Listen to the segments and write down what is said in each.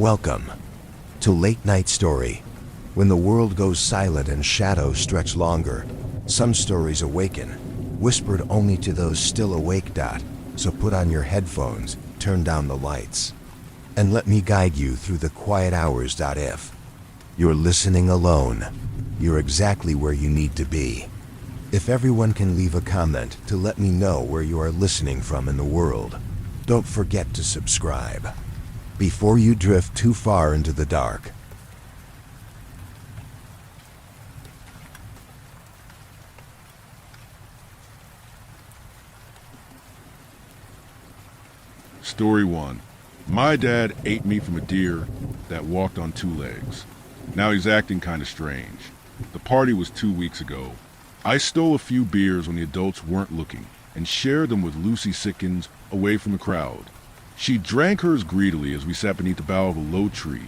Welcome to Late Night Story. When the world goes silent and shadows stretch longer, some stories awaken, whispered only to those still awake. So put on your headphones, turn down the lights, and let me guide you through the quiet hours. If you're listening alone, you're exactly where you need to be. If everyone can leave a comment to let me know where you are listening from in the world, don't forget to subscribe before you drift too far into the dark. Story 1. My dad ate meat from a deer that walked on two legs. Now he's acting kind of strange. The party was 2 weeks ago. I stole a few beers when the adults weren't looking and shared them with Lucy Sickens away from the crowd. She drank hers greedily as we sat beneath the bough of a low tree,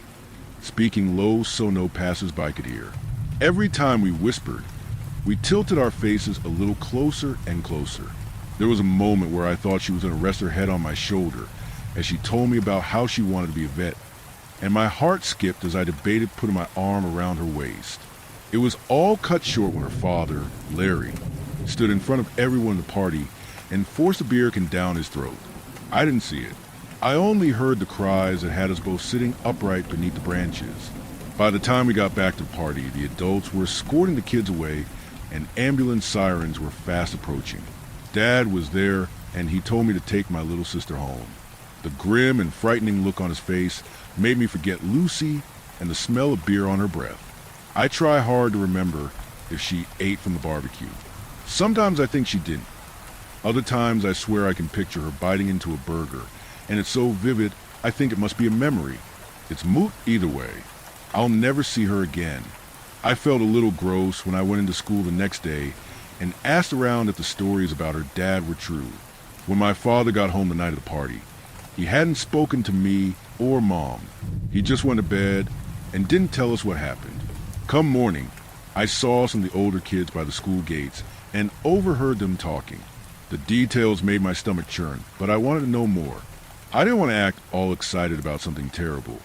speaking low so no passers-by could hear. Every time we whispered, we tilted our faces a little closer and closer. There was a moment where I thought she was going to rest her head on my shoulder as she told me about how she wanted to be a vet, and my heart skipped as I debated putting my arm around her waist. It was all cut short when her father, Larry, stood in front of everyone at the party and forced a beer can down his throat. I didn't see it. I only heard the cries that had us both sitting upright beneath the branches. By the time we got back to the party, the adults were escorting the kids away and ambulance sirens were fast approaching. Dad was there and he told me to take my little sister home. The grim and frightening look on his face made me forget Lucy and the smell of beer on her breath. I try hard to remember if she ate from the barbecue. Sometimes I think she didn't. Other times I swear I can picture her biting into a burger, and it's so vivid I think it must be a memory. It's moot either way. I'll never see her again. I felt a little gross when I went into school the next day and asked around if the stories about her dad were true. When my father got home the night of the party, he hadn't spoken to me or Mom. He just went to bed and didn't tell us what happened. Come morning, I saw some of the older kids by the school gates and overheard them talking. The details made my stomach churn, but I wanted to know more. I didn't want to act all excited about something terrible,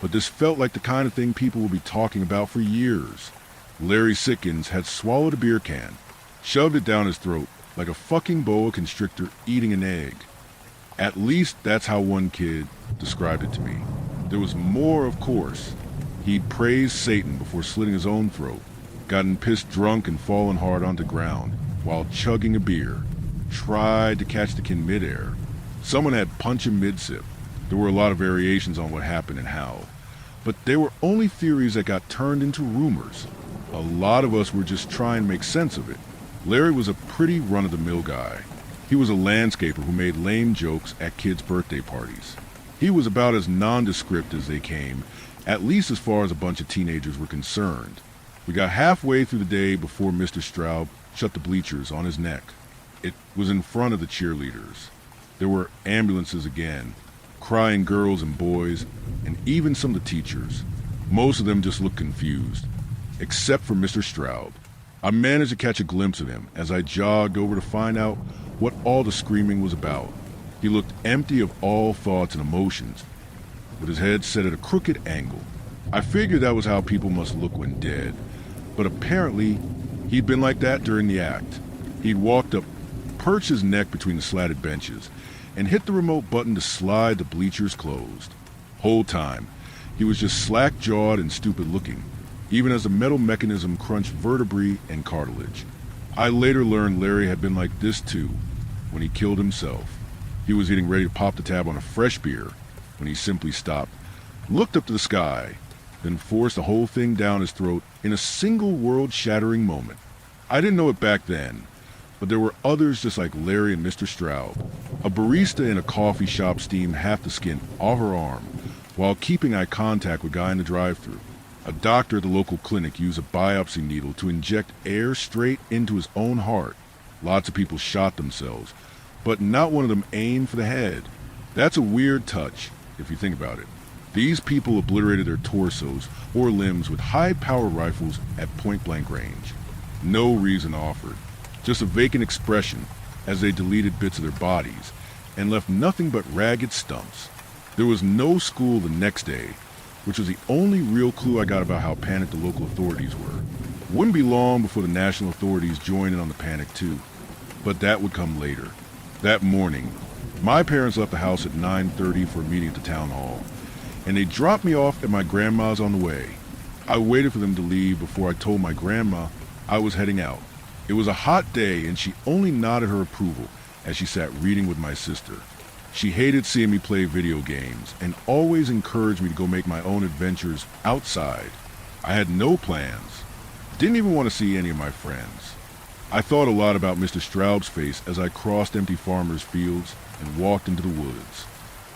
but this felt like the kind of thing people will be talking about for years. Larry Sickens had swallowed a beer can, shoved it down his throat like a fucking boa constrictor eating an egg. At least that's how one kid described it to me. There was more, of course. He'd praised Satan before slitting his own throat, gotten pissed drunk and fallen hard onto the ground while chugging a beer, tried to catch the kid midair. Someone had punched him mid-sip. There were a lot of variations on what happened and how, but they were only theories that got turned into rumors. A lot of us were just trying to make sense of it. Larry was a pretty run-of-the-mill guy. He was a landscaper who made lame jokes at kids' birthday parties. He was about as nondescript as they came, at least as far as a bunch of teenagers were concerned. We got halfway through the day before Mr. Straub shut the bleachers on his neck. It was in front of the cheerleaders. There were ambulances again, crying girls and boys, and even some of the teachers. Most of them just looked confused, except for Mr. Straub. I managed to catch a glimpse of him as I jogged over to find out what all the screaming was about. He looked empty of all thoughts and emotions, with his head set at a crooked angle. I figured that was how people must look when dead, but apparently he'd been like that during the act. He'd walked up, perched his neck between the slatted benches, and hit the remote button to slide the bleachers closed. Whole time, he was just slack-jawed and stupid-looking, even as the metal mechanism crunched vertebrae and cartilage. I later learned Larry had been like this too when he killed himself. He was getting ready to pop the tab on a fresh beer when he simply stopped, looked up to the sky, then forced the whole thing down his throat in a single world-shattering moment. I didn't know it back then, but there were others just like Larry and Mr. Straub. A barista in a coffee shop steamed half the skin off her arm while keeping eye contact with a guy in the drive-thru. A doctor at the local clinic used a biopsy needle to inject air straight into his own heart. Lots of people shot themselves, but not one of them aimed for the head. That's a weird touch, if you think about it. These people obliterated their torsos or limbs with high-power rifles at point-blank range. No reason offered, just a vacant expression as they deleted bits of their bodies and left nothing but ragged stumps. There was no school the next day, which was the only real clue I got about how panicked the local authorities were. Wouldn't be long before the national authorities joined in on the panic too, but that would come later. That morning, my parents left the house at 9:30 for a meeting at the town hall, and they dropped me off at my grandma's on the way. I waited for them to leave before I told my grandma I was heading out. It was a hot day, and she only nodded her approval as she sat reading with my sister. She hated seeing me play video games and always encouraged me to go make my own adventures outside. I had no plans. Didn't even want to see any of my friends. I thought a lot about Mr. Straub's face as I crossed empty farmers' fields and walked into the woods.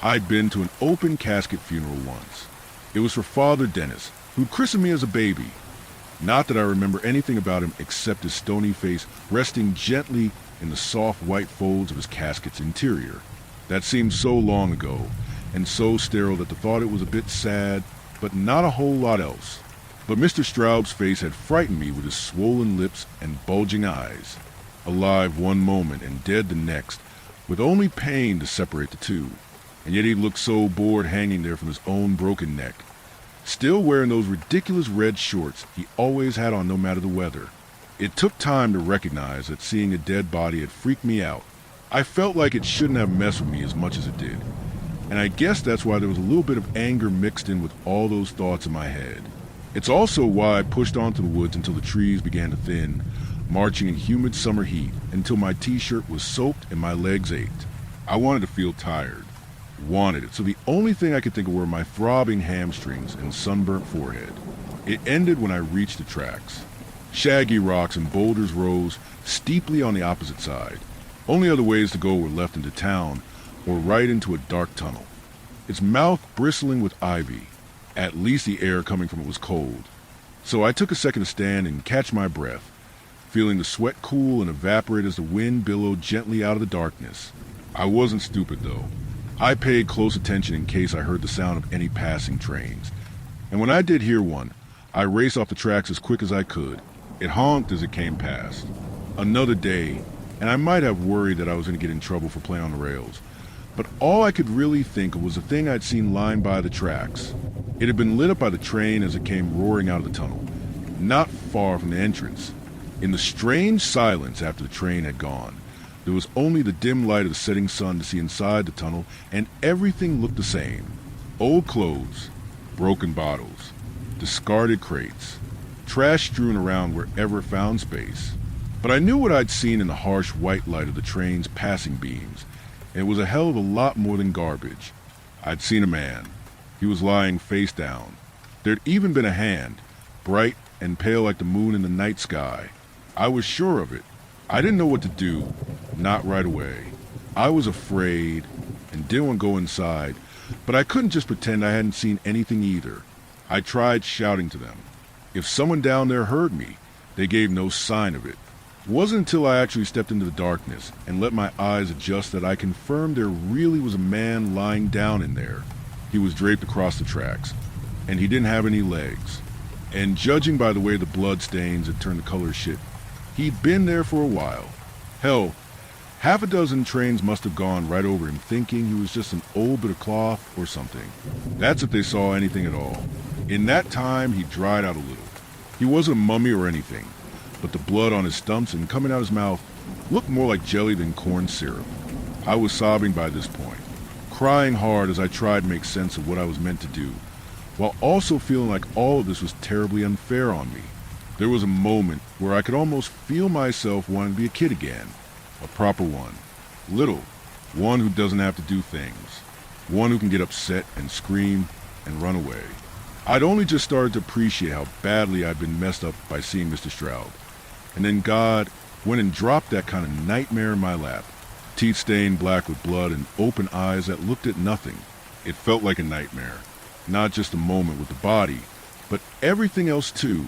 I'd been to an open casket funeral once. It was for Father Dennis, who'd christened me as a baby. Not that I remember anything about him except his stony face resting gently in the soft white folds of his casket's interior. That seemed so long ago, and so sterile that the thought it was a bit sad, but not a whole lot else. But Mr. Straub's face had frightened me with his swollen lips and bulging eyes. Alive one moment and dead the next, with only pain to separate the two. And yet he looked so bored hanging there from his own broken neck. Still wearing those ridiculous red shorts he always had on no matter the weather. It took time to recognize that seeing a dead body had freaked me out. I felt like it shouldn't have messed with me as much as it did. And I guess that's why there was a little bit of anger mixed in with all those thoughts in my head. It's also why I pushed on to the woods until the trees began to thin, marching in humid summer heat until my t-shirt was soaked and my legs ached. I wanted to feel tired. Wanted it, so the only thing I could think of were my throbbing hamstrings and sunburnt forehead. It ended when I reached the tracks. Shaggy rocks and boulders rose steeply on the opposite side. Only other ways to go were left into town or right into a dark tunnel. Its mouth bristling with ivy. At least the air coming from it was cold. So I took a second to stand and catch my breath, feeling the sweat cool and evaporate as the wind billowed gently out of the darkness. I wasn't stupid though. I paid close attention in case I heard the sound of any passing trains. And when I did hear one, I raced off the tracks as quick as I could. It honked as it came past. Another day, and I might have worried that I was going to get in trouble for playing on the rails. But all I could really think of was the thing I'd seen lying by the tracks. It had been lit up by the train as it came roaring out of the tunnel, not far from the entrance. In the strange silence after the train had gone, there was only the dim light of the setting sun to see inside the tunnel, and everything looked the same. Old clothes, broken bottles, discarded crates, trash strewn around wherever it found space. But I knew what I'd seen in the harsh white light of the train's passing beams, and it was a hell of a lot more than garbage. I'd seen a man. He was lying face down. There'd even been a hand, bright and pale like the moon in the night sky. I was sure of it. I didn't know what to do, not right away. I was afraid and didn't want to go inside, but I couldn't just pretend I hadn't seen anything either. I tried shouting to them. If someone down there heard me, they gave no sign of it. It wasn't until I actually stepped into the darkness and let my eyes adjust that I confirmed there really was a man lying down in there. He was draped across the tracks, and he didn't have any legs. And judging by the way the blood stains had turned the color shit, he'd been there for a while. Hell, half a dozen trains must have gone right over him thinking he was just an old bit of cloth or something. That's if they saw anything at all. In that time, he dried out a little. He wasn't a mummy or anything, but the blood on his stumps and coming out his mouth looked more like jelly than corn syrup. I was sobbing by this point, crying hard as I tried to make sense of what I was meant to do, while also feeling like all of this was terribly unfair on me. There was a moment where I could almost feel myself wanting to be a kid again, a proper one, little, one who doesn't have to do things, one who can get upset and scream and run away. I'd only just started to appreciate how badly I'd been messed up by seeing Mr. Straub. And then God went and dropped that kind of nightmare in my lap, teeth stained black with blood and open eyes that looked at nothing. It felt like a nightmare, not just a moment with the body, but everything else too.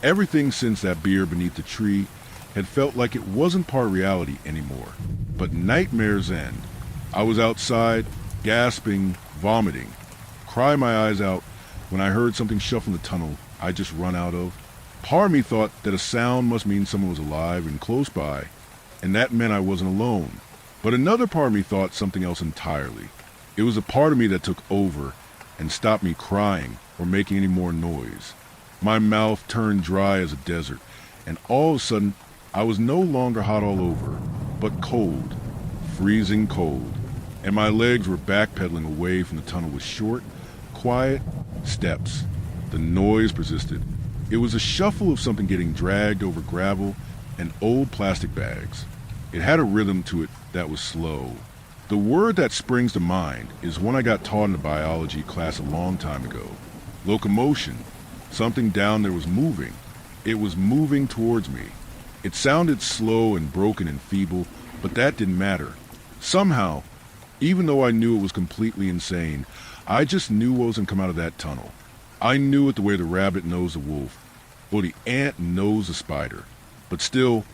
Everything since that beer beneath the tree had felt like it wasn't part of reality anymore. But nightmare's end. I was outside, gasping, vomiting, crying my eyes out when I heard something shuffle in the tunnel I'd just run out of. Part of me thought that a sound must mean someone was alive and close by, and that meant I wasn't alone. But another part of me thought something else entirely. It was a part of me that took over and stopped me crying or making any more noise. My mouth turned dry as a desert, and all of a sudden, I was no longer hot all over, but cold, freezing cold, and my legs were backpedaling away from the tunnel with short, quiet steps. The noise persisted. It was a shuffle of something getting dragged over gravel and old plastic bags. It had a rhythm to it that was slow. The word that springs to mind is one I got taught in a biology class a long time ago. Locomotion. Something down there was moving. It was moving towards me. It sounded slow and broken and feeble, but that didn't matter. Somehow, even though I knew it was completely insane, I just knew what was going to come out of that tunnel. I knew it the way the rabbit knows the wolf, or the ant knows the spider. But still,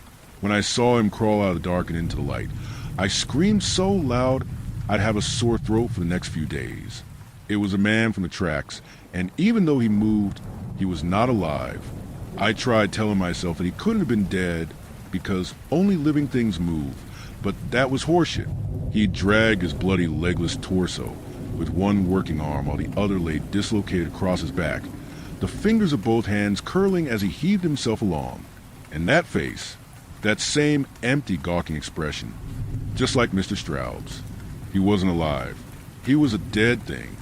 when I saw him crawl out of the dark and into the light, I screamed so loud I'd have a sore throat for the next few days. It was a man from the tracks, and even though he moved, he was not alive. I tried telling myself that he couldn't have been dead because only living things move, but that was horseshit. He dragged his bloody legless torso with one working arm while the other lay dislocated across his back, the fingers of both hands curling as he heaved himself along. And that face, that same empty, gawking expression, just like Mr. Stroud's. He wasn't alive. He was a dead thing,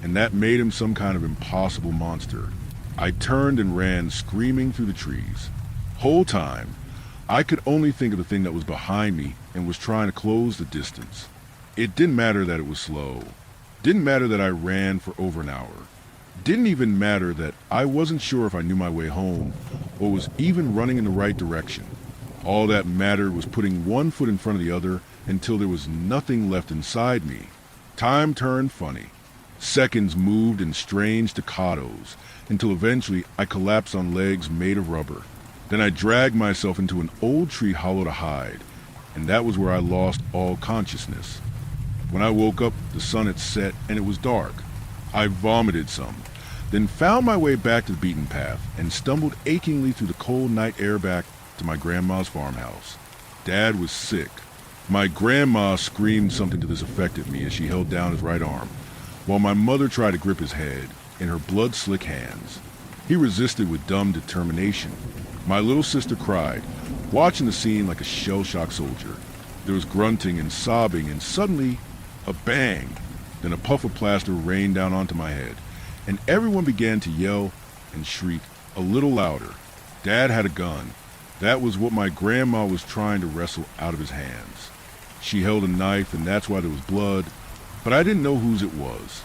and that made him some kind of impossible monster. I turned and ran, screaming through the trees. Whole time, I could only think of the thing that was behind me and was trying to close the distance. It didn't matter that it was slow. Didn't matter that I ran for over an hour. Didn't even matter that I wasn't sure if I knew my way home or was even running in the right direction. All that mattered was putting one foot in front of the other until there was nothing left inside me. Time turned funny. Seconds moved in strange staccatos until eventually I collapsed on legs made of rubber. Then I dragged myself into an old tree hollow to hide, and that was where I lost all consciousness. When I woke up, the sun had set and it was dark. I vomited some, then found my way back to the beaten path and stumbled achingly through the cold night air back to my grandma's farmhouse. Dad was sick. My grandma screamed something to this effect at me as she held down his right arm, while my mother tried to grip his head in her blood-slick hands. He resisted with dumb determination. My little sister cried, watching the scene like a shell-shocked soldier. There was grunting and sobbing, and suddenly, a bang. Then a puff of plaster rained down onto my head, and everyone began to yell and shriek a little louder. Dad had a gun. That was what my grandma was trying to wrestle out of his hands. She held a knife, and that's why there was blood, but I didn't know whose it was.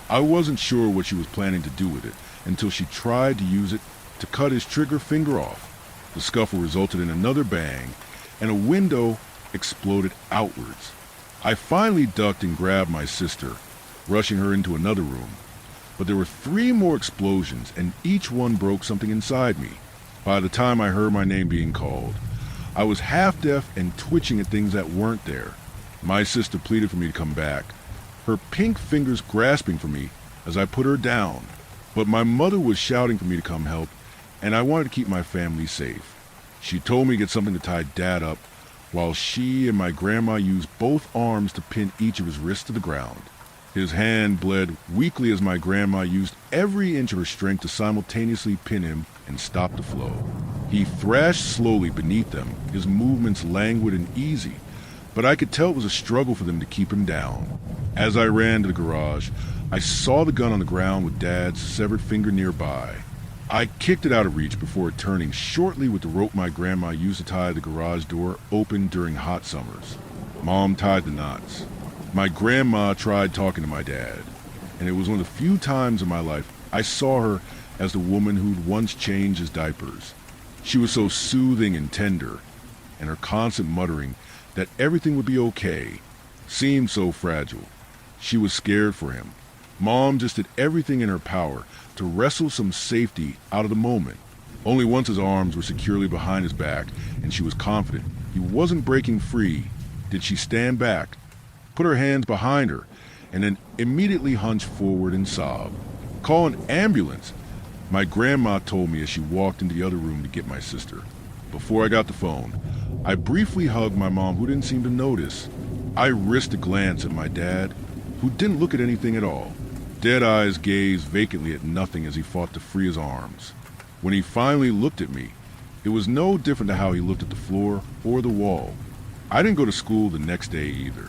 I wasn't sure what she was planning to do with it until she tried to use it to cut his trigger finger off. The scuffle resulted in another bang, and a window exploded outwards. I finally ducked and grabbed my sister, rushing her into another room. But there were 3 more explosions, and each one broke something inside me. By the time I heard my name being called, I was half-deaf and twitching at things that weren't there. My sister pleaded for me to come back, her pink fingers grasping for me as I put her down. But my mother was shouting for me to come help, and I wanted to keep my family safe. She told me to get something to tie Dad up, while she and my grandma used both arms to pin each of his wrists to the ground. His hand bled weakly as my grandma used every inch of her strength to simultaneously pin him and stop the flow. He thrashed slowly beneath them, his movements languid and easy, but I could tell it was a struggle for them to keep him down. As I ran to the garage, I saw the gun on the ground with Dad's severed finger nearby. I kicked it out of reach before it turning shortly with the rope my grandma used to tie the garage door open during hot summers. Mom tied the knots. My grandma tried talking to my dad, and it was one of the few times in my life I saw her as the woman who'd once changed his diapers. She was so soothing and tender, and her constant muttering that everything would be okay seemed so fragile. She was scared for him. Mom just did everything in her power to wrestle some safety out of the moment. Only once his arms were securely behind his back and she was confident he wasn't breaking free did she stand back, put her hands behind her, and then immediately hunch forward and sob. "Call an ambulance," my grandma told me as she walked into the other room to get my sister. Before I got the phone, I briefly hugged my mom, who didn't seem to notice. I risked a glance at my dad, who didn't look at anything at all. dead eyes gazed vacantly at nothing as he fought to free his arms. When he finally looked at me, it was no different to how he looked at the floor or the wall. I didn't go to school the next day either.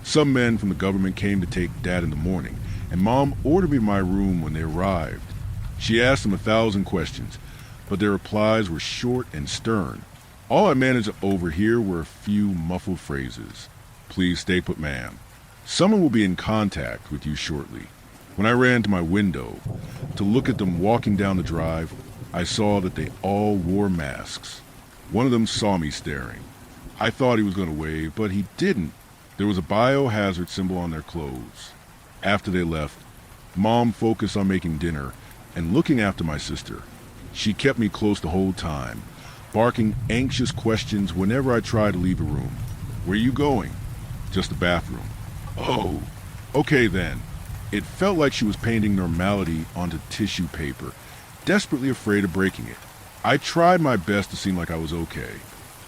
Some men from the government came to take Dad in the morning, and Mom ordered me to my room when they arrived. She asked them 1,000 questions, but their replies were short and stern. All I managed to overhear were a few muffled phrases. "Please stay put, ma'am. Someone will be in contact with you shortly." When I ran to my window to look at them walking down the drive, I saw that they all wore masks. One of them saw me staring. I thought he was going to wave, but he didn't. There was a biohazard symbol on their clothes. After they left, Mom focused on making dinner and looking after my sister. She kept me close the whole time, barking anxious questions whenever I tried to leave a room. "Where are you going?" "Just the bathroom." "Oh, okay then." It felt like she was painting normality onto tissue paper, desperately afraid of breaking it. I tried my best to seem like I was okay.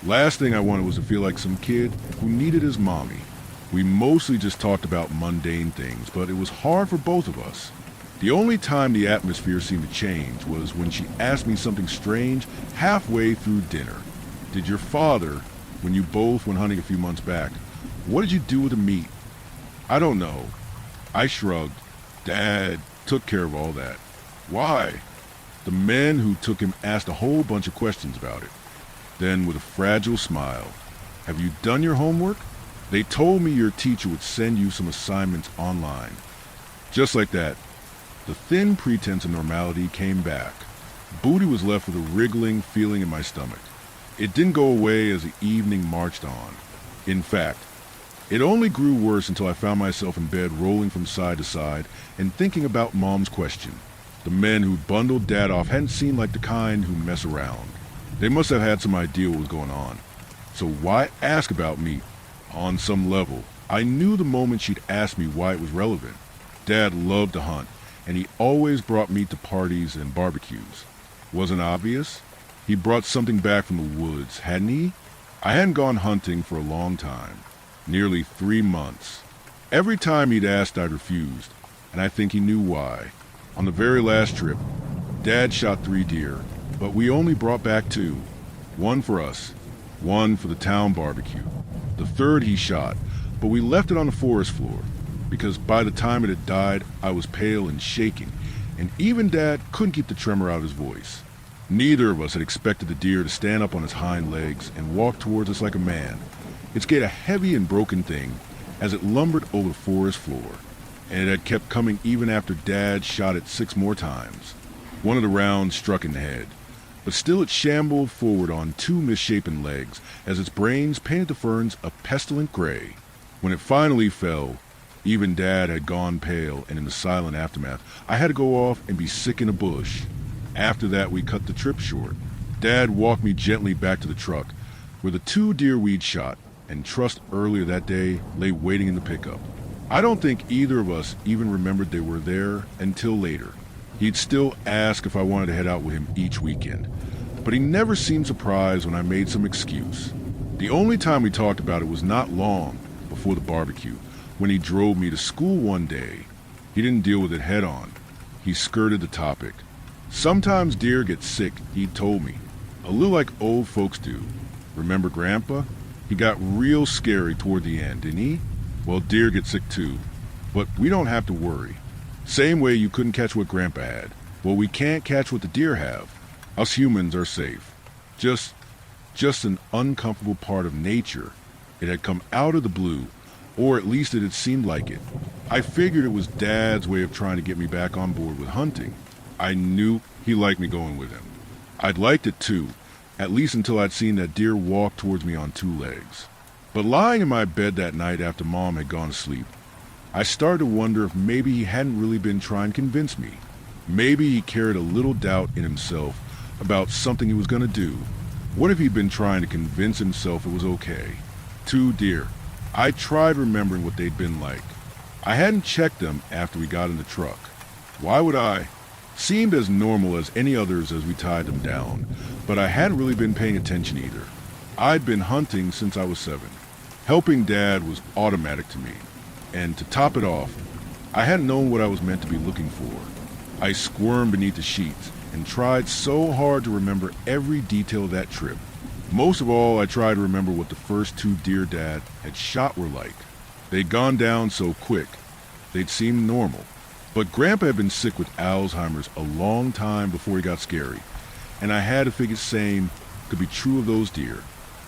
Last thing I wanted was to feel like some kid who needed his mommy. We mostly just talked about mundane things, but it was hard for both of us. The only time the atmosphere seemed to change was when she asked me something strange halfway through dinner. "Did your father, when you both went hunting a few months back, what did you do with the meat?" "I don't know." I shrugged. "Dad took care of all that." "Why?" The men who took him asked a whole bunch of questions about it. Then, with a fragile smile, "Have you done your homework? They told me your teacher would send you some assignments online." Just like that, the thin pretense of normality came back. Booty was left with a wriggling feeling in my stomach. It didn't go away as the evening marched on. In fact, it only grew worse until I found myself in bed rolling from side to side and thinking about Mom's question. The men who bundled Dad off hadn't seemed like the kind who mess around. They must have had some idea what was going on. So why ask about me? On some level, I knew the moment she'd asked me why it was relevant. Dad loved to hunt, and he always brought meat to parties and barbecues. Wasn't obvious? He brought something back from the woods, hadn't he? I hadn't gone hunting for a long time. Nearly 3 months. Every time he'd asked, I'd refused, and I think he knew why. On the very last trip, Dad shot 3 deer, but we only brought back 2. One for us, one for the town barbecue. The third he shot, but we left it on the forest floor, because by the time it had died, I was pale and shaking, and even Dad couldn't keep the tremor out of his voice. Neither of us had expected the deer to stand up on its hind legs and walk towards us like a man. It skate a heavy and broken thing as it lumbered over the forest floor, and it had kept coming even after Dad shot it 6 more times. One of the rounds struck in the head, but still it shambled forward on 2 misshapen legs as its brains painted the ferns a pestilent gray. When it finally fell, even Dad had gone pale, and in the silent aftermath, I had to go off and be sick in a bush. After that, we cut the trip short. Dad walked me gently back to the truck, where the 2 deer we'd shot and trussed earlier that day lay waiting in the pickup. I don't think either of us even remembered they were there until later. He'd still ask if I wanted to head out with him each weekend, but he never seemed surprised when I made some excuse. The only time we talked about it was not long before the barbecue, when he drove me to school one day. He didn't deal with it head on. He skirted the topic. Sometimes deer get sick, he told me. A little like old folks do. Remember Grandpa? He got real scary toward the end, didn't he? Well, deer get sick too. But we don't have to worry. Same way you couldn't catch what Grandpa had. Well, we can't catch what the deer have. Us humans are safe. Just an uncomfortable part of nature. It had come out of the blue, or at least it had seemed like it. I figured it was Dad's way of trying to get me back on board with hunting. I knew he liked me going with him. I'd liked it too, at least until I'd seen that deer walk towards me on 2 legs. But lying in my bed that night after Mom had gone to sleep, I started to wonder if maybe he hadn't really been trying to convince me. Maybe he carried a little doubt in himself about something he was going to do. What if he'd been trying to convince himself it was okay? 2 deer. I tried remembering what they'd been like. I hadn't checked them after we got in the truck. Why would I? Seemed as normal as any others as we tied them down, but I hadn't really been paying attention either. I'd been hunting since I was 7. Helping Dad was automatic to me. And to top it off, I hadn't known what I was meant to be looking for. I squirmed beneath the sheets and tried so hard to remember every detail of that trip. Most of all, I tried to remember what the first two deer Dad had shot were like. They'd gone down so quick, they'd seemed normal. But Grandpa had been sick with Alzheimer's a long time before he got scary, and I had to figure the same could be true of those deer.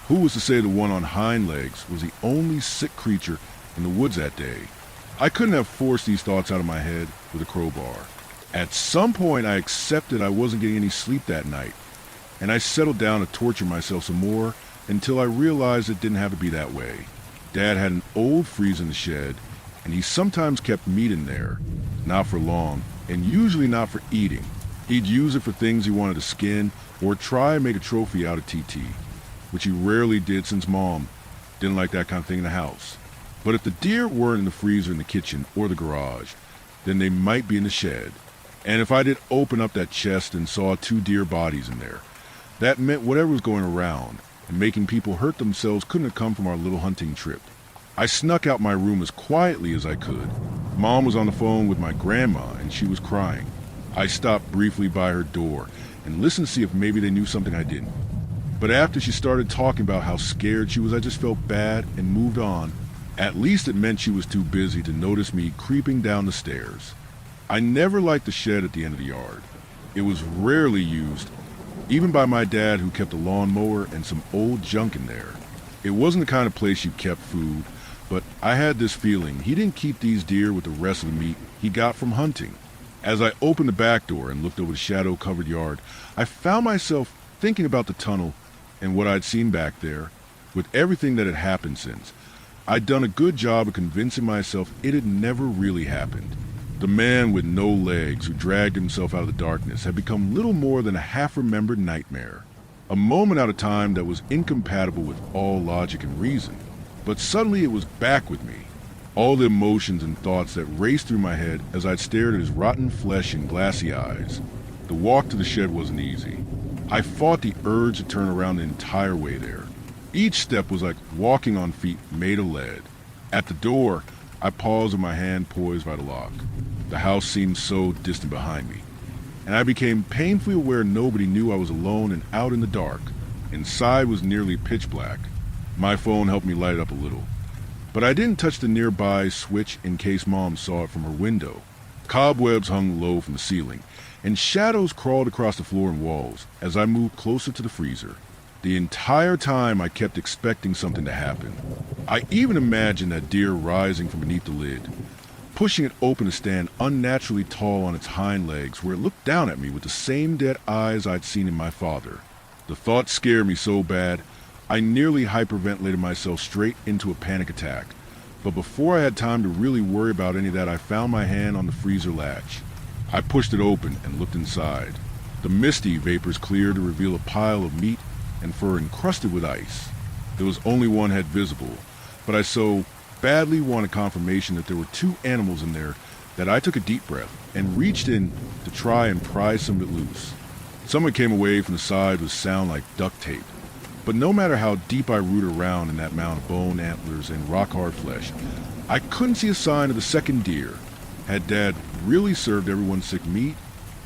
Who was to say the one on hind legs was the only sick creature in the woods that day? I couldn't have forced these thoughts out of my head with a crowbar. At some point, I accepted I wasn't getting any sleep that night, and I settled down to torture myself some more until I realized it didn't have to be that way. Dad had an old freezer in the shed, and he sometimes kept meat in there, not for long, and usually not for eating. He'd use it for things he wanted to skin or try and make a trophy out of TT, which he rarely did since Mom didn't like that kind of thing in the house. But if the deer weren't in the freezer in the kitchen or the garage, then they might be in the shed. And if I did open up that chest and saw 2 deer bodies in there, that meant whatever was going around and making people hurt themselves couldn't have come from our little hunting trip. I snuck out my room as quietly as I could. Mom was on the phone with my grandma and she was crying. I stopped briefly by her door and listened to see if maybe they knew something I didn't. But after she started talking about how scared she was, I just felt bad and moved on. At least it meant she was too busy to notice me creeping down the stairs. I never liked the shed at the end of the yard. It was rarely used, even by my dad, who kept a lawnmower and some old junk in there. It wasn't the kind of place you kept food, but I had this feeling he didn't keep these deer with the rest of the meat he got from hunting. As I opened the back door and looked over the shadow-covered yard, I found myself thinking about the tunnel and what I'd seen back there, with everything that had happened since. I'd done a good job of convincing myself it had never really happened. The man with no legs who dragged himself out of the darkness had become little more than a half-remembered nightmare. A moment out of time that was incompatible with all logic and reason. But suddenly it was back with me. All the emotions and thoughts that raced through my head as I'd stared at his rotten flesh and glassy eyes. The walk to the shed wasn't easy. I fought the urge to turn around the entire way there. Each step was like walking on feet made of lead. At the door, I paused with my hand poised by the lock. The house seemed so distant behind me, and I became painfully aware nobody knew I was alone and out in the dark. Inside was nearly pitch black. My phone helped me light it up a little, but I didn't touch the nearby switch in case Mom saw it from her window. Cobwebs hung low from the ceiling, and shadows crawled across the floor and walls as I moved closer to the freezer. The entire time I kept expecting something to happen. I even imagined that deer rising from beneath the lid, pushing it open to stand unnaturally tall on its hind legs where it looked down at me with the same dead eyes I'd seen in my father. The thought scared me so bad, I nearly hyperventilated myself straight into a panic attack. But before I had time to really worry about any of that, I found my hand on the freezer latch. I pushed it open and looked inside. The misty vapors cleared to reveal a pile of meat and fur encrusted with ice. There was only one head visible, but I so badly wanted confirmation that there were 2 animals in there that I took a deep breath and reached in to try and pry some of it loose. Someone came away from the side with sound like duct tape, but no matter how deep I rooted around in that mound of bone, antlers, and rock-hard flesh, I couldn't see a sign of the second deer. Had Dad really served everyone sick meat?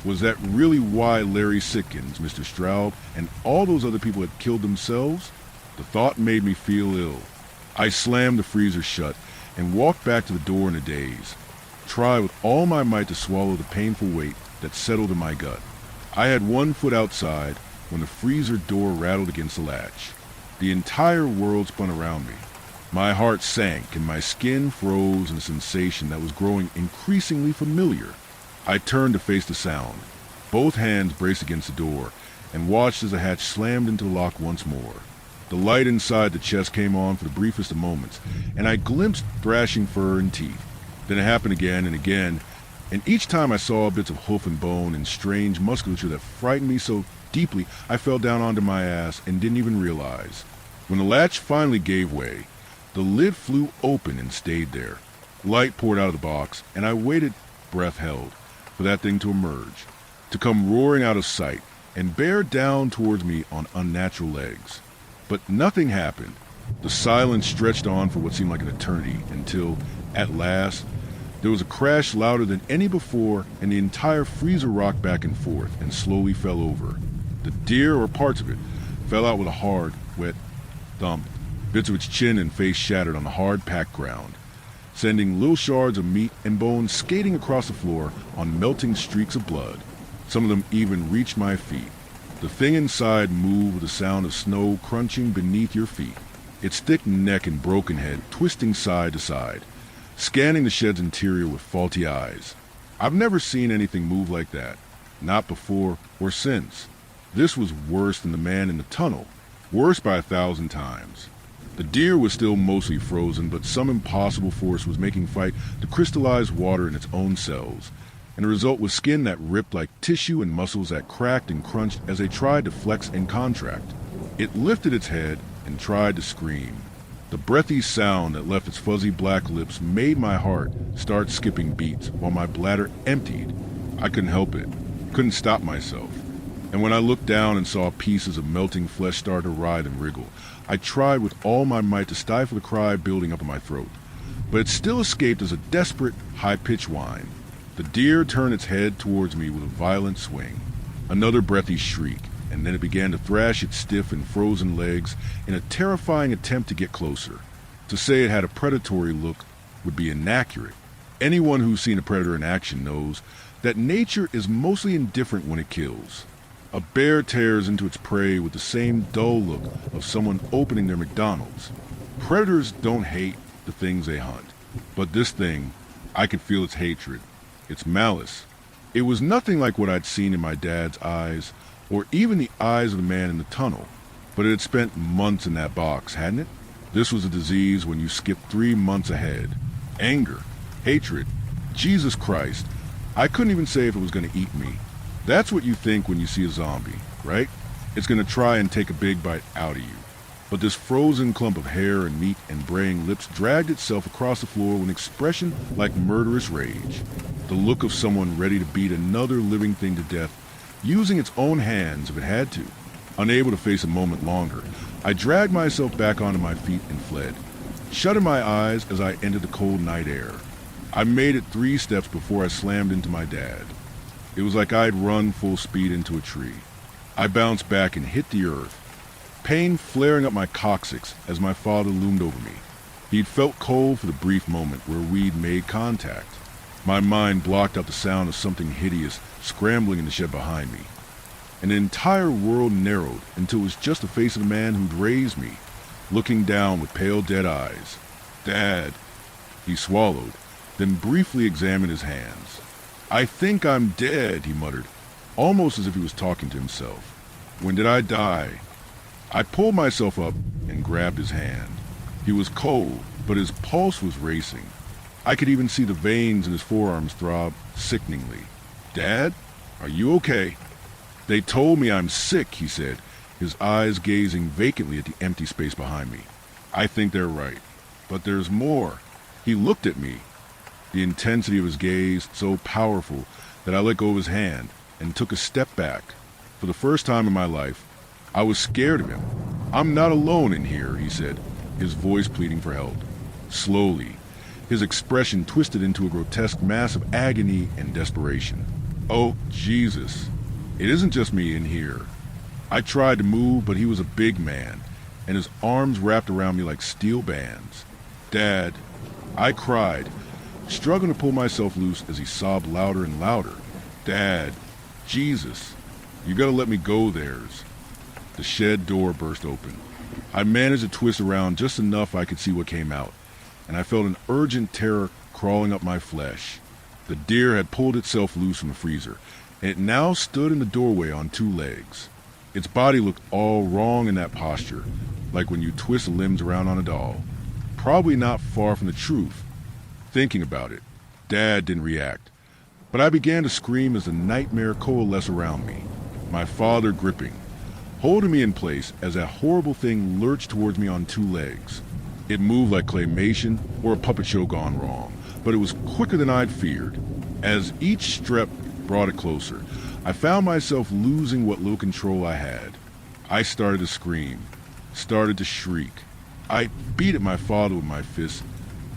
Was that really why Larry Sitkins, Mr. Stroud, and all those other people had killed themselves? The thought made me feel ill. I slammed the freezer shut and walked back to the door in a daze, tried with all my might to swallow the painful weight that settled in my gut. I had one foot outside when the freezer door rattled against the latch. The entire world spun around me. My heart sank and my skin froze in a sensation that was growing increasingly familiar. I turned to face the sound, both hands braced against the door, and watched as the hatch slammed into the lock once more. The light inside the chest came on for the briefest of moments, and I glimpsed thrashing fur and teeth. Then it happened again and again, and each time I saw bits of hoof and bone and strange musculature that frightened me so deeply I fell down onto my ass and didn't even realize. When the latch finally gave way, the lid flew open and stayed there. Light poured out of the box, and I waited, breath held, for that thing to emerge, to come roaring out of sight and bear down towards me on unnatural legs. But nothing happened. The silence stretched on for what seemed like an eternity until, at last, There was a crash louder than any before, and the entire freezer rocked back and forth and slowly fell over. The deer, or parts of it, fell out with a hard, wet thump. Bits of its chin and face shattered on the hard, packed ground, sending little shards of meat and bones skating across the floor on melting streaks of blood. Some of them even reached my feet. The thing inside moved with the sound of snow crunching beneath your feet, its thick neck and broken head twisting side to side, scanning the shed's interior with faulty eyes. I've never seen anything move like that, not before or since. This was worse than the man in the tunnel, worse by 1,000 times. The deer was still mostly frozen, but some impossible force was making fight to crystallize water in its own cells, and the result was skin that ripped like tissue and muscles that cracked and crunched as they tried to flex and contract. It lifted its head and tried to scream. The breathy sound that left its fuzzy black lips made my heart start skipping beats while my bladder emptied. I couldn't help it, couldn't stop myself. And when I looked down and saw pieces of melting flesh start to writhe and wriggle, I tried with all my might to stifle the cry building up in my throat. But it still escaped as a desperate, high-pitched whine. The deer turned its head towards me with a violent swing. Another breathy shriek, and then it began to thrash its stiff and frozen legs in a terrifying attempt to get closer. To say it had a predatory look would be inaccurate. Anyone who's seen a predator in action knows that nature is mostly indifferent when it kills. A bear tears into its prey with the same dull look of someone opening their McDonald's. Predators don't hate the things they hunt, but this thing, I could feel its hatred, its malice. It was nothing like what I'd seen in my dad's eyes, or even the eyes of the man in the tunnel, but it had spent months in that box, hadn't it? This was a disease when you skipped 3 months ahead. Anger, hatred, Jesus Christ. I couldn't even say if it was going to eat me. That's what you think when you see a zombie, right? It's going to try and take a big bite out of you. But this frozen clump of hair and meat and braying lips dragged itself across the floor with an expression like murderous rage. The look of someone ready to beat another living thing to death, using its own hands if it had to. Unable to face a moment longer, I dragged myself back onto my feet and fled, shutting my eyes as I entered the cold night air. I made it 3 steps before I slammed into my dad. It was like I'd run full speed into a tree. I bounced back and hit the earth, pain flaring up my coccyx as my father loomed over me. He'd felt cold for the brief moment where we'd made contact. My mind blocked out the sound of something hideous scrambling in the shed behind me. And the entire world narrowed until it was just the face of the man who'd raised me, looking down with pale dead eyes. Dad. He swallowed, then briefly examined his hands. I think I'm dead, he muttered, almost as if he was talking to himself. When did I die? I pulled myself up and grabbed his hand. He was cold, but his pulse was racing. I could even see the veins in his forearms throb sickeningly. Dad, are you okay? They told me I'm sick, he said, his eyes gazing vacantly at the empty space behind me. I think they're right. But there's more. He looked at me, the intensity of his gaze so powerful that I let go of his hand and took a step back. For the first time in my life, I was scared of him. I'm not alone in here, he said, his voice pleading for help. Slowly, his expression twisted into a grotesque mass of agony and desperation. Oh, Jesus. It isn't just me in here. I tried to move, but he was a big man, and his arms wrapped around me like steel bands. Dad, I cried, struggling to pull myself loose as he sobbed louder and louder. Dad, Jesus, you gotta let me go there's. The shed door burst open. I managed to twist around just enough I could see what came out, and I felt an urgent terror crawling up my flesh. The deer had pulled itself loose from the freezer, and it now stood in the doorway on 2 legs. Its body looked all wrong in that posture, like when you twist the limbs around on a doll. Probably not far from the truth. Thinking about it, Dad didn't react, but I began to scream as the nightmare coalesced around me, my father gripping, holding me in place as that horrible thing lurched towards me on 2 legs. It moved like claymation or a puppet show gone wrong, but it was quicker than I'd feared. As each step brought it closer, I found myself losing what little control I had. I started to scream, started to shriek. I beat at my father with my fists,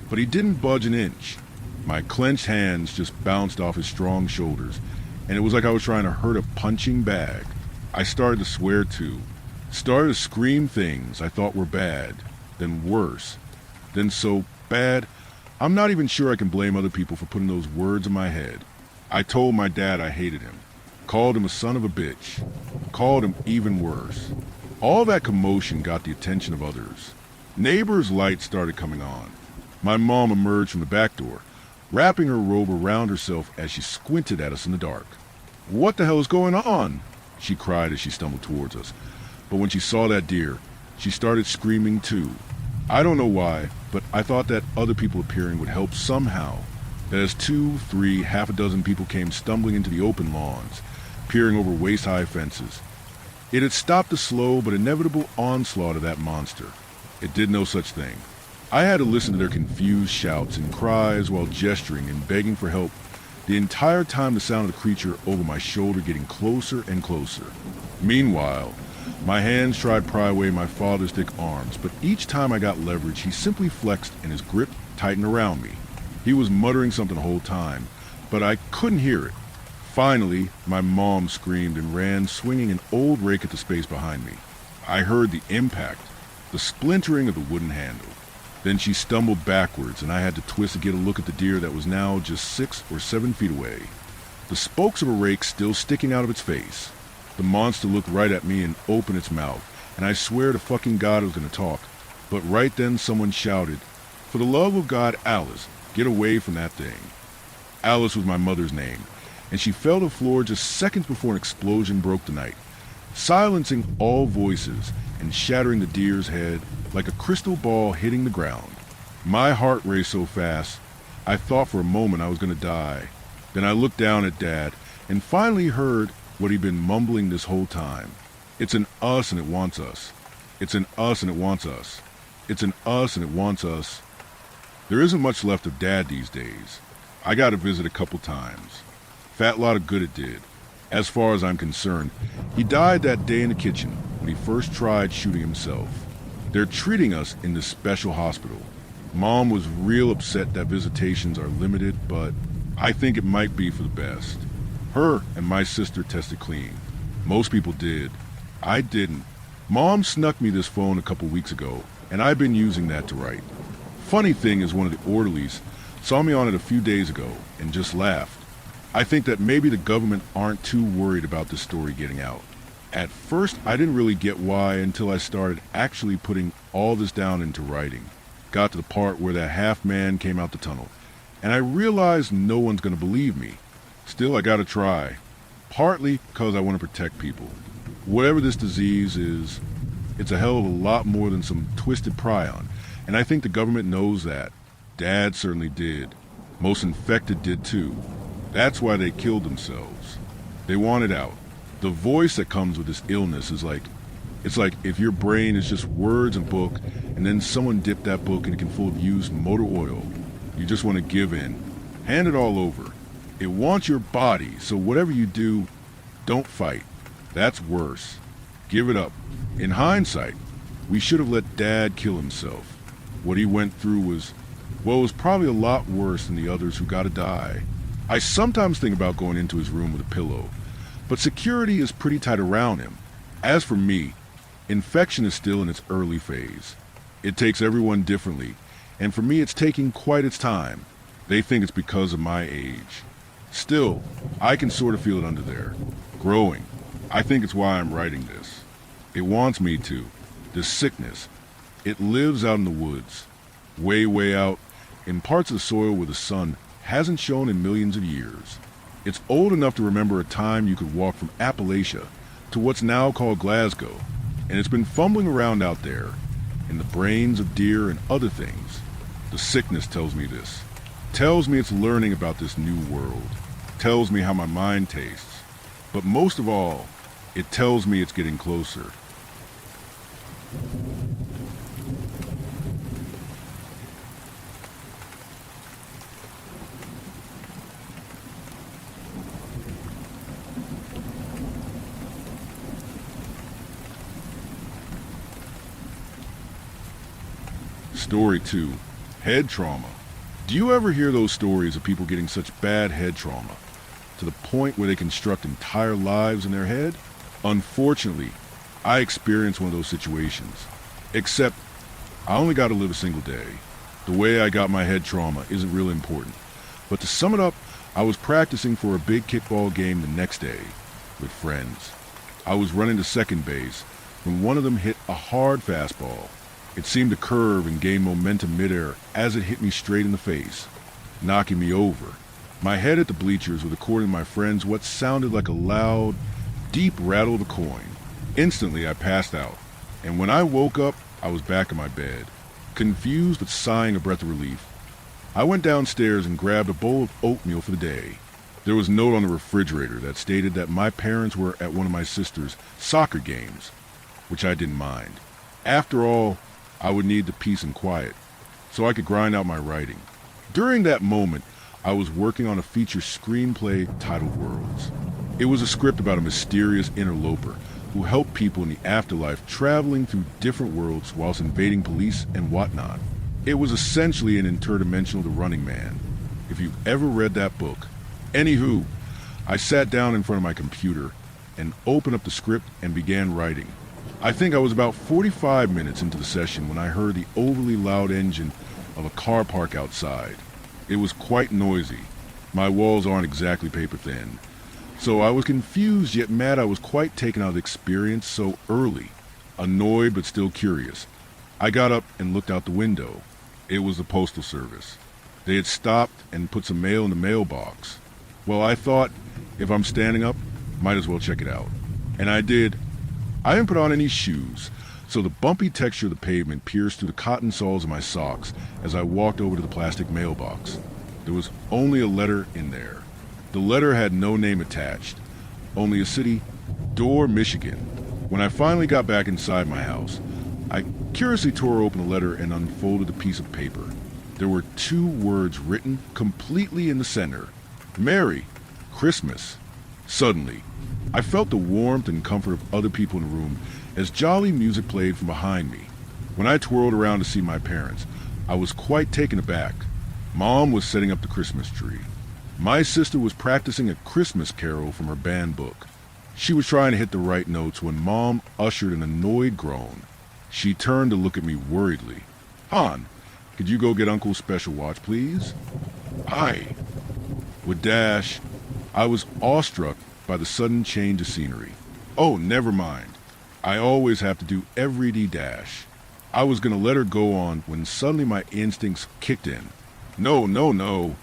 but he didn't budge an inch. My clenched hands just bounced off his strong shoulders, and it was like I was trying to hurt a punching bag. I started to swear too. Started to scream things I thought were bad, then worse, then so bad, I'm not even sure I can blame other people for putting those words in my head. I told my dad I hated him, called him a son of a bitch, called him even worse. All that commotion got the attention of others. Neighbors' lights started coming on. My mom emerged from the back door, wrapping her robe around herself as she squinted at us in the dark. "What the hell is going on?" she cried as she stumbled towards us. But when she saw that deer, she started screaming too. I don't know why, but I thought that other people appearing would help somehow. That as 2, 3, half a dozen people came stumbling into the open lawns, peering over waist-high fences. It had stopped the slow but inevitable onslaught of that monster. It did no such thing. I had to listen to their confused shouts and cries while gesturing and begging for help, the entire time the sound of the creature over my shoulder getting closer and closer. Meanwhile, my hands tried to pry away my father's thick arms, but each time I got leverage, he simply flexed and his grip tightened around me. He was muttering something the whole time, but I couldn't hear it. Finally, my mom screamed and ran, swinging an old rake at the space behind me. I heard the impact, the splintering of the wooden handle. Then she stumbled backwards, and I had to twist to get a look at the deer that was now just 6 or 7 feet away. The spokes of a rake still sticking out of its face. The monster looked right at me and opened its mouth, and I swear to fucking God it was going to talk. But right then someone shouted, "For the love of God, Alice, get away from that thing." Alice was my mother's name, and she fell to the floor just seconds before an explosion broke the night, silencing all voices and shattering the deer's head like a crystal ball hitting the ground. My heart raced so fast, I thought for a moment I was going to die. Then I looked down at Dad and finally heard what he'd been mumbling this whole time. "It's an us and it wants us. It's an us and it wants us. It's an us and it wants us." There isn't much left of Dad these days. I got to visit a couple times. Fat lot of good it did. As far as I'm concerned, he died that day in the kitchen when he first tried shooting himself. They're treating us in this special hospital. Mom was real upset that visitations are limited, but I think it might be for the best. Her and my sister tested clean. Most people did. I didn't. Mom snuck me this phone a couple weeks ago, and I've been using that to write. Funny thing is, one of the orderlies saw me on it a few days ago and just laughed. I think that maybe the government aren't too worried about this story getting out. At first, I didn't really get why until I started actually putting all this down into writing. Got to the part where that half man came out the tunnel, and I realized no one's going to believe me. Still, I got to try. Partly because I want to protect people. Whatever this disease is, it's a hell of a lot more than some twisted prion, and I think the government knows that. Dad certainly did. Most infected did too. That's why they killed themselves. They want it out. The voice that comes with this illness is it's like if your brain is just words and book, and then someone dipped that book in a can full of used motor oil. You just want to give in. Hand it all over. It wants your body, so whatever you do, don't fight. That's worse. Give it up. In hindsight, we should have let Dad kill himself. What he went through was probably a lot worse than the others who gotta die. I sometimes think about going into his room with a pillow, but security is pretty tight around him. As for me, infection is still in its early phase. It takes everyone differently, and for me it's taking quite its time. They think it's because of my age. Still, I can sort of feel it under there. Growing. I think it's why I'm writing this. It wants me to. This sickness. It lives out in the woods. Way, way out, in parts of the soil where the sun hasn't shone in millions of years. It's old enough to remember a time you could walk from Appalachia to what's now called Glasgow, and it's been fumbling around out there, in the brains of deer and other things. The sickness tells me this. Tells me it's learning about this new world. Tells me how my mind tastes. But most of all, it tells me it's getting closer. Story 2. Head trauma. Do you ever hear those stories of people getting such bad head trauma to the point where they construct entire lives in their head? Unfortunately, I experienced one of those situations. Except, I only got to live a single day. The way I got my head trauma isn't really important. But to sum it up, I was practicing for a big kickball game the next day with friends. I was running to second base when one of them hit a hard fastball. It seemed to curve and gain momentum midair as it hit me straight in the face, knocking me over. My head hit the bleachers with, according to my friends, what sounded like a loud, deep rattle of a coin. Instantly, I passed out, and when I woke up, I was back in my bed, confused but sighing a breath of relief. I went downstairs and grabbed a bowl of oatmeal for the day. There was a note on the refrigerator that stated that my parents were at one of my sister's soccer games, which I didn't mind. After all, I would need the peace and quiet, so I could grind out my writing. During that moment, I was working on a feature screenplay titled Worlds. It was a script about a mysterious interloper who helped people in the afterlife traveling through different worlds whilst invading police and whatnot. It was essentially an interdimensional The Running Man, if you've ever read that book. Anywho, I sat down in front of my computer and opened up the script and began writing. I think I was about 45 minutes into the session when I heard the overly loud engine of a car park outside. It was quite noisy. My walls aren't exactly paper thin. So I was confused yet mad I was quite taken out of the experience so early. Annoyed but still curious. I got up and looked out the window. It was the postal service. They had stopped and put some mail in the mailbox. Well, I thought, if I'm standing up, might as well check it out. And I did. I didn't put on any shoes, so the bumpy texture of the pavement pierced through the cotton soles of my socks as I walked over to the plastic mailbox. There was only a letter in there. The letter had no name attached, only a city, Dorr, Michigan. When I finally got back inside my house, I curiously tore open the letter and unfolded a piece of paper. There were 2 words written completely in the center. Merry Christmas. Suddenly, I felt the warmth and comfort of other people in the room as jolly music played from behind me. When I twirled around to see my parents, I was quite taken aback. Mom was setting up the Christmas tree. My sister was practicing a Christmas carol from her band book. She was trying to hit the right notes when Mom ushered an annoyed groan. She turned to look at me worriedly. "Han, could you go get Uncle's special watch, please?" "Aye." With Dash, I was awestruck by the sudden change of scenery. "Oh, never mind. I always have to do every Dash." I was going to let her go on when suddenly my instincts kicked in. No.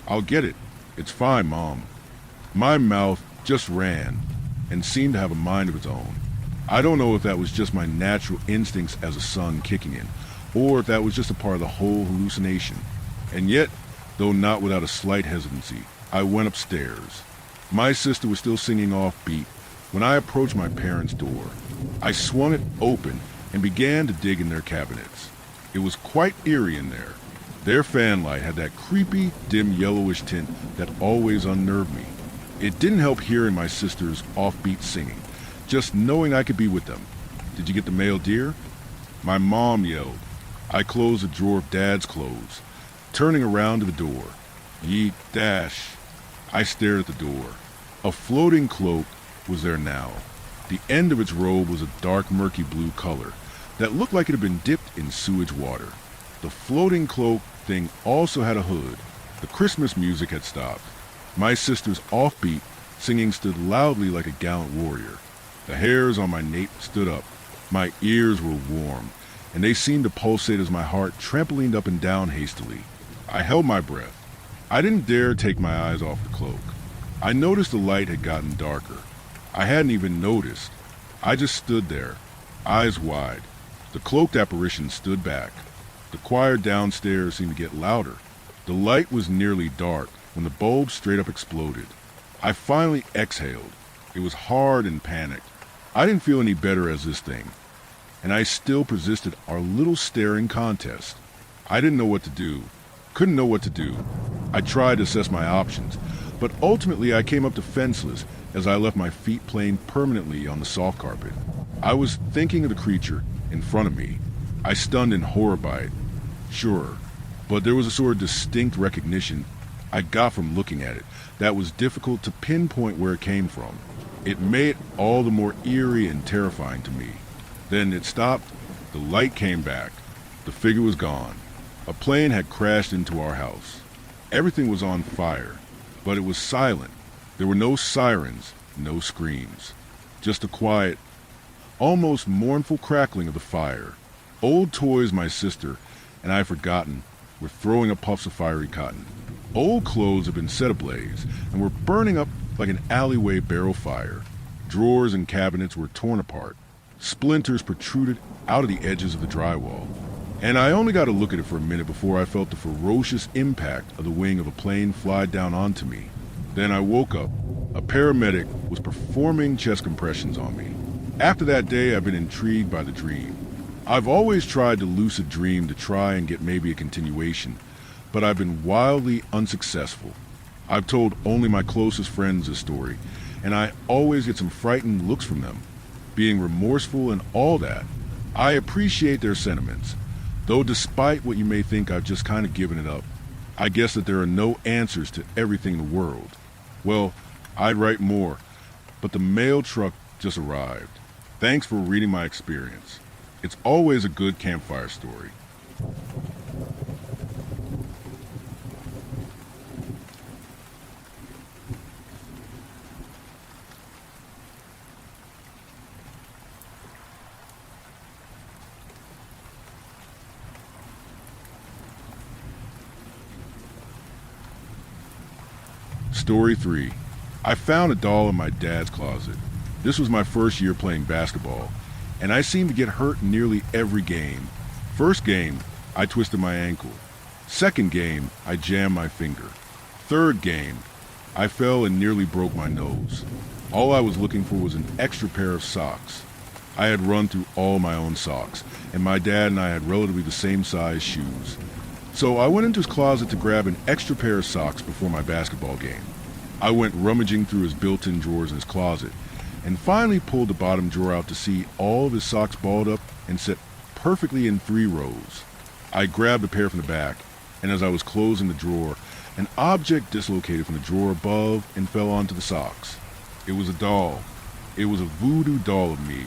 I'll get it. It's fine, Mom." My mouth just ran and seemed to have a mind of its own. I don't know if that was just my natural instincts as a son kicking in, or if that was just a part of the whole hallucination. And yet, though not without a slight hesitancy, I went upstairs. My sister was still singing offbeat when I approached my parents' door. I swung it open and began to dig in their cabinets. It was quite eerie in there. Their fan light had that creepy, dim yellowish tint that always unnerved me. It didn't help hearing my sister's offbeat singing, just knowing I could be with them. "Did you get the mail, dear?" My mom yelled. I closed the drawer of Dad's clothes, turning around to the door. "Yeet, Dash." I stared at the door. A floating cloak was there now. The end of its robe was a dark, murky blue color that looked like it had been dipped in sewage water. The floating cloak thing also had a hood. The Christmas music had stopped. My sister's offbeat singing stood loudly like a gallant warrior. The hairs on my nape stood up. My ears were warm, and they seemed to pulsate as my heart trampolined up and down hastily. I held my breath. I didn't dare take my eyes off the cloak. I noticed the light had gotten darker. I hadn't even noticed. I just stood there, eyes wide. The cloaked apparition stood back. The choir downstairs seemed to get louder. The light was nearly dark when the bulb straight up exploded. I finally exhaled. It was hard and panicked. I didn't feel any better as this thing, and I still persisted our little staring contest. I didn't know what to do. Couldn't know what to do. I tried to assess my options, but ultimately I came up defenseless as I left my feet playing permanently on the soft carpet. I was thinking of the creature in front of me. I stunned in horror by it. Sure, but there was a sort of distinct recognition I got from looking at it that was difficult to pinpoint where it came from. It made it all the more eerie and terrifying to me. Then it stopped, the light came back, the figure was gone. A plane had crashed into our house. Everything was on fire, but it was silent. There were no sirens, no screams. Just a quiet, almost mournful crackling of the fire. Old toys my sister and I had forgotten were throwing up puffs of fiery cotton. Old clothes had been set ablaze and were burning up like an alleyway barrel fire. Drawers and cabinets were torn apart. Splinters protruded out of the edges of the drywall. And I only got to look at it for a minute before I felt the ferocious impact of the wing of a plane fly down onto me. Then I woke up. A paramedic was performing chest compressions on me. After that day, I've been intrigued by the dream. I've always tried to lucid dream to try and get maybe a continuation, but I've been wildly unsuccessful. I've told only my closest friends this story, and I always get some frightened looks from them, being remorseful and all that. I appreciate their sentiments, though despite what you may think I've just kind of given it up. I guess that there are no answers to everything in the world. Well, I'd write more, but the mail truck just arrived. Thanks for reading my experience. It's always a good campfire story. Story 3. I found a doll in my dad's closet. This was my first year playing basketball, and I seemed to get hurt nearly every game. First game, I twisted my ankle. Second game, I jammed my finger. Third game, I fell and nearly broke my nose. All I was looking for was an extra pair of socks. I had run through all my own socks, and my dad and I had relatively the same size shoes. So I went into his closet to grab an extra pair of socks before my basketball game. I went rummaging through his built-in drawers in his closet, and finally pulled the bottom drawer out to see all of his socks balled up and set perfectly in 3 rows. I grabbed a pair from the back, and as I was closing the drawer, an object dislocated from the drawer above and fell onto the socks. It was a doll. It was a voodoo doll of me.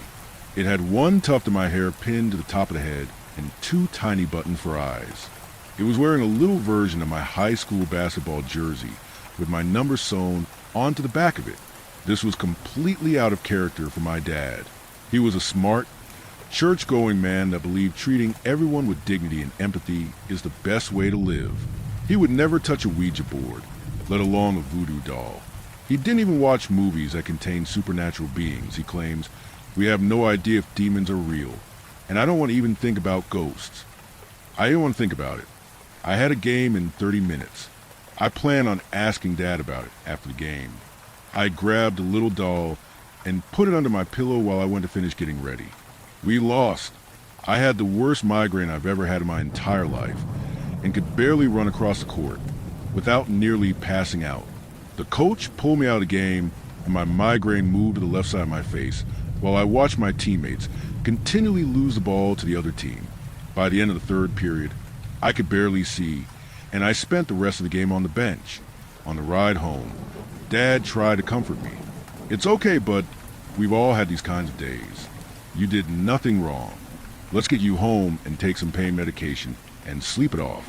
It had 1 tuft of my hair pinned to the top of the head and 2 tiny buttons for eyes. It was wearing a little version of my high school basketball jersey with my number sewn onto the back of it. This was completely out of character for my dad. He was a smart, church-going man that believed treating everyone with dignity and empathy is the best way to live. He would never touch a Ouija board, let alone a voodoo doll. He didn't even watch movies that contained supernatural beings. He claims, "We have no idea if demons are real, and I don't want to even think about ghosts." I didn't want to think about it. I had a game in 30 minutes. I planned on asking Dad about it after the game. I grabbed the little doll and put it under my pillow while I went to finish getting ready. We lost. I had the worst migraine I've ever had in my entire life and could barely run across the court without nearly passing out. The coach pulled me out of the game and my migraine moved to the left side of my face while I watched my teammates continually lose the ball to the other team. By the end of the 3rd period, I could barely see, and I spent the rest of the game on the bench. On the ride home, Dad tried to comfort me. "It's okay, bud. We've all had these kinds of days. You did nothing wrong. Let's get you home and take some pain medication and sleep it off."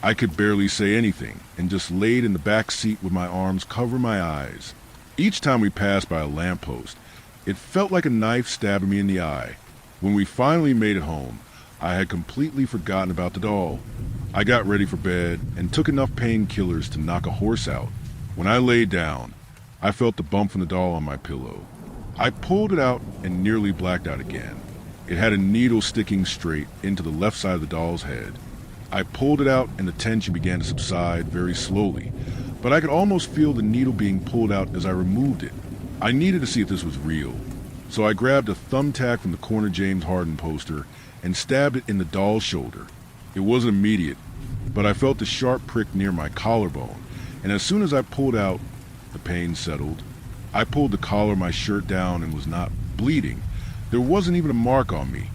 I could barely say anything and just laid in the back seat with my arms covering my eyes. Each time we passed by a lamppost, it felt like a knife stabbing me in the eye. When we finally made it home, I had completely forgotten about the doll. I got ready for bed and took enough painkillers to knock a horse out. When I lay down, I felt the bump from the doll on my pillow. I pulled it out and nearly blacked out again. It had a needle sticking straight into the left side of the doll's head. I pulled it out and the tension began to subside very slowly, but I could almost feel the needle being pulled out as I removed it. I needed to see if this was real, so I grabbed a thumbtack from the corner James Harden poster and stabbed it in the doll's shoulder. It wasn't immediate, but I felt the sharp prick near my collarbone, and as soon as I pulled out, the pain settled. I pulled the collar of my shirt down and was not bleeding. There wasn't even a mark on me.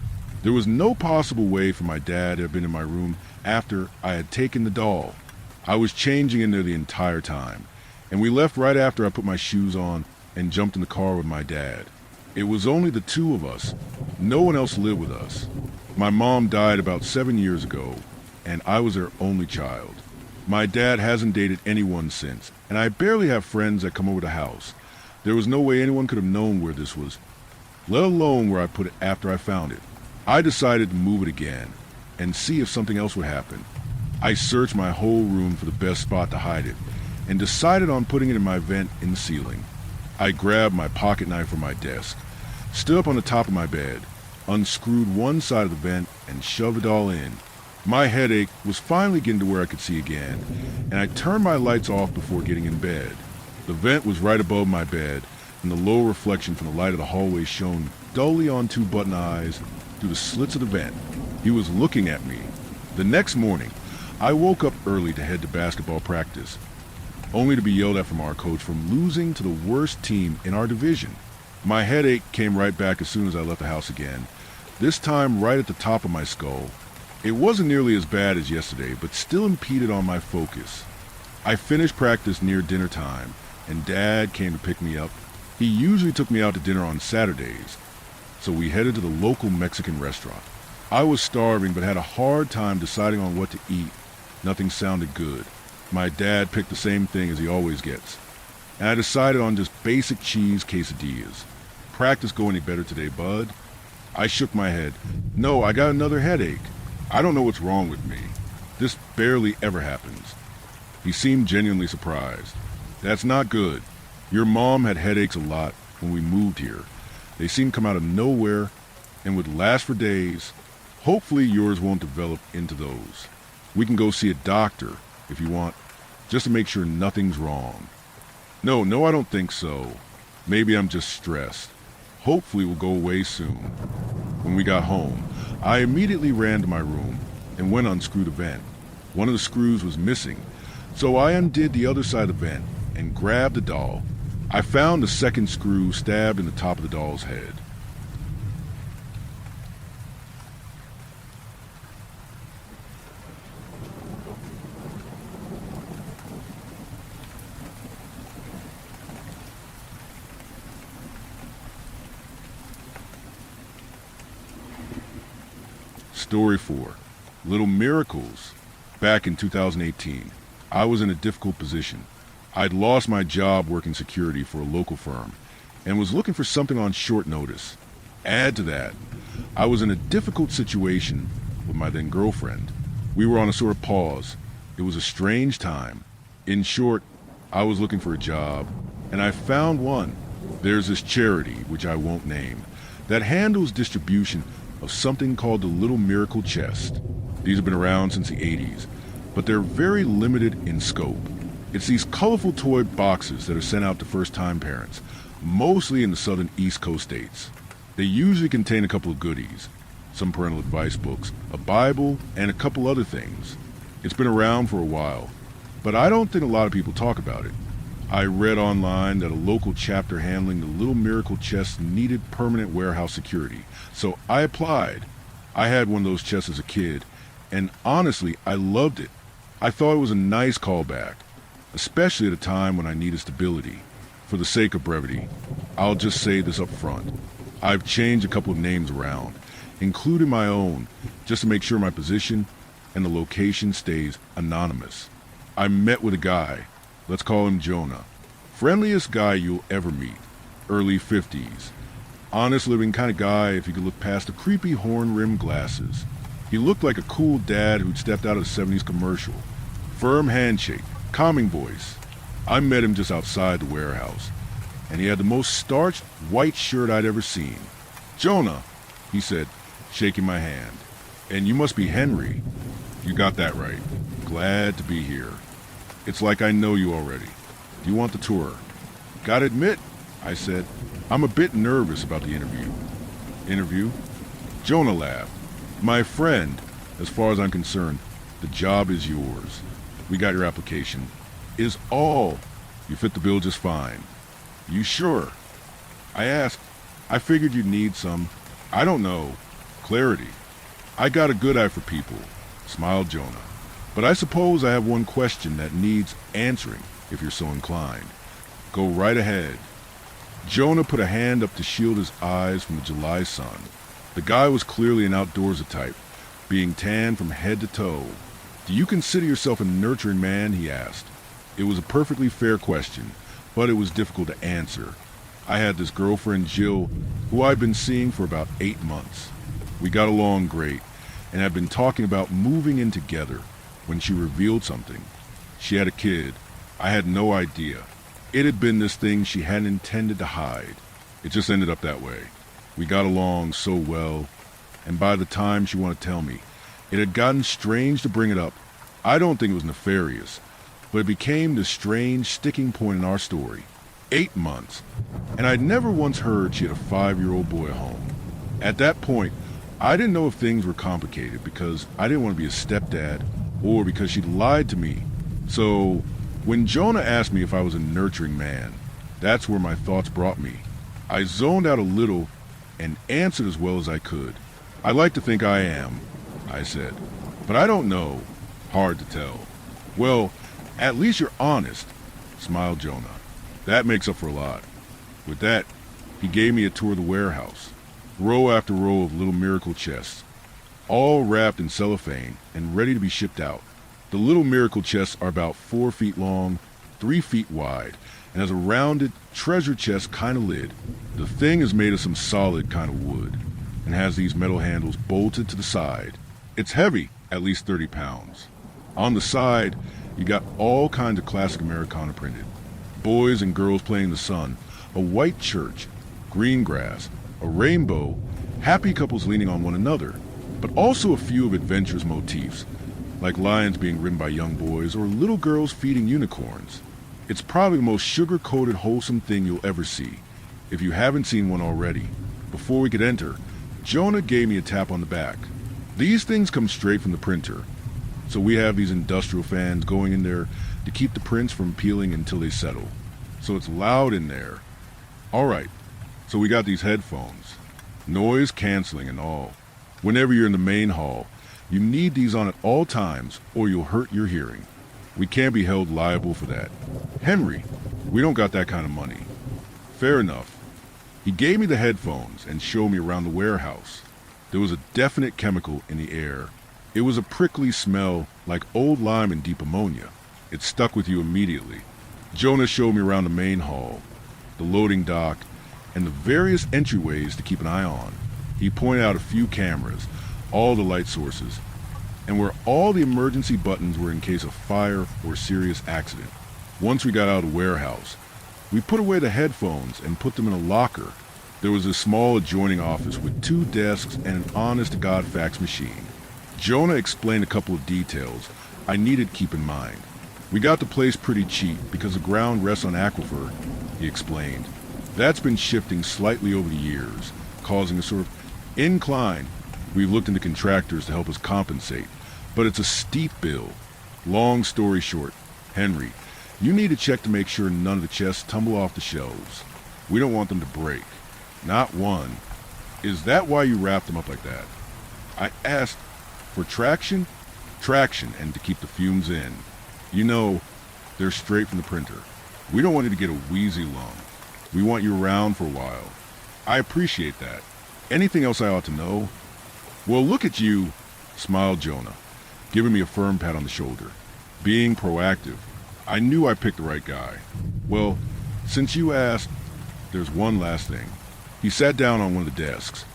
There was no possible way for my dad to have been in my room after I had taken the doll. I was changing in there the entire time, and we left right after I put my shoes on and jumped in the car with my dad. It was only the two of us. No one else lived with us. My mom died about 7 years ago, and I was their only child. My dad hasn't dated anyone since, and I barely have friends that come over the house. There was no way anyone could have known where this was, let alone where I put it after I found it. I decided to move it again and see if something else would happen. I searched my whole room for the best spot to hide it and decided on putting it in my vent in the ceiling. I grabbed my pocket knife from my desk, stood up on the top of my bed, unscrewed one side of the vent and shoved it all in. My headache was finally getting to where I could see again, and I turned my lights off before getting in bed. The vent was right above my bed, and the low reflection from the light of the hallway shone dully on two button eyes through the slits of the vent. He was looking at me. The next morning, I woke up early to head to basketball practice, only to be yelled at from our coach for losing to the worst team in our division. My headache came right back as soon as I left the house again, this time right at the top of my skull. It wasn't nearly as bad as yesterday, but still impeded on my focus. I finished practice near dinner time, and Dad came to pick me up. He usually took me out to dinner on Saturdays, so we headed to the local Mexican restaurant. I was starving but had a hard time deciding on what to eat. Nothing sounded good. My dad picked the same thing as he always gets, and I decided on just basic cheese quesadillas. Practice go any better today, bud? I shook my head. No, I got another headache. I don't know what's wrong with me. This barely ever happens. He seemed genuinely surprised. That's not good. Your mom had headaches a lot when we moved here. They seemed to come out of nowhere and would last for days. Hopefully yours won't develop into those. We can go see a doctor if you want, just to make sure nothing's wrong. No, I don't think so. Maybe I'm just stressed. Hopefully we'll go away soon. When we got home, I immediately ran to my room and went to unscrew the vent. One of the screws was missing, so I undid the other side of the vent and grabbed the doll. I found the second screw stabbed in the top of the doll's head. Story 4. Little Miracles. Back in 2018, I was in a difficult position. I'd lost my job working security for a local firm and was looking for something on short notice. Add to that, I was in a difficult situation with my then girlfriend. We were on a sort of pause. It was a strange time. In short, I was looking for a job, and I found one. There's this charity, which I won't name, that handles distribution of something called the Little Miracle Chest. These have been around since the 80s, but they're very limited in scope. It's these colorful toy boxes that are sent out to first-time parents, mostly in the southern East Coast states. They usually contain a couple of goodies, some parental advice books, a Bible, and a couple other things. It's been around for a while, but I don't think a lot of people talk about it. I read online that a local chapter handling the Little Miracle Chest needed permanent warehouse security, so I applied. I had one of those chests as a kid, and honestly, I loved it. I thought it was a nice callback, especially at a time when I needed stability. For the sake of brevity, I'll just say this up front. I've changed a couple of names around, including my own, just to make sure my position and the location stays anonymous. I met with a guy. Let's call him Jonah. Friendliest guy you'll ever meet. Early 50s. Honest living kind of guy if you could look past the creepy horn-rimmed glasses. He looked like a cool dad who'd stepped out of the 70s commercial. Firm handshake, calming voice. I met him just outside the warehouse, and he had the most starched white shirt I'd ever seen. "Jonah," he said, shaking my hand. "And you must be Henry." "You got that right. Glad to be here. It's like I know you already. Do you want the tour?" "Gotta admit," I said, "I'm a bit nervous about the interview." "Interview?" Jonah laughed. "My friend, as far as I'm concerned, the job is yours. We got your application. Is all. You fit the bill just fine." "You sure?" I asked. "I figured you'd need some, I don't know, Clarity. I got a good eye for people, smiled Jonah. But I suppose I have one question that needs answering, if you're so inclined. Go right ahead. Jonah put a hand up to shield his eyes from the July sun. The guy was clearly an outdoorsy type, being tanned from head to toe. Do you consider yourself a nurturing man? He asked. It was a perfectly fair question, but it was difficult to answer. I had this girlfriend, Jill, who I'd been seeing for about 8 months. We got along great, and had been talking about moving in together when she revealed something. She had a kid. I had no idea. It had been this thing she hadn't intended to hide. It just ended up that way. We got along so well, and by the time she wanted to tell me, it had gotten strange to bring it up. I don't think it was nefarious, but it became this strange sticking point in our story. 8 months, and I'd never once heard she had a 5-year-old boy at home. At that point, I didn't know if things were complicated because I didn't want to be a stepdad or because she'd lied to me. So, when Jonah asked me if I was a nurturing man, that's where my thoughts brought me. I zoned out a little and answered as well as I could. I like to think I am, I said, but I don't know. Hard to tell. Well, at least you're honest, smiled Jonah. That makes up for a lot. With that, he gave me a tour of the warehouse. Row after row of little miracle chests, all wrapped in cellophane and ready to be shipped out. The little miracle chests are about 4 feet long, 3 feet wide, and has a rounded treasure chest kind of lid. The thing is made of some solid kind of wood and has these metal handles bolted to the side. It's heavy, at least 30 pounds. On the side, you got all kinds of classic Americana printed. Boys and girls playing in the sun, a white church, green grass, a rainbow, happy couples leaning on one another, but also a few of adventurous motifs, like lions being ridden by young boys or little girls feeding unicorns. It's probably the most sugar-coated, wholesome thing you'll ever see, if you haven't seen one already. Before we could enter, Jonah gave me a tap on the back. These things come straight from the printer, so we have these industrial fans going in there to keep the prints from peeling until they settle. So it's loud in there. All right, so we got these headphones, noise canceling and all. Whenever you're in the main hall, you need these on at all times or you'll hurt your hearing. We can't be held liable for that. Henry, we don't got that kind of money. Fair enough. He gave me the headphones and showed me around the warehouse. There was a definite chemical in the air. It was a prickly smell like old lime and deep ammonia. It stuck with you immediately. Jonah showed me around the main hall, the loading dock, and the various entryways to keep an eye on. He pointed out a few cameras, all the light sources, and where all the emergency buttons were in case of fire or serious accident. Once we got out of the warehouse, we put away the headphones and put them in a locker. There was a small adjoining office with 2 desks and an honest-to-God fax machine. Jonah explained a couple of details I needed to keep in mind. We got the place pretty cheap because the ground rests on aquifer, he explained. That's been shifting slightly over the years, causing a sort of incline. We've looked into contractors to help us compensate, but it's a steep bill. Long story short, Henry, you need to check to make sure none of the chests tumble off the shelves. We don't want them to break. Not one. Is that why you wrapped them up like that? I asked for traction? Traction, and to keep the fumes in. You know, they're straight from the printer. We don't want you to get a wheezy lung. We want you around for a while. I appreciate that. Anything else I ought to know? Well, look at you, smiled Jonah, giving me a firm pat on the shoulder. Being proactive. I knew I picked the right guy. Well, since you asked, there's one last thing. He sat down on one of the desks.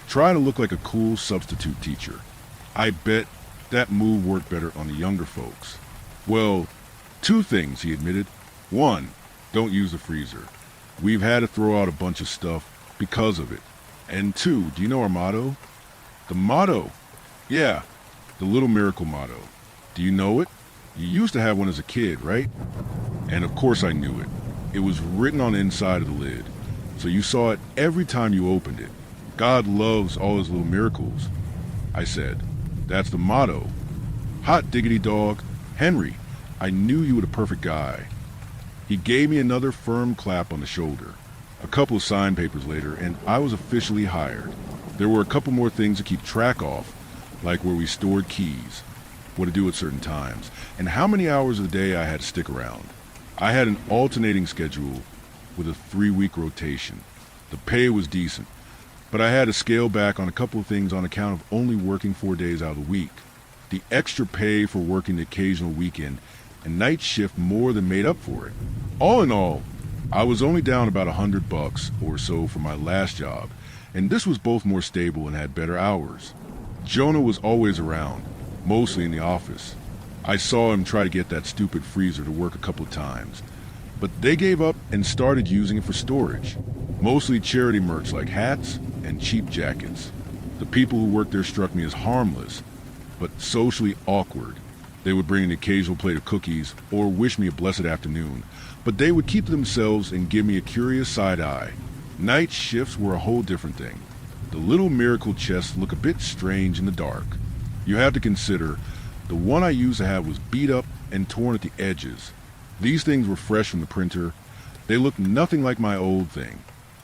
Try to look like a cool substitute teacher. I bet that move worked better on the younger folks. Well, 2 things, he admitted. 1, don't use the freezer. We've had to throw out a bunch of stuff because of it. And 2, do you know our motto? The motto? Yeah, the Little Miracle motto. Do you know it? You used to have one as a kid, right? And of course I knew it. It was written on the inside of the lid, so you saw it every time you opened it. God loves all his little miracles. I said, that's the motto. Hot diggity dog. Henry, I knew you were the perfect guy. He gave me another firm clap on the shoulder. A couple of signed papers later, and I was officially hired. There were a couple more things to keep track of, like where we stored keys, what to do at certain times, and how many hours of the day I had to stick around. I had an alternating schedule with a 3-week rotation. The pay was decent, but I had to scale back on a couple of things on account of only working 4 days out of the week. The extra pay for working the occasional weekend and night shift more than made up for it. All in all, I was only down about $100 or so from my last job, and this was both more stable and had better hours. Jonah was always around, mostly in the office. I saw him try to get that stupid freezer to work a couple of times, but they gave up and started using it for storage. Mostly charity merch like hats and cheap jackets. The people who worked there struck me as harmless, but socially awkward. They would bring an occasional plate of cookies or wish me a blessed afternoon, but they would keep to themselves and give me a curious side eye. Night shifts were a whole different thing. The little miracle chests look a bit strange in the dark. You have to consider, the one I used to have was beat up and torn at the edges. These things were fresh from the printer. They looked nothing like my old thing.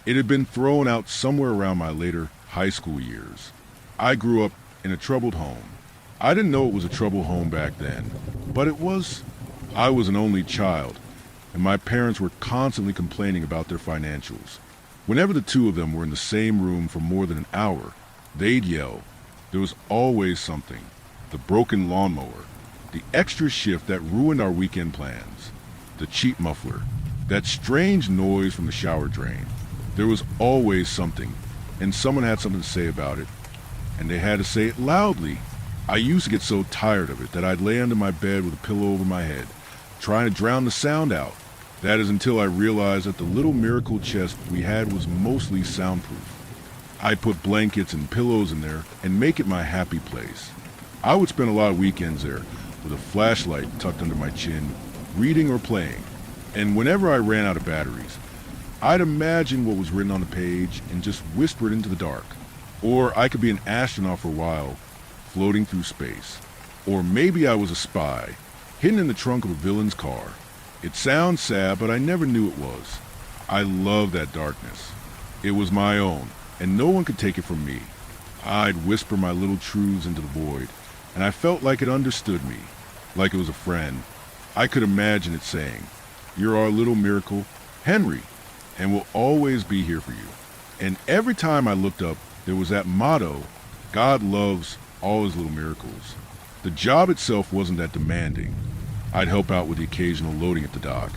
It had been thrown out somewhere around my later high school years. I grew up in a troubled home. I didn't know it was a troubled home back then, but it was. I was an only child, and my parents were constantly complaining about their financials. Whenever the two of them were in the same room for more than an hour, they'd yell. There was always something. The broken lawnmower, the extra shift that ruined our weekend plans, the cheap muffler, that strange noise from the shower drain. There was always something, and someone had something to say about it, and they had to say it loudly. I used to get so tired of it that I'd lay under my bed with a pillow over my head, trying to drown the sound out. That is until I realized that the little miracle chest we had was mostly soundproof. I'd put blankets and pillows in there and make it my happy place. I would spend a lot of weekends there with a flashlight tucked under my chin, reading or playing. And whenever I ran out of batteries, I'd imagine what was written on the page and just whisper it into the dark. Or I could be an astronaut for a while, floating through space. Or maybe I was a spy, hidden in the trunk of a villain's car. It sounds sad, but I never knew it was. I loved that darkness. It was my own, and no one could take it from me. I'd whisper my little truths into the void, and I felt like it understood me, like it was a friend. I could imagine it saying, "You're our little miracle, Henry, and we'll always be here for you." And every time I looked up, there was that motto, God loves all his little miracles. The job itself wasn't that demanding. I'd help out with the occasional loading at the dock,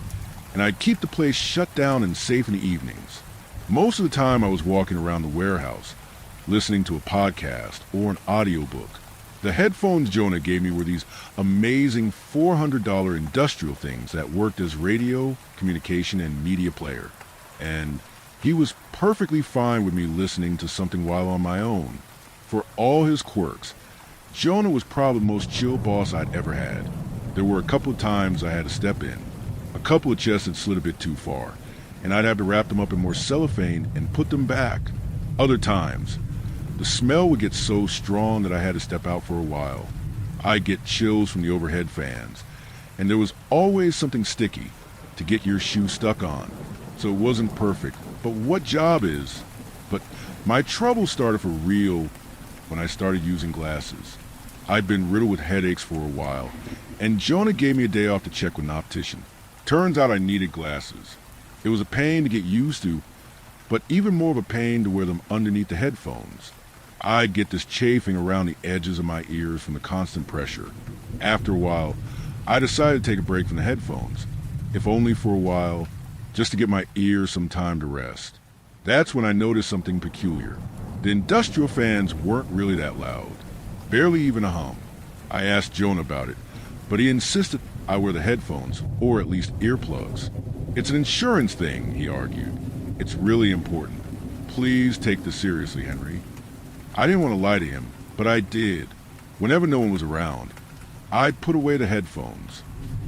and I'd keep the place shut down and safe in the evenings. Most of the time I was walking around the warehouse, listening to a podcast or an audiobook. The headphones Jonah gave me were these amazing $400 industrial things that worked as radio, communication, and media player. And he was perfectly fine with me listening to something while on my own. For all his quirks, Jonah was probably the most chill boss I'd ever had. There were a couple of times I had to step in. A couple of chests had slid a bit too far, and I'd have to wrap them up in more cellophane and put them back. Other times, the smell would get so strong that I had to step out for a while. I'd get chills from the overhead fans, and there was always something sticky to get your shoe stuck on. So it wasn't perfect, but what job is? But my trouble started for real when I started using glasses. I'd been riddled with headaches for a while, and Jonah gave me a day off to check with an optician. Turns out I needed glasses. It was a pain to get used to, but even more of a pain to wear them underneath the headphones. I'd get this chafing around the edges of my ears from the constant pressure. After a while, I decided to take a break from the headphones, if only for a while, just to get my ears some time to rest. That's when I noticed something peculiar. The industrial fans weren't really that loud, barely even a hum. I asked Jonah about it, but he insisted I wear the headphones, or at least earplugs. It's an insurance thing, he argued. It's really important. Please take this seriously, Henry. I didn't want to lie to him, but I did. Whenever no one was around, I'd put away the headphones.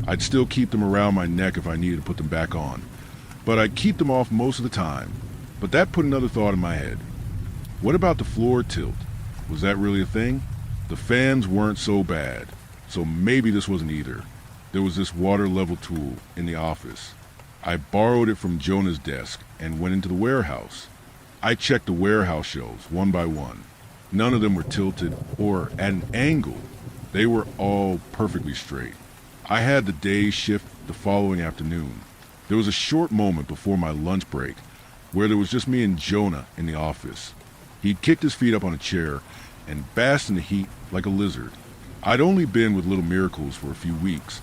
I'd still keep them around my neck if I needed to put them back on, but I'd keep them off most of the time. But that put another thought in my head. What about the floor tilt? Was that really a thing? The fans weren't so bad, so maybe this wasn't either. There was this water level tool in the office. I borrowed it from Jonah's desk and went into the warehouse. I checked the warehouse shelves one by one. None of them were tilted or at an angle. They were all perfectly straight. I had the day shift the following afternoon. There was a short moment before my lunch break where there was just me and Jonah in the office. He'd kicked his feet up on a chair and basked in the heat like a lizard. I'd only been with Little Miracles for a few weeks,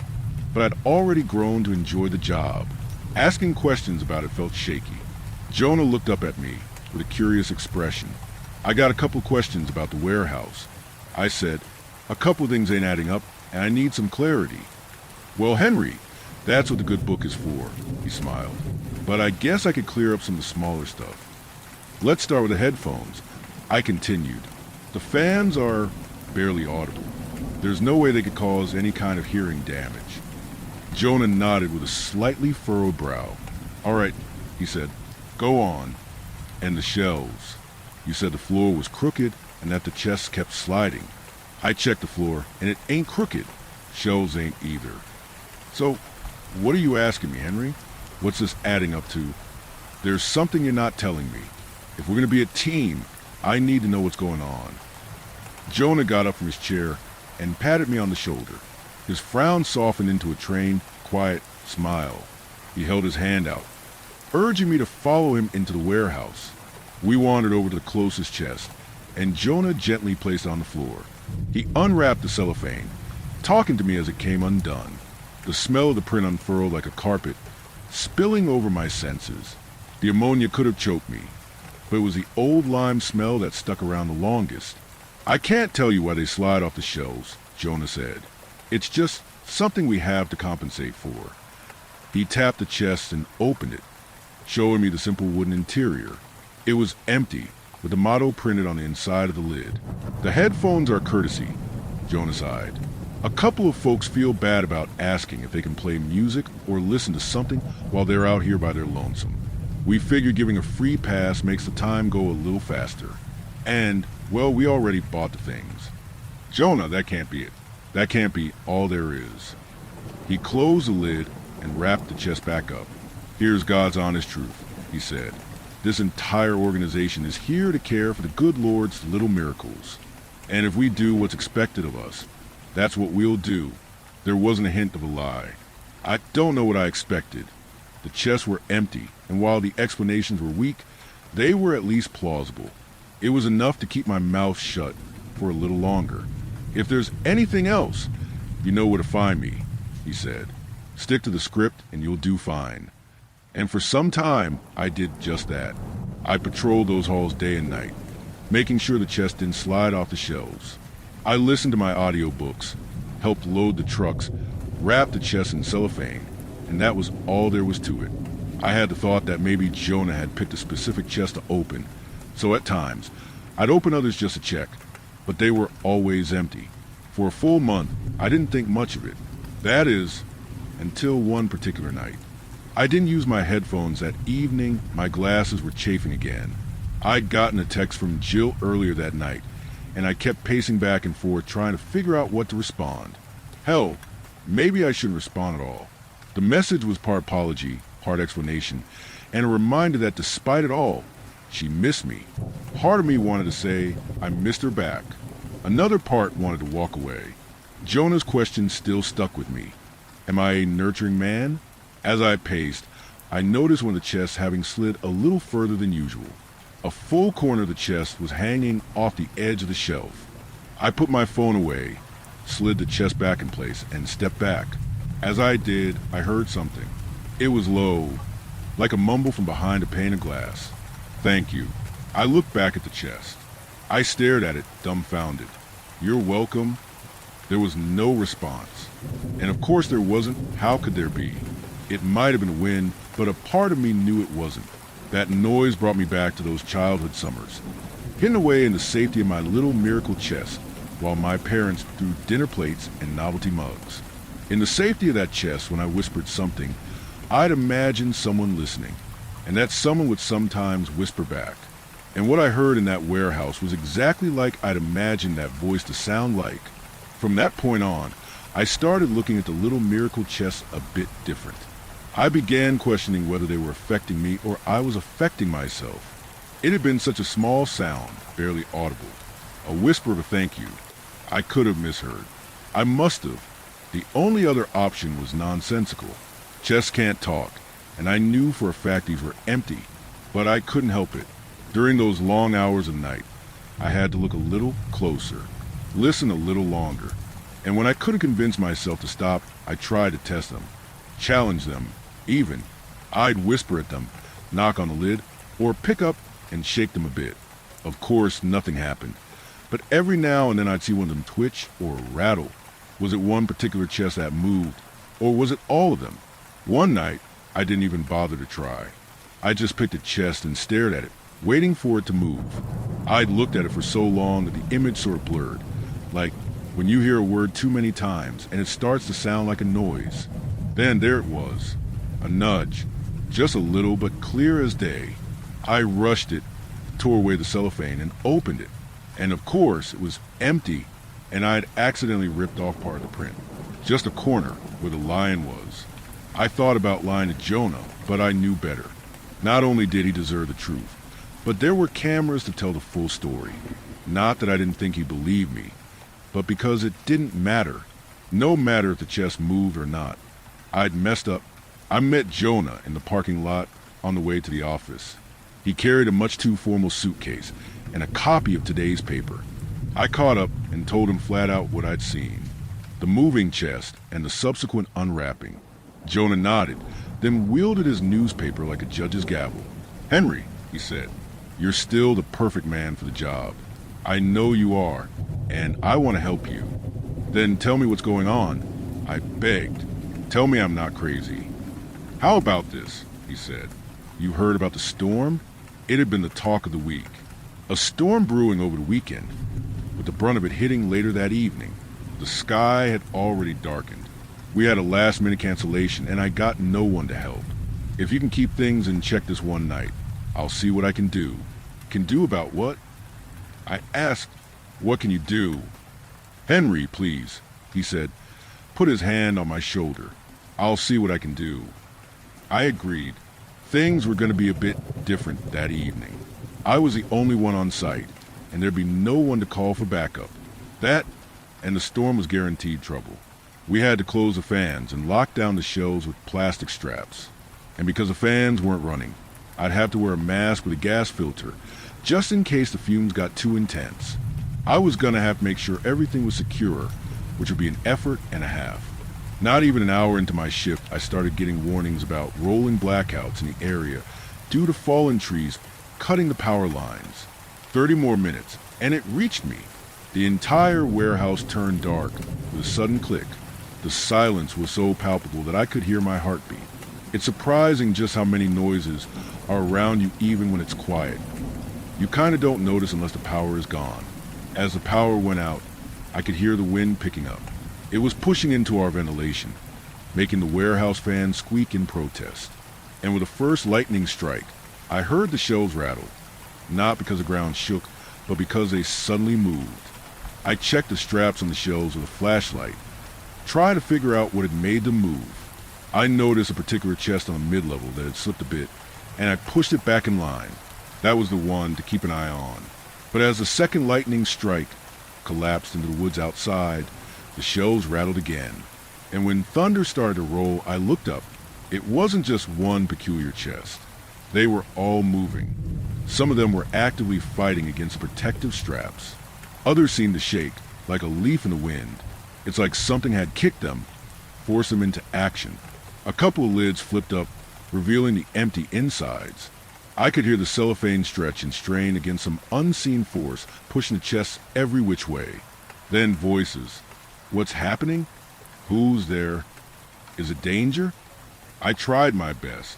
but I'd already grown to enjoy the job. Asking questions about it felt shaky. Jonah looked up at me with a curious expression. I got a couple questions about the warehouse. I said, a couple things ain't adding up, and I need some clarity. Well, Henry, that's what the good book is for, he smiled. But I guess I could clear up some of the smaller stuff. Let's start with the headphones. I continued. The fans are barely audible. There's no way they could cause any kind of hearing damage. Jonah nodded with a slightly furrowed brow. All right, he said, go on. And the shelves. You said the floor was crooked and that the chests kept sliding. I checked the floor and it ain't crooked. Shelves ain't either. So, what are you asking me, Henry? What's this adding up to? There's something you're not telling me. If we're going to be a team, I need to know what's going on. Jonah got up from his chair and patted me on the shoulder. His frown softened into a trained, quiet smile. He held his hand out, urging me to follow him into the warehouse. We wandered over to the closest chest, and Jonah gently placed it on the floor. He unwrapped the cellophane, talking to me as it came undone. The smell of the print unfurled like a carpet, spilling over my senses. The ammonia could have choked me, but it was the old lime smell that stuck around the longest. I can't tell you why they slide off the shelves, Jonah said. It's just something we have to compensate for. He tapped the chest and opened it, showing me the simple wooden interior. It was empty, with the motto printed on the inside of the lid. The headphones are courtesy, Jonah sighed. A couple of folks feel bad about asking if they can play music or listen to something while they're out here by their lonesome. We figure giving a free pass makes the time go a little faster. And, well, we already bought the things. Jonah, that can't be it. That can't be all there is. He closed the lid and wrapped the chest back up. Here's God's honest truth, he said. This entire organization is here to care for the good Lord's little miracles. And if we do what's expected of us, that's what we'll do. There wasn't a hint of a lie. I don't know what I expected. The chests were empty, and while the explanations were weak, they were at least plausible. It was enough to keep my mouth shut for a little longer. If there's anything else, you know where to find me, he said. Stick to the script and you'll do fine. And for some time, I did just that. I patrolled those halls day and night, making sure the chest didn't slide off the shelves. I listened to my audiobooks, helped load the trucks, wrapped the chest in cellophane, and that was all there was to it. I had the thought that maybe Jonah had picked a specific chest to open, so at times, I'd open others just to check, but they were always empty. For a full month, I didn't think much of it. That is, until one particular night. I didn't use my headphones that evening. My glasses were chafing again. I'd gotten a text from Jill earlier that night, and I kept pacing back and forth trying to figure out what to respond. Hell, maybe I shouldn't respond at all. The message was part apology, part explanation, and a reminder that despite it all, she missed me. Part of me wanted to say I missed her back. Another part wanted to walk away. Jonah's question still stuck with me. Am I a nurturing man? As I paced, I noticed one of the chests having slid a little further than usual. A full corner of the chest was hanging off the edge of the shelf. I put my phone away, slid the chest back in place, and stepped back. As I did, I heard something. It was low, like a mumble from behind a pane of glass. Thank you. I looked back at the chest. I stared at it, dumbfounded. You're welcome. There was no response. And of course there wasn't. How could there be? It might have been wind, but a part of me knew it wasn't. That noise brought me back to those childhood summers, hidden away in the safety of my little miracle chest, while my parents threw dinner plates and novelty mugs. In the safety of that chest, when I whispered something, I'd imagine someone listening, and that someone would sometimes whisper back. And what I heard in that warehouse was exactly like I'd imagined that voice to sound like. From that point on, I started looking at the little miracle chests a bit different. I began questioning whether they were affecting me or I was affecting myself. It had been such a small sound, barely audible. A whisper of a thank you. I could have misheard. I must have. The only other option was nonsensical. Chests can't talk, and I knew for a fact these were empty, but I couldn't help it. During those long hours of night, I had to look a little closer, listen a little longer, and when I couldn't convince myself to stop, I tried to test them, challenge them, even. I'd whisper at them, knock on the lid, or pick up and shake them a bit. Of course, nothing happened, but every now and then I'd see one of them twitch or rattle. Was it one particular chest that moved, or was it all of them? One night, I didn't even bother to try. I just picked a chest and stared at it, waiting for it to move. I'd looked at it for so long that the image sort of blurred, like when you hear a word too many times and it starts to sound like a noise. Then there it was, a nudge, just a little but clear as day. I rushed it, tore away the cellophane, and opened it. And of course, it was empty, and I'd accidentally ripped off part of the print, just a corner where the lion was. I thought about lying to Jonah, but I knew better. Not only did he deserve the truth, but there were cameras to tell the full story. Not that I didn't think he believed me, but because it didn't matter. No matter if the chest moved or not. I'd messed up. I met Jonah in the parking lot on the way to the office. He carried a much too formal suitcase and a copy of today's paper. I caught up and told him flat out what I'd seen. The moving chest and the subsequent unwrapping. Jonah nodded, then wielded his newspaper like a judge's gavel. "Henry," he said, "you're still the perfect man for the job. I know you are, and I want to help you." "Then tell me what's going on," I begged. "Tell me I'm not crazy." "How about this?" he said. "You heard about the storm?" It had been the talk of the week. A storm brewing over the weekend, with the brunt of it hitting later that evening. The sky had already darkened. We had a last-minute cancellation, and I got no one to help. "If you can keep things in check this one night, I'll see what I can do." "Can do about what?" I asked. "What can you do?" "Henry, please," he said, put his hand on my shoulder. "I'll see what I can do." I agreed. Things were going to be a bit different that evening. I was the only one on site, and there'd be no one to call for backup. That, and the storm was guaranteed trouble. We had to close the fans and lock down the shelves with plastic straps. And because the fans weren't running, I'd have to wear a mask with a gas filter, just in case the fumes got too intense. I was going to have to make sure everything was secure, which would be an effort and a half. Not even an hour into my shift, I started getting warnings about rolling blackouts in the area due to fallen trees cutting the power lines. 30 more minutes, and it reached me. The entire warehouse turned dark with a sudden click. The silence was so palpable that I could hear my heartbeat. It's surprising just how many noises are around you even when it's quiet. You kind of don't notice unless the power is gone. As the power went out, I could hear the wind picking up. It was pushing into our ventilation, making the warehouse fans squeak in protest. And with the first lightning strike, I heard the shelves rattle, not because the ground shook, but because they suddenly moved. I checked the straps on the shelves with a flashlight, tried to figure out what had made them move. I noticed a particular chest on the mid-level that had slipped a bit, and I pushed it back in line. That was the one to keep an eye on. But as the second lightning strike collapsed into the woods outside, the shelves rattled again. And when thunder started to roll, I looked up. It wasn't just one peculiar chest. They were all moving. Some of them were actively fighting against protective straps. Others seemed to shake, like a leaf in the wind. It's like something had kicked them, forced them into action. A couple of lids flipped up, revealing the empty insides. I could hear the cellophane stretch and strain against some unseen force, pushing the chests every which way. Then voices. What's happening? Who's there? Is it danger? I tried my best.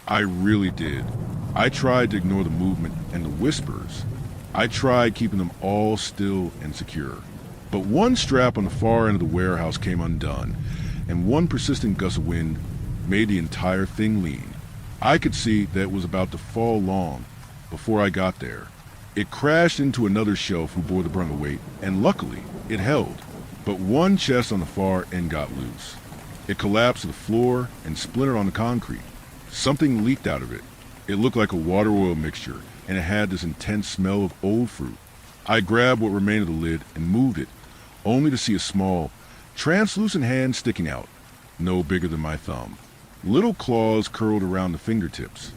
I really did. I tried to ignore the movement and the whispers. I tried keeping them all still and secure. But one strap on the far end of the warehouse came undone, and one persistent gust of wind made the entire thing lean. I could see that it was about to fall long before I got there. It crashed into another shelf who bore the brunt of weight, and luckily, it held. But one chest on the far end got loose. It collapsed to the floor and splintered on the concrete. Something leaked out of it. It looked like a water oil mixture, and it had this intense smell of old fruit. I grabbed what remained of the lid and moved it, only to see a small, translucent hand sticking out, no bigger than my thumb. Little claws curled around the fingertips.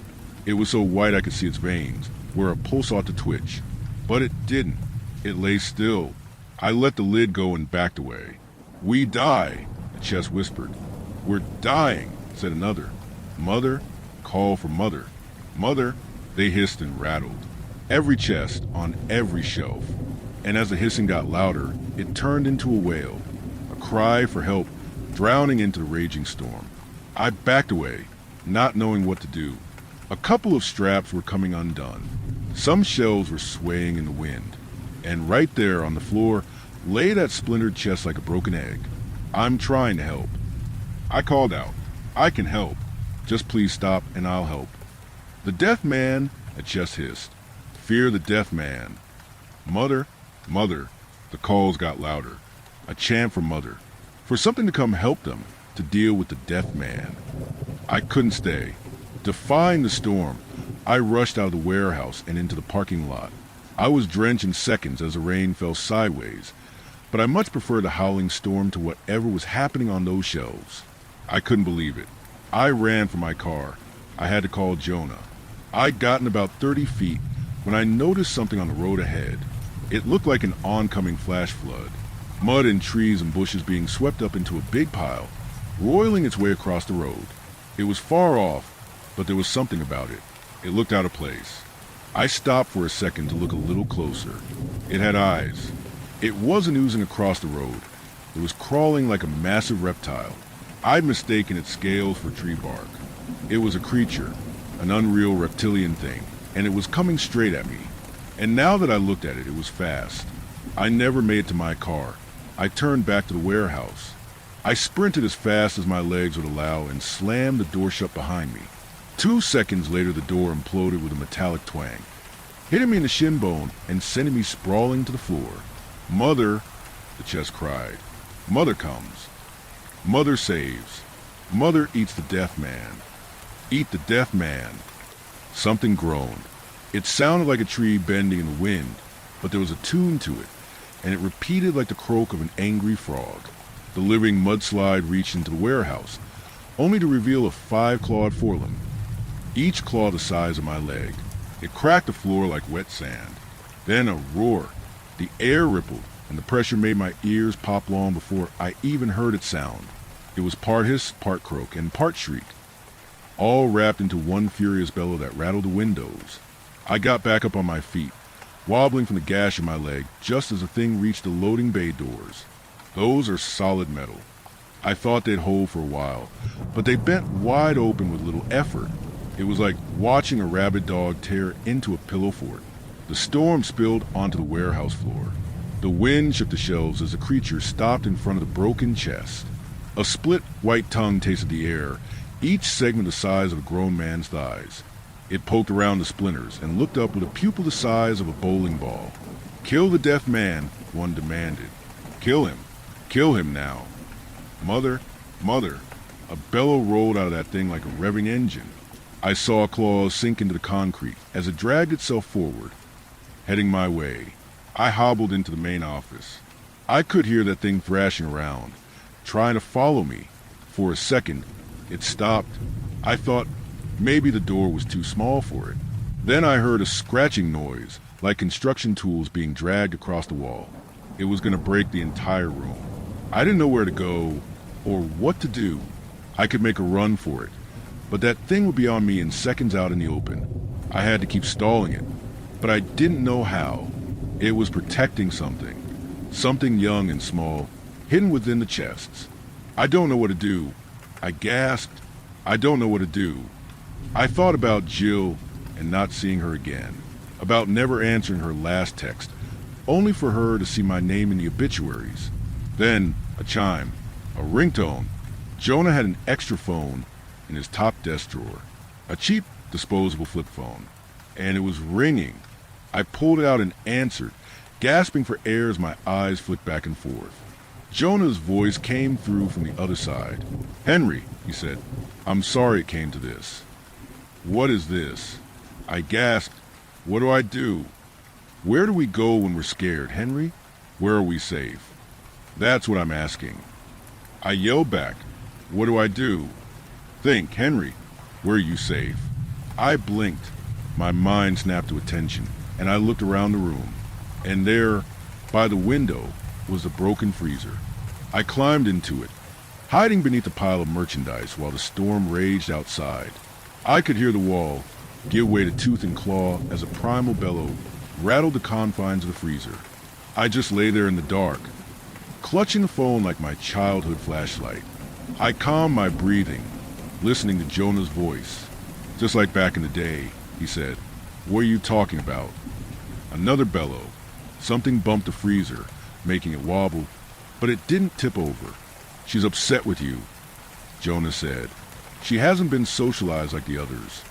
It was so white I could see its veins, where a pulse ought to twitch. But it didn't. It lay still. I let the lid go and backed away. "We die," the chest whispered. "We're dying," said another. "Mother, call for mother. Mother," they hissed and rattled. Every chest, on every shelf. And as the hissing got louder, it turned into a wail, a cry for help, drowning into the raging storm. I backed away, not knowing what to do. A couple of straps were coming undone. Some shelves were swaying in the wind. And right there on the floor lay that splintered chest like a broken egg. I'm trying to help. I called out, "I can help. Just please stop and I'll help." "The death man," a chest hissed. "Fear the death man." "Mother, mother," the calls got louder. A chant for mother, for something to come help them, to deal with the death man. I couldn't stay. Defying the storm, I rushed out of the warehouse and into the parking lot. I was drenched in seconds as the rain fell sideways, but I much preferred the howling storm to whatever was happening on those shelves. I couldn't believe it. I ran for my car. I had to call Jonah. I'd gotten about 30 feet when I noticed something on the road ahead. It looked like an oncoming flash flood. Mud and trees and bushes being swept up into a big pile, roiling its way across the road. It was far off, but there was something about it. It looked out of place. I stopped for a second to look a little closer. It had eyes. It wasn't oozing across the road. It was crawling like a massive reptile. I'd mistaken its scales for tree bark. It was a creature, an unreal reptilian thing, and it was coming straight at me. And now that I looked at it, it was fast. I never made it to my car. I turned back to the warehouse. I sprinted as fast as my legs would allow and slammed the door shut behind me. 2 seconds later, the door imploded with a metallic twang, hitting me in the shin bone and sending me sprawling to the floor. "Mother," the chest cried. "Mother comes. Mother saves. Mother eats the death man. Eat the death man." Something groaned. It sounded like a tree bending in the wind, but there was a tune to it, and it repeated like the croak of an angry frog. The living mudslide reached into the warehouse, only to reveal a 5-clawed forelimb, each claw the size of my leg. It cracked the floor like wet sand. Then a roar. The air rippled, and the pressure made my ears pop long before I even heard its sound. It was part hiss, part croak, and part shriek, all wrapped into one furious bellow that rattled the windows. I got back up on my feet, wobbling from the gash in my leg just as the thing reached the loading bay doors. Those are solid metal. I thought they'd hold for a while, but they bent wide open with little effort. It was like watching a rabid dog tear into a pillow fort. The storm spilled onto the warehouse floor. The wind shook the shelves as the creature stopped in front of the broken chest. A split white tongue tasted the air, each segment the size of a grown man's thighs. It poked around the splinters and looked up with a pupil the size of a bowling ball. "Kill the deaf man," one demanded. "Kill him. Kill him now." "Mother, mother." A bellow rolled out of that thing like a revving engine. I saw claws sink into the concrete as it dragged itself forward, heading my way. I hobbled into the main office. I could hear that thing thrashing around, trying to follow me. For a second, it stopped. I thought maybe the door was too small for it. Then I heard a scratching noise, like construction tools being dragged across the wall. It was going to break the entire room. I didn't know where to go or what to do. I could make a run for it, but that thing would be on me in seconds out in the open. I had to keep stalling it, but I didn't know how. It was protecting something. Something young and small, hidden within the chests. "I don't know what to do." I gasped. "I don't know what to do." I thought about Jill and not seeing her again, about never answering her last text, only for her to see my name in the obituaries. Then a chime, a ringtone. Jonah had an extra phone in his top desk drawer, a cheap disposable flip phone, and it was ringing. I pulled it out and answered, gasping for air as my eyes flicked back and forth. Jonah's voice came through from the other side. "Henry," he said, "I'm sorry it came to this." What is this? I gasped. What do I do? Where do we go when we're scared, Henry? Where are we safe? That's what I'm asking. I yelled back. What do I do? Think, Henry. Where are you safe? I blinked. My mind snapped to attention, and I looked around the room. And there, by the window, was the broken freezer. I climbed into it, hiding beneath a pile of merchandise while the storm raged outside. I could hear the wall give way to tooth and claw as a primal bellow rattled the confines of the freezer. I just lay there in the dark, clutching the phone like my childhood flashlight. I calmed my breathing, listening to Jonah's voice. Just like back in the day, he said, "What are you talking about?" Another bellow. Something bumped the freezer, making it wobble, but it didn't tip over. "She's upset with you," Jonah said. "She hasn't been socialized like the others."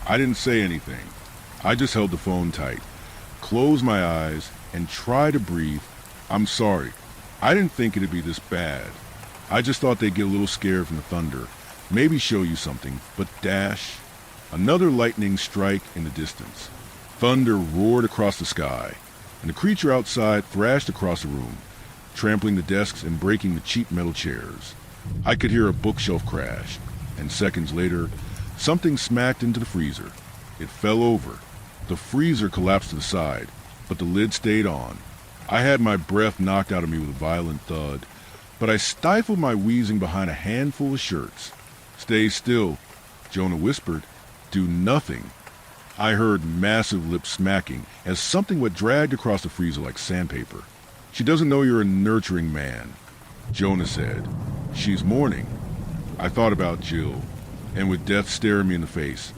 I didn't say anything. I just held the phone tight, closed my eyes, and tried to breathe. "I'm sorry. I didn't think it'd be this bad. I just thought they'd get a little scared from the thunder, maybe show you something, but dash." Another lightning strike in the distance. Thunder roared across the sky, and the creature outside thrashed across the room, trampling the desks and breaking the cheap metal chairs. I could hear a bookshelf crash, and seconds later, something smacked into the freezer. It fell over. The freezer collapsed to the side, but the lid stayed on. I had my breath knocked out of me with a violent thud, but I stifled my wheezing behind a handful of shirts. "Stay still," Jonah whispered. "Do nothing." I heard massive lips smacking as something went dragged across the freezer like sandpaper. "She doesn't know you're a nurturing man," Jonah said. "She's mourning." I thought about Jill, and with death staring me in the face,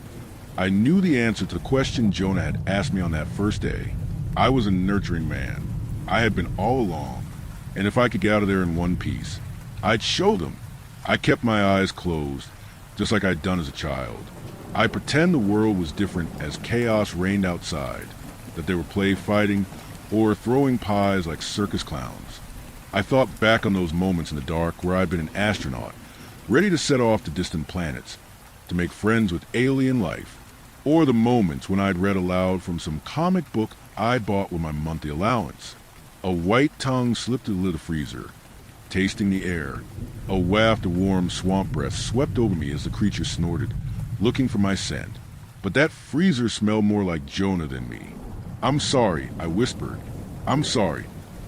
I knew the answer to the question Jonah had asked me on that first day. I was a nurturing man. I had been all along, and if I could get out of there in one piece, I'd show them. I kept my eyes closed, just like I'd done as a child. I pretend the world was different as chaos reigned outside, that they were play fighting or throwing pies like circus clowns. I thought back on those moments in the dark where I'd been an astronaut, ready to set off to distant planets, to make friends with alien life, or the moments when I'd read aloud from some comic book I bought with my monthly allowance. A white tongue slipped through the lid of the freezer, tasting the air. A waft of warm swamp breath swept over me as the creature snorted, looking for my scent. But that freezer smelled more like Jonah than me. "I'm sorry," I whispered. "I'm sorry.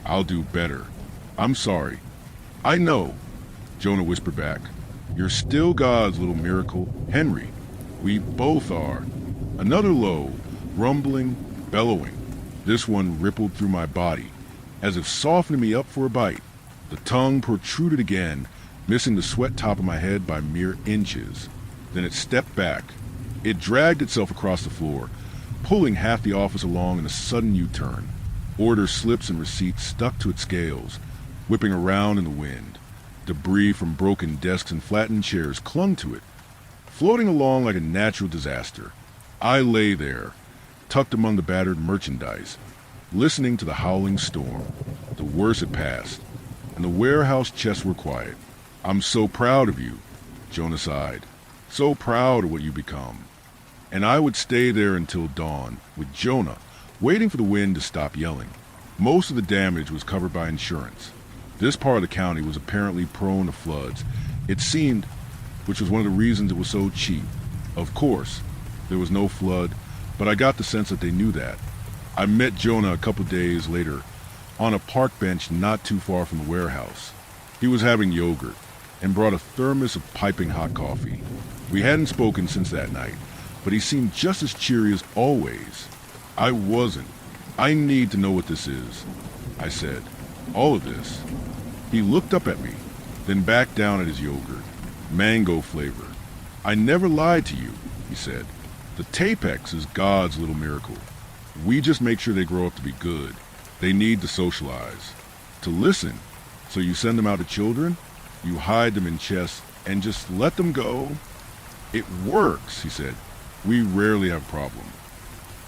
I'll do better. I'm sorry." "I know," Jonah whispered back. "You're still God's little miracle, Henry. We both are." Another low, rumbling, bellowing. This one rippled through my body, as if softening me up for a bite. The tongue protruded again, missing the sweat top of my head by mere inches. Then it stepped back. It dragged itself across the floor, pulling half the office along in a sudden U-turn. Order slips and receipts stuck to its scales, whipping around in the wind. Debris from broken desks and flattened chairs clung to it, floating along like a natural disaster. I lay there, tucked among the battered merchandise, listening to the howling storm. The worst had passed, and the warehouse chests were quiet. "I'm so proud of you," Jonah sighed. "So proud of what you become." And I would stay there until dawn, with Jonah, waiting for the wind to stop yelling. Most of the damage was covered by insurance. This part of the county was apparently prone to floods, it seemed, which was one of the reasons it was so cheap. Of course, there was no flood, but I got the sense that they knew that. I met Jonah a couple days later on a park bench not too far from the warehouse. He was having yogurt and brought a thermos of piping hot coffee. We hadn't spoken since that night, but he seemed just as cheery as always. I wasn't. "I need to know what this is," I said. "All of this." He looked up at me, then back down at his yogurt. "Mango flavor." "I never lied to you," he said. "The Tapex is God's little miracle. We just make sure they grow up to be good. They need to socialize, to listen. So you send them out to children, you hide them in chests, and just let them go." "It works," he said. "We rarely have a problem."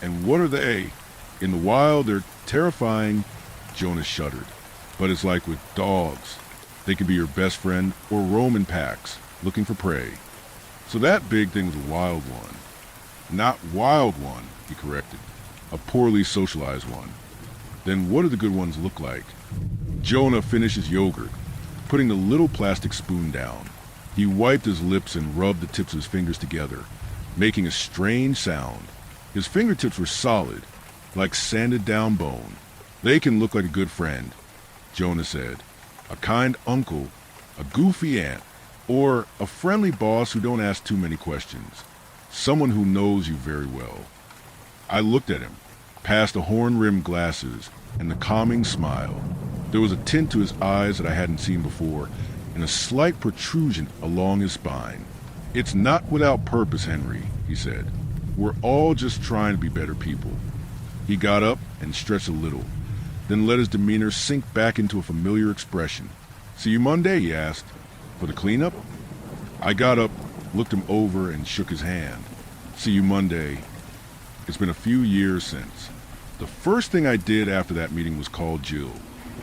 "And what are they?" "In the wild, they're terrifying," Jonah shuddered. "But it's like with dogs. They can be your best friend or roam in packs, looking for prey." So that big thing was a wild one. Not wild one, he corrected. A poorly socialized one. Then what do the good ones look like? Jonah finished his yogurt, putting the little plastic spoon down. He wiped his lips and rubbed the tips of his fingers together, making a strange sound. His fingertips were solid, like sanded down bone. They can look like a good friend, Jonah said. A kind uncle, a goofy aunt, or a friendly boss who don't ask too many questions. Someone who knows you very well. I looked at him, past the horn-rimmed glasses and the calming smile. There was a tint to his eyes that I hadn't seen before, and a slight protrusion along his spine. It's not without purpose, Henry, he said. We're all just trying to be better people. He got up and stretched a little, then let his demeanor sink back into a familiar expression. See you Monday, he asked. For the cleanup? I got up, looked him over, and shook his hand. See you Monday. It's been a few years since. The first thing I did after that meeting was call Jill.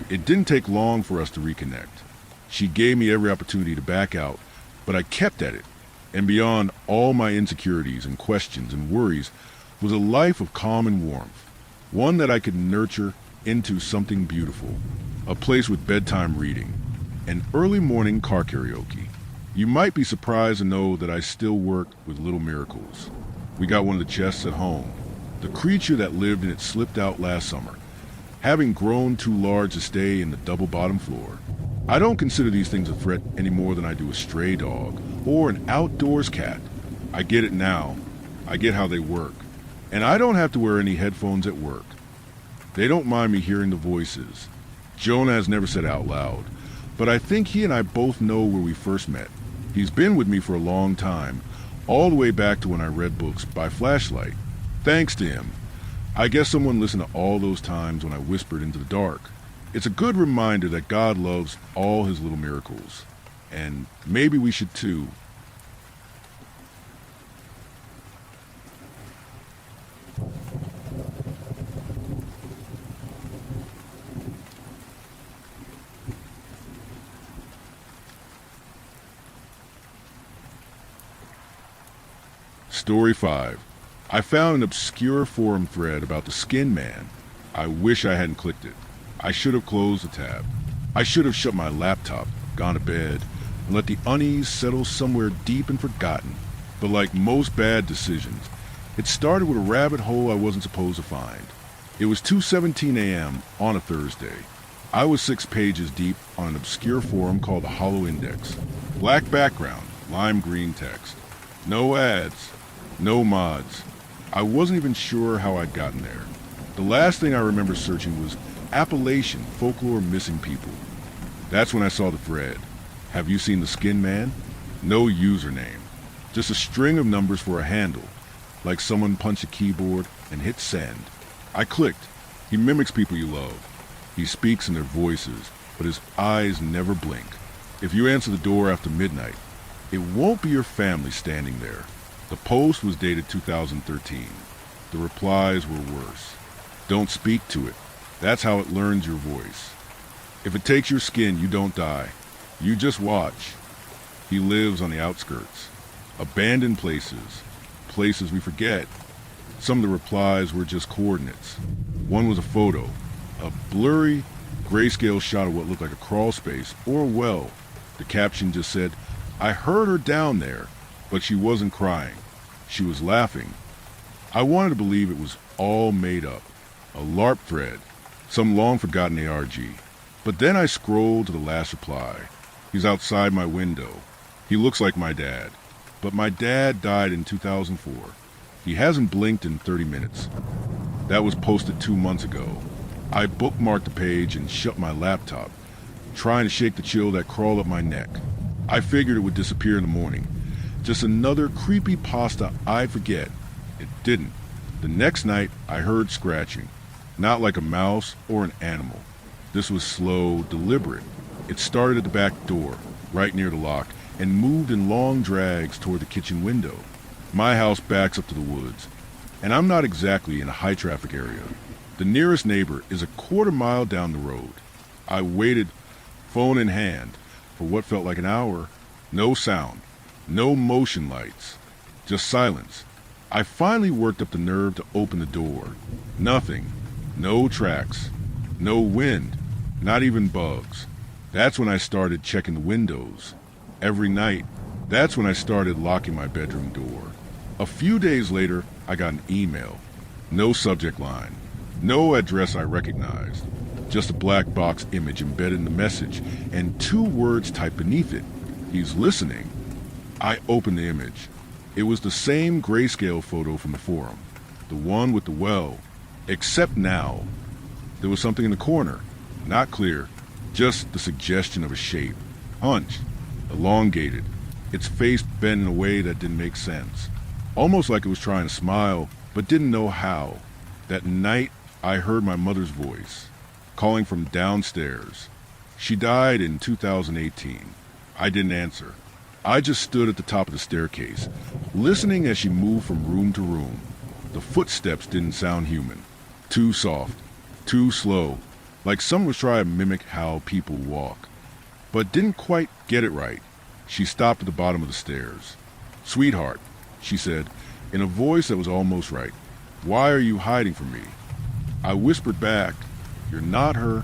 It didn't take long for us to reconnect. She gave me every opportunity to back out, but I kept at it. And beyond all my insecurities and questions and worries was a life of calm and warmth, one that I could nurture into something beautiful, a place with bedtime reading, and early morning car karaoke. You might be surprised to know that I still work with little miracles. We got one of the chests at home. The creature that lived in it slipped out last summer, having grown too large to stay in the double-bottom floor. I don't consider these things a threat any more than I do a stray dog or an outdoors cat. I get it now. I get how they work. And I don't have to wear any headphones at work. They don't mind me hearing the voices. Jonah has never said out loud, but I think he and I both know where we first met. He's been with me for a long time, all the way back to when I read books by flashlight. Thanks to him, I guess someone listened to all those times when I whispered into the dark. It's a good reminder that God loves all his little miracles. And maybe we should too. Story 5. I found an obscure forum thread about the Skin Man. I wish I hadn't clicked it. I should have closed the tab. I should have shut my laptop, gone to bed, and let the unease settle somewhere deep and forgotten. But like most bad decisions, it started with a rabbit hole I wasn't supposed to find. It was 2:17 a.m. on a Thursday. I was 6 pages deep on an obscure forum called the Hollow Index. Black background, lime green text. No ads, no mods. I wasn't even sure how I'd gotten there. The last thing I remember searching was Appalachian folklore missing people. That's when I saw the thread. Have you seen the Skin Man? No username. Just a string of numbers for a handle, like someone punched a keyboard and hit send. I clicked. He mimics people you love. He speaks in their voices, but his eyes never blink. If you answer the door after midnight, it won't be your family standing there. The post was dated 2013. The replies were worse. Don't speak to it. That's how it learns your voice. If it takes your skin, you don't die. You just watch. He lives on the outskirts. Abandoned places. Places we forget. Some of the replies were just coordinates. One was a photo. A blurry, grayscale shot of what looked like a crawl space or a well. The caption just said, I heard her down there, but she wasn't crying. She was laughing. I wanted to believe it was all made up. A LARP thread. Some long-forgotten ARG. But then I scrolled to the last reply. He's outside my window. He looks like my dad. But my dad died in 2004. He hasn't blinked in 30 minutes. That was posted 2 months ago. I bookmarked the page and shut my laptop, trying to shake the chill that crawled up my neck. I figured it would disappear in the morning. Just another creepy pasta I'd forget. It didn't. The next night, I heard scratching. Not like a mouse or an animal. This was slow, deliberate. It started at the back door, right near the lock, and moved in long drags toward the kitchen window. My house backs up to the woods, and I'm not exactly in a high-traffic area. The nearest neighbor is a quarter-mile down the road. I waited, phone in hand, for what felt like an hour. No sound, no motion lights, just silence. I finally worked up the nerve to open the door. Nothing. No tracks. No wind. Not even bugs. That's when I started checking the windows. Every night. That's when I started locking my bedroom door. A few days later, I got an email. No subject line. No address I recognized. Just a black box image embedded in the message and 2 words typed beneath it. He's listening. I opened the image. It was the same grayscale photo from the forum. The one with the well. Except now, there was something in the corner. Not clear. Just the suggestion of a shape. Hunched. Elongated. Its face bent in a way that didn't make sense. Almost like it was trying to smile, but didn't know how. That night, I heard my mother's voice, calling from downstairs. She died in 2018. I didn't answer. I just stood at the top of the staircase, listening as she moved from room to room. The footsteps didn't sound human. Too soft. Too slow. Like someone was trying to mimic how people walk. But didn't quite get it right. She stopped at the bottom of the stairs. "Sweetheart," she said, in a voice that was almost right. "Why are you hiding from me?" I whispered back, "You're not her."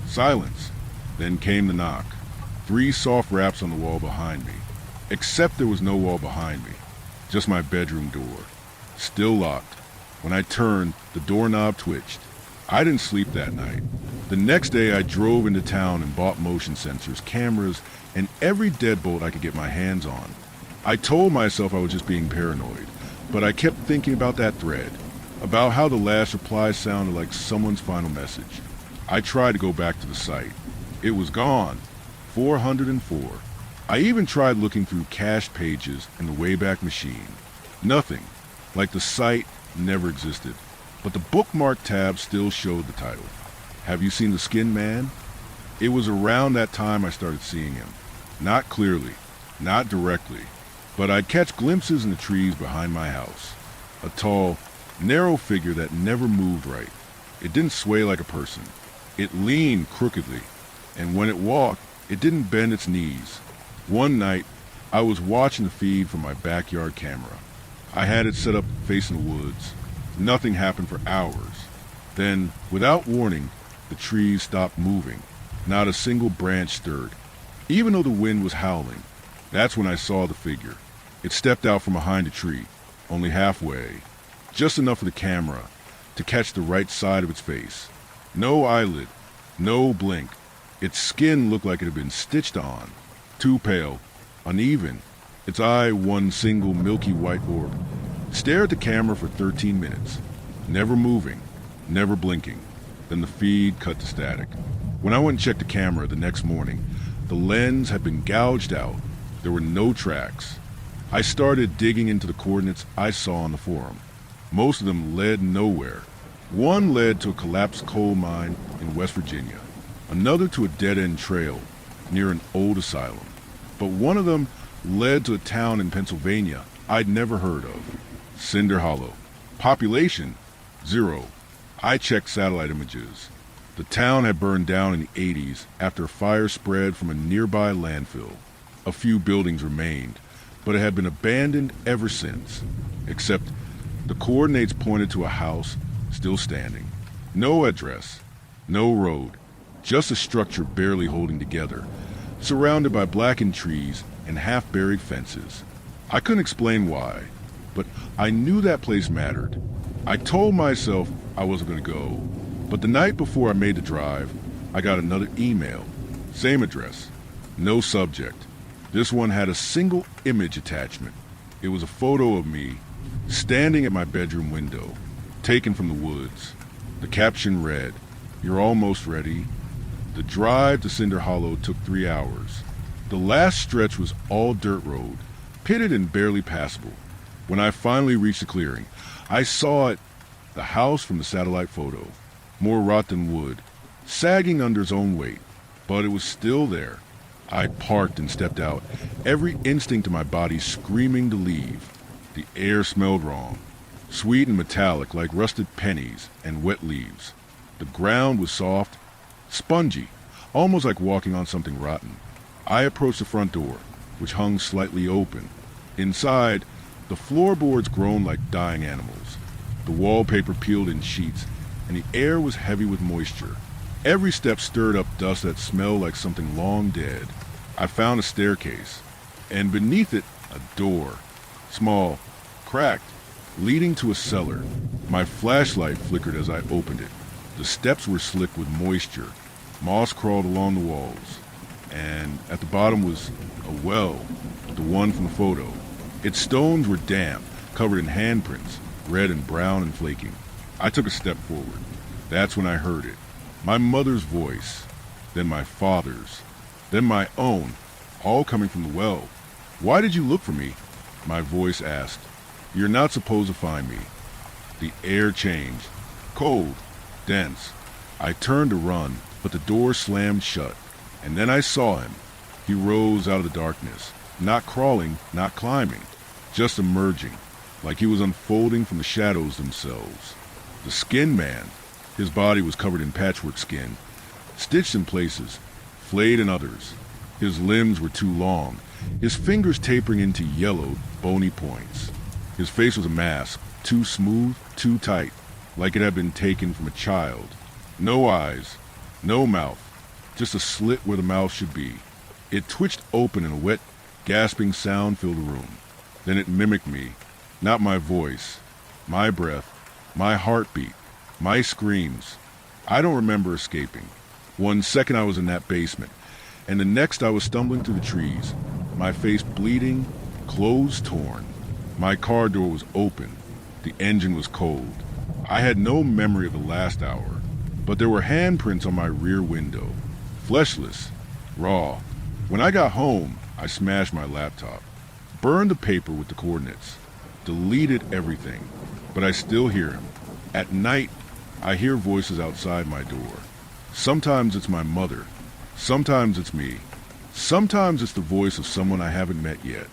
Silence. Then came the knock. 3 soft raps on the wall behind me. Except there was no wall behind me. Just my bedroom door. Still locked. When I turned, the doorknob twitched. I didn't sleep that night. The next day I drove into town and bought motion sensors, cameras, and every deadbolt I could get my hands on. I told myself I was just being paranoid, but I kept thinking about that thread, about how the last reply sounded like someone's final message. I tried to go back to the site. It was gone. 404. I even tried looking through cached pages in the Wayback Machine. Nothing. Like the site never existed. But the bookmark tab still showed the title. Have you seen the Skin Man? It was around that time I started seeing him. Not clearly, not directly, but I'd catch glimpses in the trees behind my house. A tall, narrow figure that never moved right. It didn't sway like a person. It leaned crookedly, and when it walked, it didn't bend its knees. One night, I was watching the feed from my backyard camera. I had it set up facing the woods. Nothing happened for hours. Then, without warning, the trees stopped moving. Not a single branch stirred, even though the wind was howling. That's when I saw the figure. It stepped out from behind a tree, only halfway, just enough for the camera to catch the right side of its face. No eyelid, no blink. Its skin looked like it had been stitched on. Too pale, uneven. Its eye, one single milky white orb, stared at the camera for 13 minutes, never moving, never blinking. Then the feed cut to static. When I went and checked the camera the next morning, the lens had been gouged out. There were no tracks. I started digging into the coordinates I saw on the forum. Most of them led nowhere. One led to a collapsed coal mine in West Virginia, another to a dead-end trail near an old asylum. But one of them led to a town in Pennsylvania I'd never heard of. Cinder Hollow. Population, 0. I checked satellite images. The town had burned down in the 80s after a fire spread from a nearby landfill. A few buildings remained, but it had been abandoned ever since. Except the coordinates pointed to a house still standing. No address, no road, just a structure barely holding together, surrounded by blackened trees and half-buried fences. I couldn't explain why, but I knew that place mattered. I told myself I wasn't going to go, but the night before I made the drive, I got another email. Same address, no subject. This one had a single image attachment. It was a photo of me standing at my bedroom window, taken from the woods. The caption read, "You're almost ready." The drive to Cinder Hollow took 3 hours. The last stretch was all dirt road, pitted and barely passable. When I finally reached the clearing, I saw it, the house from the satellite photo. More rot than wood, sagging under its own weight, but it was still there. I parked and stepped out, every instinct of my body screaming to leave. The air smelled wrong, sweet and metallic like rusted pennies and wet leaves. The ground was soft, spongy, almost like walking on something rotten. I approached the front door, which hung slightly open. Inside, The floorboards groaned like dying animals. The wallpaper peeled in sheets, and the air was heavy with moisture. Every step stirred up dust that smelled like something long dead. I found a staircase, and beneath it, a door. Small, cracked, leading to a cellar. My flashlight flickered as I opened it. The steps were slick with moisture. Moss crawled along the walls. And at the bottom was a well, the one from the photo. Its stones were damp, covered in handprints, red and brown and flaking. I took a step forward. That's when I heard it. My mother's voice, then my father's, then my own, all coming from the well. "Why did you look for me?" My voice asked. "You're not supposed to find me." The air changed. Cold, dense. I turned to run, but the door slammed shut. And then I saw him. He rose out of the darkness, not crawling, not climbing, just emerging, like he was unfolding from the shadows themselves. The Skin Man. His body was covered in patchwork skin, stitched in places, flayed in others. His limbs were too long, his fingers tapering into yellowed, bony points. His face was a mask, too smooth, too tight, like it had been taken from a child. No eyes, no mouth, just a slit where the mouth should be. It twitched open and a wet, gasping sound filled the room. Then it mimicked me, not my voice, my breath, my heartbeat, my screams. I don't remember escaping. 1 second I was in that basement, and the next I was stumbling through the trees, my face bleeding, clothes torn. My car door was open. The engine was cold. I had no memory of the last hour, but there were handprints on my rear window. Fleshless, raw. When I got home, I smashed my laptop, burned the paper with the coordinates, deleted everything, but I still hear him. At night, I hear voices outside my door. Sometimes it's my mother. Sometimes it's me. Sometimes it's the voice of someone I haven't met yet.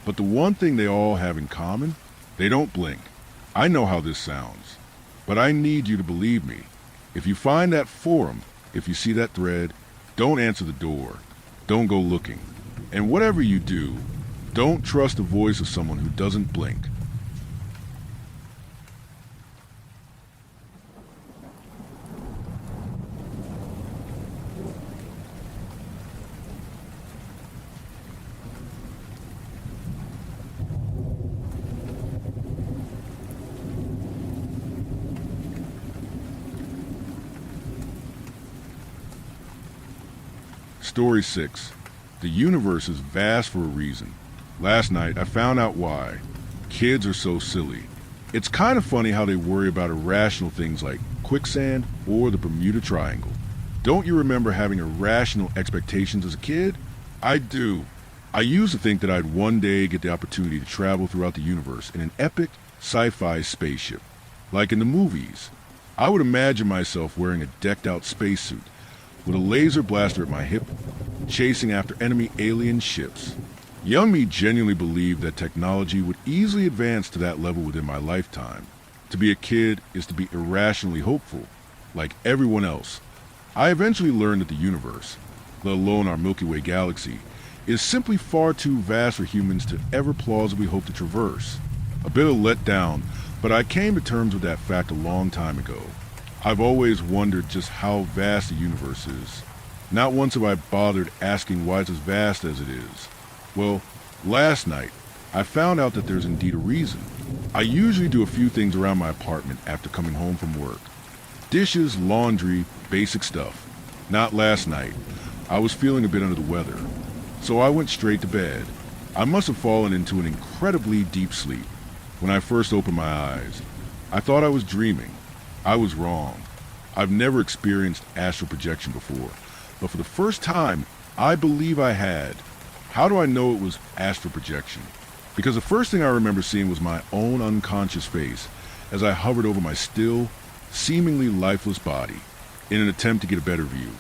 But the one thing they all have in common, they don't blink. I know how this sounds, but I need you to believe me. If you find that forum, if you see that thread, don't answer the door. Don't go looking. And whatever you do, don't trust the voice of someone who doesn't blink. Story 6. The universe is vast for a reason. Last night, I found out why. Kids are so silly. It's kind of funny how they worry about irrational things like quicksand or the Bermuda Triangle. Don't you remember having irrational expectations as a kid? I do. I used to think that I'd one day get the opportunity to travel throughout the universe in an epic sci-fi spaceship. Like in the movies. I would imagine myself wearing a decked-out spacesuit, with a laser blaster at my hip, chasing after enemy alien ships. Young me genuinely believed that technology would easily advance to that level within my lifetime. To be a kid is to be irrationally hopeful, like everyone else. I eventually learned that the universe, let alone our Milky Way galaxy, is simply far too vast for humans to ever plausibly hope to traverse. A bit of letdown, but I came to terms with that fact a long time ago. I've always wondered just how vast the universe is. Not once have I bothered asking why it's as vast as it is. Well, last night, I found out that there's indeed a reason. I usually do a few things around my apartment after coming home from work. Dishes, laundry, basic stuff. Not last night. I was feeling a bit under the weather, so I went straight to bed. I must have fallen into an incredibly deep sleep. When I first opened my eyes, I thought I was dreaming. I was wrong. I've never experienced astral projection before, but for the first time, I believe I had. How do I know it was astral projection? Because the first thing I remember seeing was my own unconscious face as I hovered over my still, seemingly lifeless body. In an attempt to get a better view,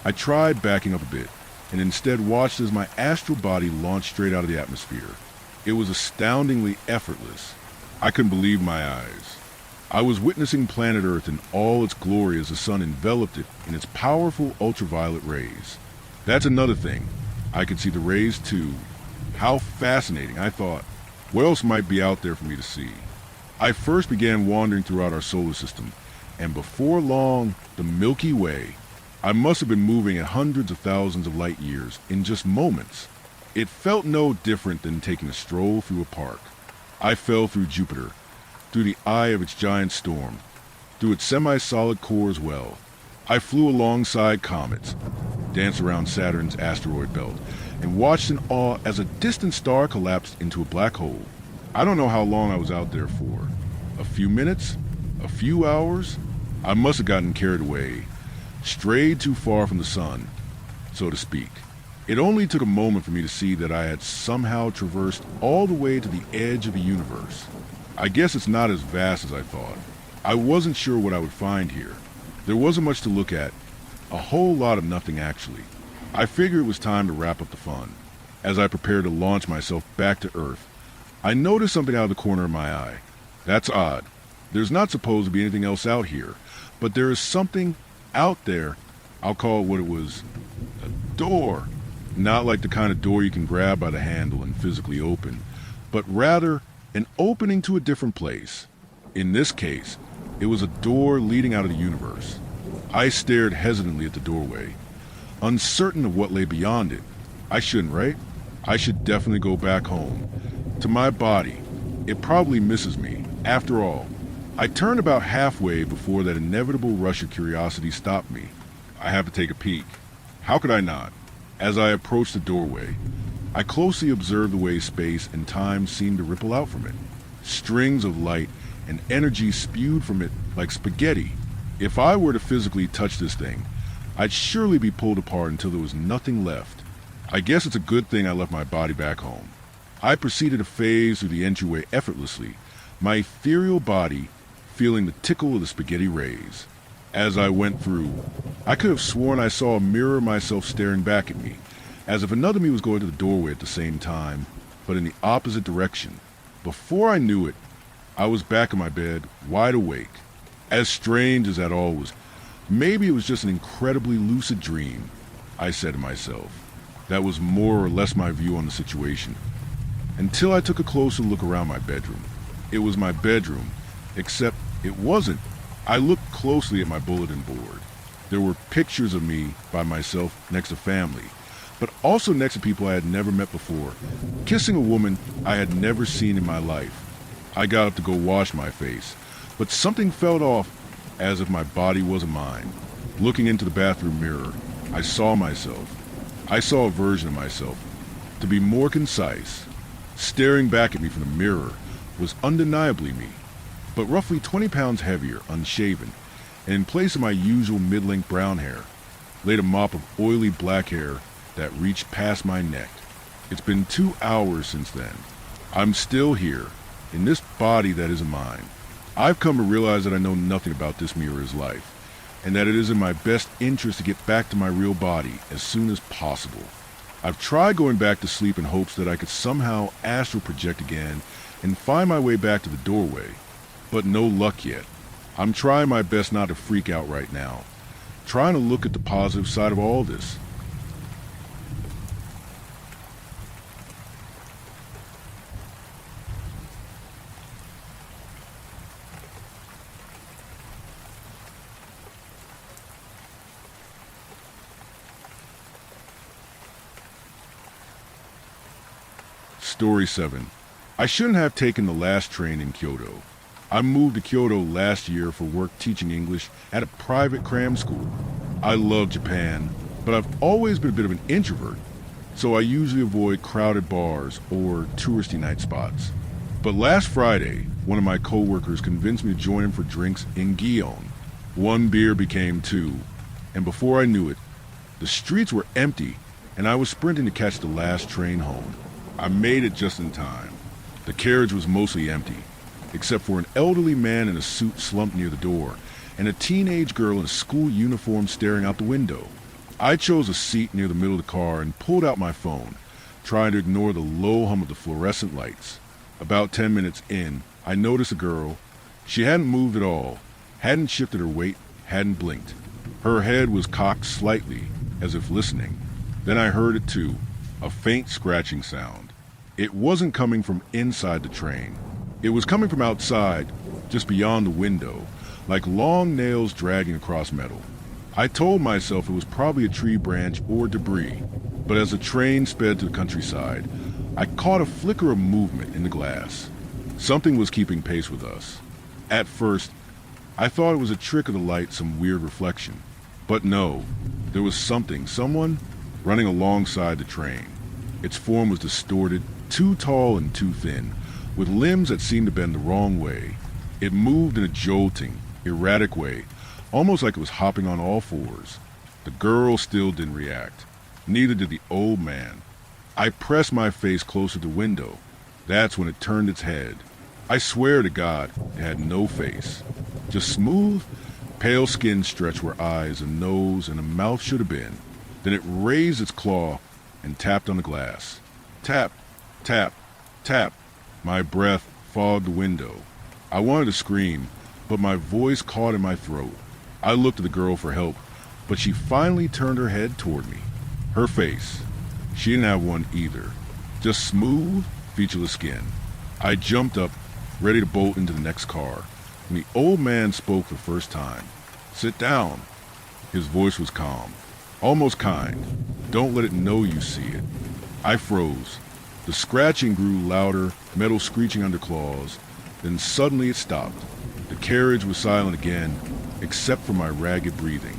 I tried backing up a bit, and instead watched as my astral body launched straight out of the atmosphere. It was astoundingly effortless. I couldn't believe my eyes. I was witnessing planet Earth in all its glory as the sun enveloped it in its powerful ultraviolet rays. That's another thing. I could see the rays too. How fascinating, I thought. What else might be out there for me to see? I first began wandering throughout our solar system, and before long, the Milky Way. I must have been moving at hundreds of thousands of light years in just moments. It felt no different than taking a stroll through a park. I fell through Jupiter, through the eye of its giant storm, through its semi-solid core as well. I flew alongside comets, danced around Saturn's asteroid belt, and watched in awe as a distant star collapsed into a black hole. I don't know how long I was out there for. A few minutes? A few hours? I must have gotten carried away, strayed too far from the sun, so to speak. It only took a moment for me to see that I had somehow traversed all the way to the edge of the universe. I guess it's not as vast as I thought. I wasn't sure what I would find here. There wasn't much to look at, a whole lot of nothing actually. I figured it was time to wrap up the fun. As I prepared to launch myself back to Earth, I noticed something out of the corner of my eye. That's odd. There's not supposed to be anything else out here, but there is something out there. I'll call it what it was. A door. Not like the kind of door you can grab by the handle and physically open, but rather an opening to a different place. In this case, it was a door leading out of the universe. I stared hesitantly at the doorway, uncertain of what lay beyond it. I shouldn't, right? I should definitely go back home. To my body. It probably misses me. After all, I turned about halfway before that inevitable rush of curiosity stopped me. I have to take a peek. How could I not? As I approached the doorway, I closely observed the way space and time seemed to ripple out from it. Strings of light and energy spewed from it like spaghetti. If I were to physically touch this thing, I'd surely be pulled apart until there was nothing left. I guess it's a good thing I left my body back home. I proceeded to phase through the entryway effortlessly, my ethereal body feeling the tickle of the spaghetti rays. As I went through, I could have sworn I saw a mirror of myself staring back at me, as if another me was going to the doorway at the same time, but in the opposite direction. Before I knew it, I was back in my bed, wide awake. As strange as that all was, maybe it was just an incredibly lucid dream, I said to myself. That was more or less my view on the situation. Until I took a closer look around my bedroom. It was my bedroom, except it wasn't. I looked closely at my bulletin board. There were pictures of me by myself next to family, but also next to people I had never met before, kissing a woman I had never seen in my life. I got up to go wash my face, but something felt off, as if my body wasn't mine. Looking into the bathroom mirror, I saw myself. I saw a version of myself. To be more concise, staring back at me from the mirror was undeniably me, but roughly 20 pounds heavier, unshaven, and in place of my usual mid-length brown hair, laid a mop of oily black hair that reached past my neck. It's been 2 hours since then. I'm still here, in this body that isn't mine. I've come to realize that I know nothing about this mirror's life, and that it is in my best interest to get back to my real body as soon as possible. I've tried going back to sleep in hopes that I could somehow astral project again and find my way back to the doorway, but no luck yet. I'm trying my best not to freak out right now, trying to look at the positive side of all this. Story 7. I shouldn't have taken the last train in Kyoto. I moved to Kyoto last year for work teaching English at a private cram school. I love Japan, but I've always been a bit of an introvert, so I usually avoid crowded bars or touristy night spots. But last Friday, one of my coworkers convinced me to join him for drinks in Gion. 1 beer became 2, and before I knew it, the streets were empty and I was sprinting to catch the last train home. I made it just in time. The carriage was mostly empty, except for an elderly man in a suit slumped near the door, and a teenage girl in a school uniform staring out the window. I chose a seat near the middle of the car and pulled out my phone, trying to ignore the low hum of the fluorescent lights. About 10 minutes in, I noticed a girl. She hadn't moved at all, hadn't shifted her weight, hadn't blinked. Her head was cocked slightly, as if listening. Then I heard it too, a faint scratching sound. It wasn't coming from inside the train. It was coming from outside, just beyond the window, like long nails dragging across metal. I told myself it was probably a tree branch or debris, but as the train sped to the countryside, I caught a flicker of movement in the glass. Something was keeping pace with us. At first, I thought it was a trick of the light, some weird reflection. But no, there was someone, running alongside the train. Its form was distorted, too tall and too thin, with limbs that seemed to bend the wrong way. It moved in a jolting, erratic way, almost like it was hopping on all fours. The girl still didn't react. Neither did the old man. I pressed my face closer to the window. That's when it turned its head. I swear to God, it had no face. Just smooth, pale skin stretched where eyes and nose and a mouth should have been. Then it raised its claw and tapped on the glass. Tap, tap, tap. My breath fogged the window. I wanted to scream, but my voice caught in my throat. I looked at the girl for help, but she finally turned her head toward me. Her face. She didn't have one either. Just smooth, featureless skin. I jumped up, ready to bolt into the next car, when the old man spoke for the first time. Sit down. His voice was calm, almost kind. Don't let it know you see it. I froze. The scratching grew louder, metal screeching under claws. Then suddenly it stopped. The carriage was silent again, except for my ragged breathing.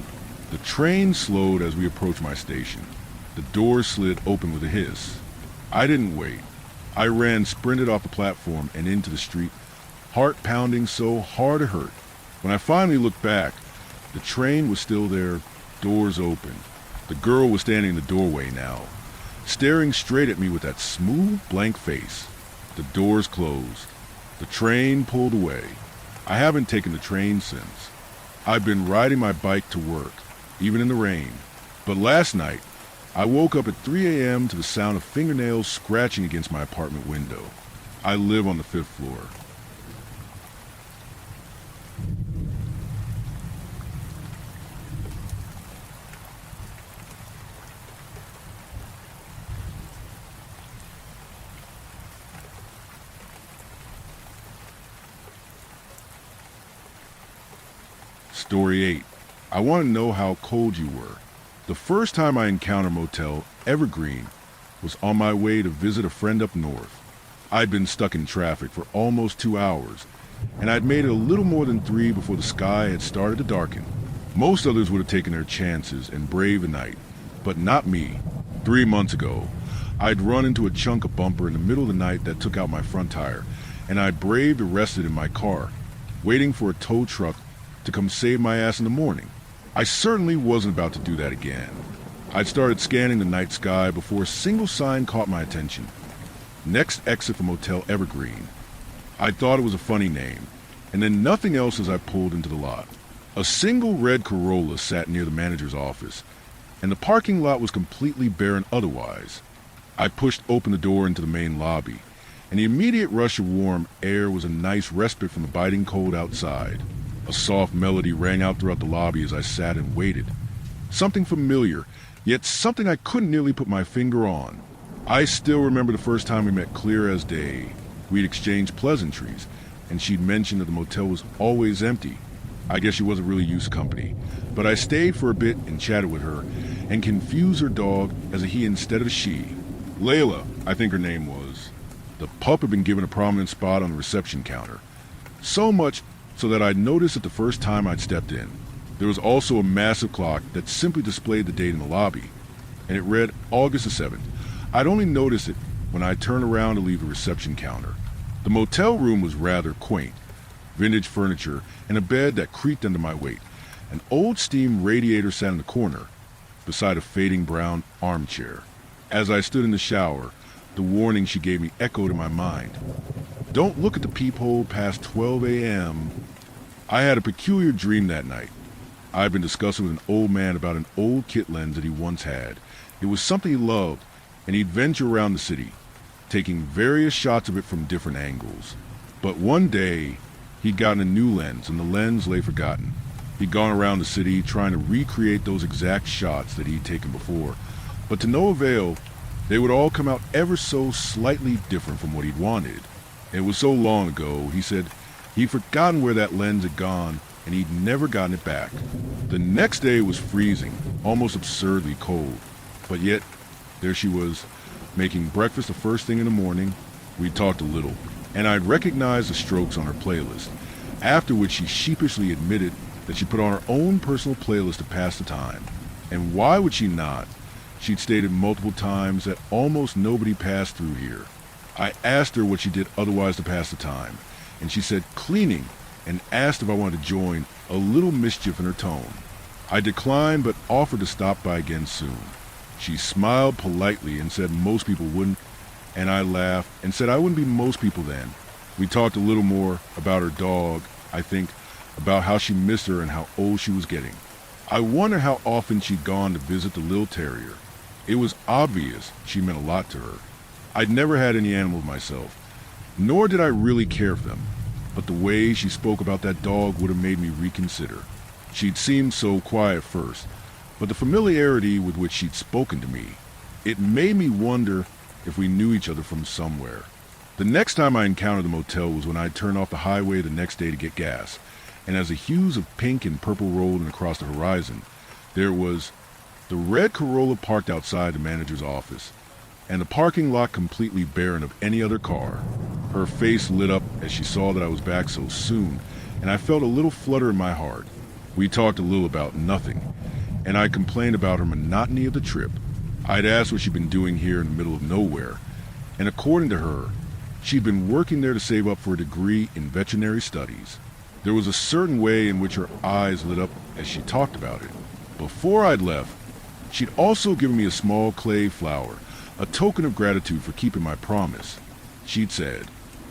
The train slowed as we approached my station. The doors slid open with a hiss. I didn't wait. I ran, sprinted off the platform and into the street, heart pounding so hard it hurt. When I finally looked back, the train was still there, doors open. The girl was standing in the doorway now, staring straight at me with that smooth, blank face. The doors closed. The train pulled away. I haven't taken the train since. I've been riding my bike to work, even in the rain. But last night, I woke up at 3 a.m. to the sound of fingernails scratching against my apartment window. I live on the 5th floor. Story 8. I want to know how cold you were. The first time I encountered Motel Evergreen was on my way to visit a friend up north. I'd been stuck in traffic for almost 2 hours, and I'd made it a little more than 3 before the sky had started to darken. Most others would have taken their chances and braved the night, but not me. 3 months ago, I'd run into a chunk of bumper in the middle of the night that took out my front tire, and I braved arrested in my car, waiting for a tow truck to come save my ass in the morning. I certainly wasn't about to do that again. I'd started scanning the night sky before a single sign caught my attention. Next exit from Motel Evergreen. I thought it was a funny name, and then nothing else as I pulled into the lot. A single red Corolla sat near the manager's office, and the parking lot was completely barren otherwise. I pushed open the door into the main lobby, and the immediate rush of warm air was a nice respite from the biting cold outside. A soft melody rang out throughout the lobby as I sat and waited. Something familiar, yet something I couldn't nearly put my finger on. I still remember the first time we met clear as day. We'd exchanged pleasantries, and she'd mentioned that the motel was always empty. I guess she wasn't really used to company, but I stayed for a bit and chatted with her, and confused her dog as a he instead of a she. Layla, I think her name was. The pup had been given a prominent spot on the reception counter. So much so that I'd noticed it the first time I'd stepped in. There was also a massive clock that simply displayed the date in the lobby, and it read August the 7th. I'd only noticed it when I turned around to leave the reception counter. The motel room was rather quaint. Vintage furniture and a bed that creaked under my weight. An old steam radiator sat in the corner, beside a fading brown armchair. As I stood in the shower, the warning she gave me echoed in my mind. Don't look at the peephole past 12 a.m. I had a peculiar dream that night. I'd been discussing with an old man about an old kit lens that he once had. It was something he loved, and he'd venture around the city, taking various shots of it from different angles. But one day, he'd gotten a new lens, and the lens lay forgotten. He'd gone around the city trying to recreate those exact shots that he'd taken before, but to no avail. They would all come out ever so slightly different from what he'd wanted. It was so long ago, he said he'd forgotten where that lens had gone and he'd never gotten it back. The next day was freezing, almost absurdly cold. But yet, there she was, making breakfast the first thing in the morning. We talked a little, and I'd recognized the Strokes on her playlist, after which she sheepishly admitted that she put on her own personal playlist to pass the time. And why would she not? She'd stated multiple times that almost nobody passed through here. I asked her what she did otherwise to pass the time, and she said cleaning, and asked if I wanted to join, a little mischief in her tone. I declined but offered to stop by again soon. She smiled politely and said most people wouldn't, and I laughed and said I wouldn't be most people then. We talked a little more about her dog, I think, about how she missed her and how old she was getting. I wonder how often she'd gone to visit the little terrier. It was obvious she meant a lot to her. I'd never had any animals myself, nor did I really care for them, but the way she spoke about that dog would have made me reconsider. She'd seemed so quiet first, but the familiarity with which she'd spoken to me, it made me wonder if we knew each other from somewhere. The next time I encountered the motel was when I'd turned off the highway the next day to get gas, and as the hues of pink and purple rolled in across the horizon, there was the red Corolla parked outside the manager's office, and the parking lot completely barren of any other car. Her face lit up as she saw that I was back so soon, and I felt a little flutter in my heart. We talked a little about nothing, and I complained about her monotony of the trip. I'd asked what she'd been doing here in the middle of nowhere, and according to her, she'd been working there to save up for a degree in veterinary studies. There was a certain way in which her eyes lit up as she talked about it. Before I'd left, she'd also given me a small clay flower, a token of gratitude for keeping my promise. She'd said,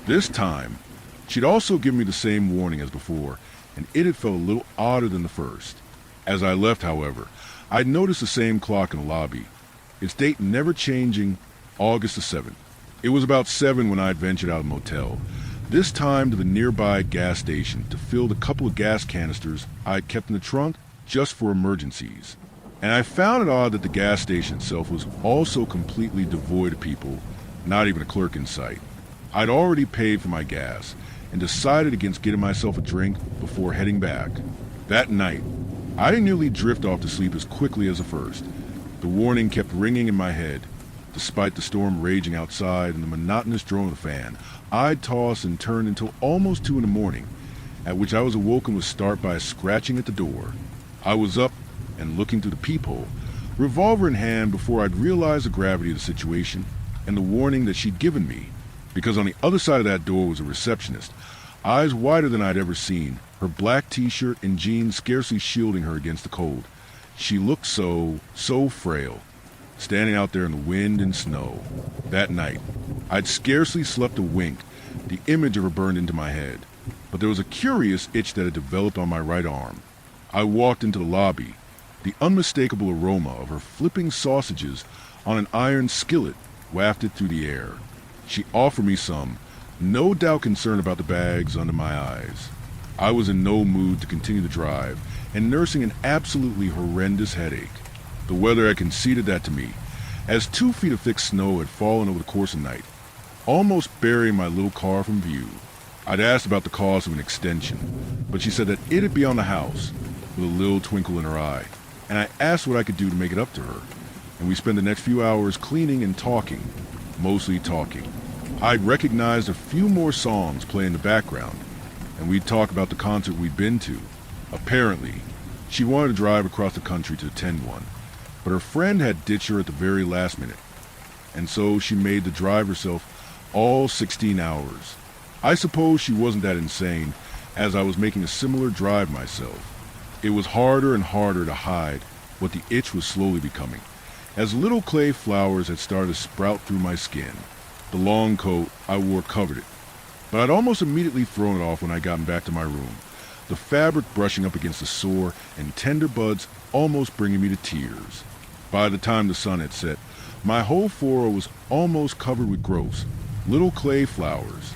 this time, she'd also given me the same warning as before, and it had felt a little odder than the first. As I left, however, I'd noticed the same clock in the lobby, its date never changing, August the 7th. It was about 7 when I'd ventured out of the motel, this time to the nearby gas station to fill the couple of gas canisters I'd kept in the trunk just for emergencies. And I found it odd that the gas station itself was also completely devoid of people, not even a clerk in sight. I'd already paid for my gas and decided against getting myself a drink before heading back. That night, I didn't nearly drift off to sleep as quickly as the first. The warning kept ringing in my head. Despite the storm raging outside and the monotonous drone of the fan, I'd toss and turn until almost 2 in the morning, at which I was awoken with start by a scratching at the door. I was up and looking through the peephole, revolver in hand, before I'd realized the gravity of the situation and the warning that she'd given me, because on the other side of that door was a receptionist, eyes wider than I'd ever seen, her black t-shirt and jeans scarcely shielding her against the cold. She looked so frail, standing out there in the wind and snow. That night, I'd scarcely slept a wink. The image of her burned into my head, but there was a curious itch that had developed on my right arm. I walked into the lobby. The unmistakable aroma of her flipping sausages on an iron skillet wafted through the air. She offered me some, no doubt concerned about the bags under my eyes. I was in no mood to continue the drive and nursing an absolutely horrendous headache. The weather had conceded that to me, as 2 feet of thick snow had fallen over the course of the night, almost burying my little car from view. I'd asked about the cost of an extension, but she said that it'd be on the house, with a little twinkle in her eye, and I asked what I could do to make it up to her, and we spent the next few hours cleaning and talking, mostly talking. I'd recognized a few more songs play in the background, and we'd talk about the concert we'd been to. Apparently, she wanted to drive across the country to attend one, but her friend had ditched her at the very last minute, and so she made the drive herself all 16 hours. I suppose she wasn't that insane, as I was making a similar drive myself. It was harder and harder to hide what the itch was slowly becoming, as little clay flowers had started to sprout through my skin. The long coat I wore covered it, but I'd almost immediately thrown it off when I gotten back to my room, the fabric brushing up against the sore and tender buds almost bringing me to tears. By the time the sun had set, my whole floor was almost covered with gross, little clay flowers.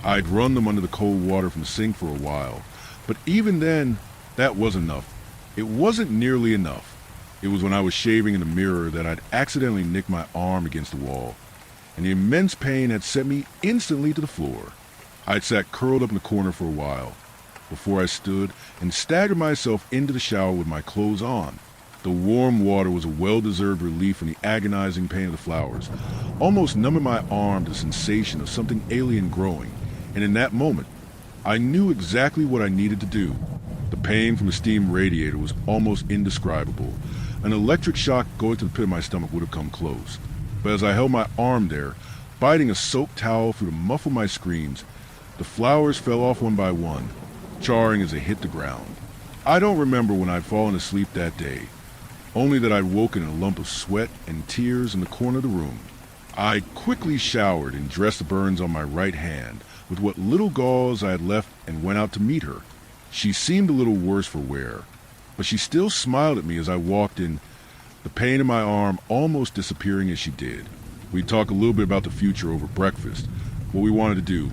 I'd run them under the cold water from the sink for a while, but even then, that wasn't enough. It wasn't nearly enough. It was when I was shaving in the mirror that I'd accidentally nicked my arm against the wall, and the immense pain had sent me instantly to the floor. I'd sat curled up in the corner for a while, before I stood and staggered myself into the shower with my clothes on. The warm water was a well-deserved relief from the agonizing pain of the flowers, almost numbing my arm to the sensation of something alien growing, and in that moment, I knew exactly what I needed to do. The pain from the steam radiator was almost indescribable. An electric shock going to the pit of my stomach would have come close. But as I held my arm there, biting a soaked towel through to muffle my screams, the flowers fell off one by one, charring as they hit the ground. I don't remember when I'd fallen asleep that day, only that I'd woken in a lump of sweat and tears in the corner of the room. I quickly showered and dressed the burns on my right hand with what little gauze I had left and went out to meet her. She seemed a little worse for wear, but she still smiled at me as I walked in, the pain in my arm almost disappearing as she did. We talked a little bit about the future over breakfast, what we wanted to do,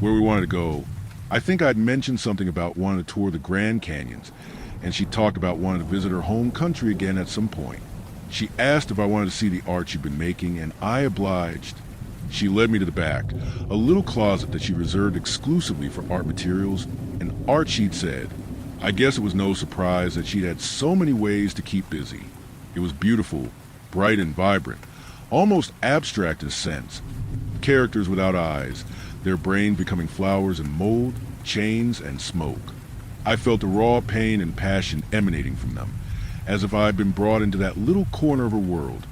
where we wanted to go. I think I'd mentioned something about wanting to tour the Grand Canyons, and she talked about wanting to visit her home country again at some point. She asked if I wanted to see the art she'd been making, and I obliged. She led me to the back, a little closet that she reserved exclusively for art materials, and art, she'd said. I guess it was no surprise that she'd had so many ways to keep busy. It was beautiful, bright and vibrant, almost abstract in a sense. Characters without eyes, their brains becoming flowers and mold, chains and smoke. I felt the raw pain and passion emanating from them, as if I had been brought into that little corner of her world,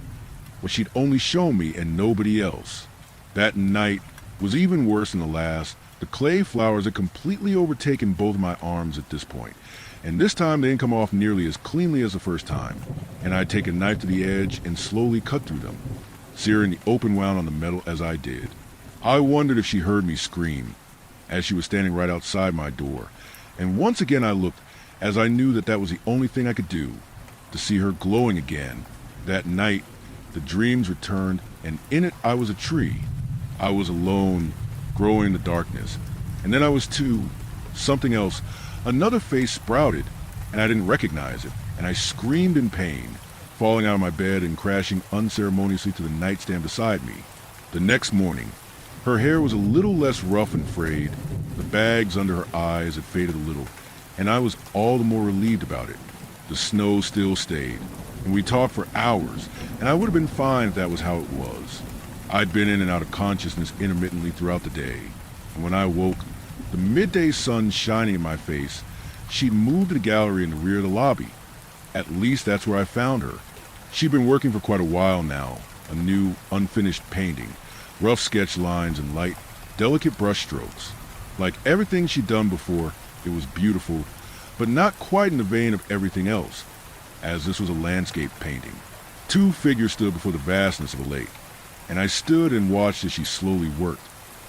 where she'd only shown me and nobody else. That night was even worse than the last. The clay flowers had completely overtaken both my arms at this point, and this time they didn't come off nearly as cleanly as the first time, and I'd take a knife to the edge and slowly cut through them, searing the open wound on the metal as I did. I wondered if she heard me scream, as she was standing right outside my door, and once again I looked, as I knew that that was the only thing I could do, to see her glowing again. That night, the dreams returned, and in it I was a tree. I was alone, growing in the darkness. And then I was too, something else. Another face sprouted, and I didn't recognize it, and I screamed in pain, falling out of my bed and crashing unceremoniously to the nightstand beside me. The next morning, her hair was a little less rough and frayed, the bags under her eyes had faded a little, and I was all the more relieved about it. The snow still stayed, and we talked for hours, and I would have been fine if that was how it was. I'd been in and out of consciousness intermittently throughout the day, and when I awoke, the midday sun shining in my face, she'd moved to the gallery in the rear of the lobby. At least that's where I found her. She'd been working for quite a while now, a new, unfinished painting, rough sketch lines and light, delicate brush strokes. Like everything she'd done before, it was beautiful, but not quite in the vein of everything else, as this was a landscape painting. Two figures stood before the vastness of a lake, and I stood and watched as she slowly worked.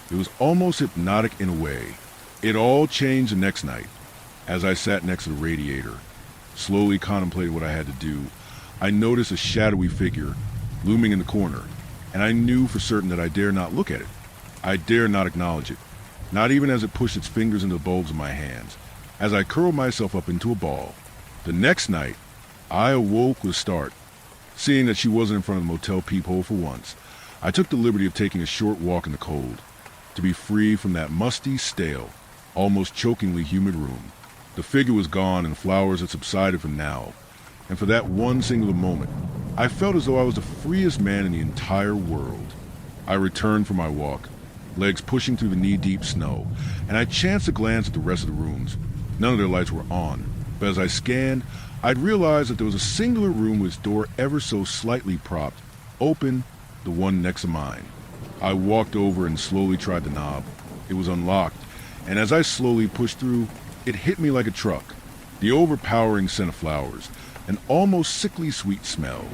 It was almost hypnotic in a way. It all changed the next night, as I sat next to the radiator, slowly contemplating what I had to do. I noticed a shadowy figure looming in the corner, and I knew for certain that I dare not look at it. I dare not acknowledge it, not even as it pushed its fingers into the bulbs of my hands, as I curled myself up into a ball. The next night, I awoke with a start. Seeing that she wasn't in front of the motel peephole for once, I took the liberty of taking a short walk in the cold, to be free from that musty, stale, almost chokingly humid room. The figure was gone and the flowers had subsided for now, and for that one singular moment, I felt as though I was the freest man in the entire world. I returned from my walk, legs pushing through the knee-deep snow, and I chanced to glance at the rest of the rooms. None of their lights were on, but as I scanned, I'd realized that there was a singular room with its door ever so slightly propped, open, the one next to mine. I walked over and slowly tried the knob. It was unlocked, and as I slowly pushed through, it hit me like a truck. The overpowering scent of flowers, an almost sickly sweet smell.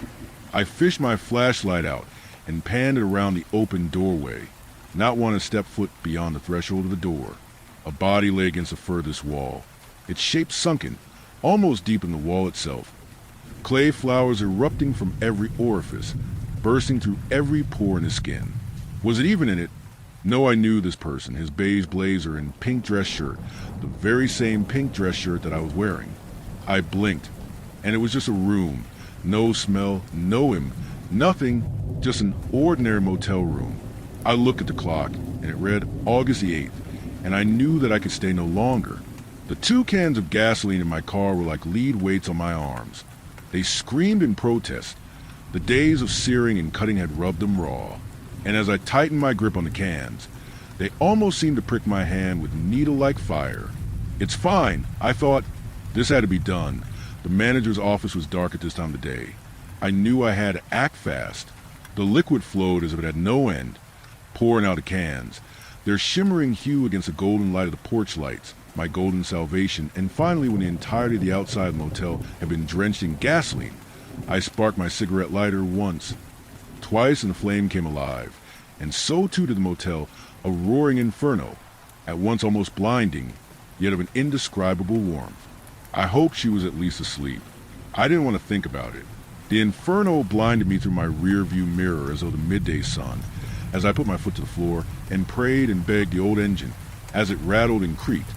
I fished my flashlight out and panned it around the open doorway, not wanting to step foot beyond the threshold of the door. A body lay against the furthest wall, its shape sunken, almost deep in the wall itself. Clay flowers erupting from every orifice, bursting through every pore in his skin. Was it even in it? No, I knew this person, his beige blazer and pink dress shirt, the very same pink dress shirt that I was wearing. I blinked, and it was just a room, No smell, nothing, just an ordinary motel room. I looked at the clock, and it read August the 8th, and I knew that I could stay no longer. The 2 cans of gasoline in my car were like lead weights on my arms. They screamed in protest. The days of searing and cutting had rubbed them raw, and as I tightened my grip on the cans, they almost seemed to prick my hand with needle-like fire. It's fine, I thought. This had to be done. The manager's office was dark at this time of the day. I knew I had to act fast. The liquid flowed as if it had no end, pouring out of cans, their shimmering hue against the golden light of the porch lights, my golden salvation, and finally when the entirety of the outside of the motel had been drenched in gasoline, I sparked my cigarette lighter once, twice, and the flame came alive, and so too did the motel, a roaring inferno, at once almost blinding, yet of an indescribable warmth. I hoped she was at least asleep. I didn't want to think about it. The inferno blinded me through my rear-view mirror as though the midday sun, as I put my foot to the floor and prayed and begged the old engine as it rattled and creaked,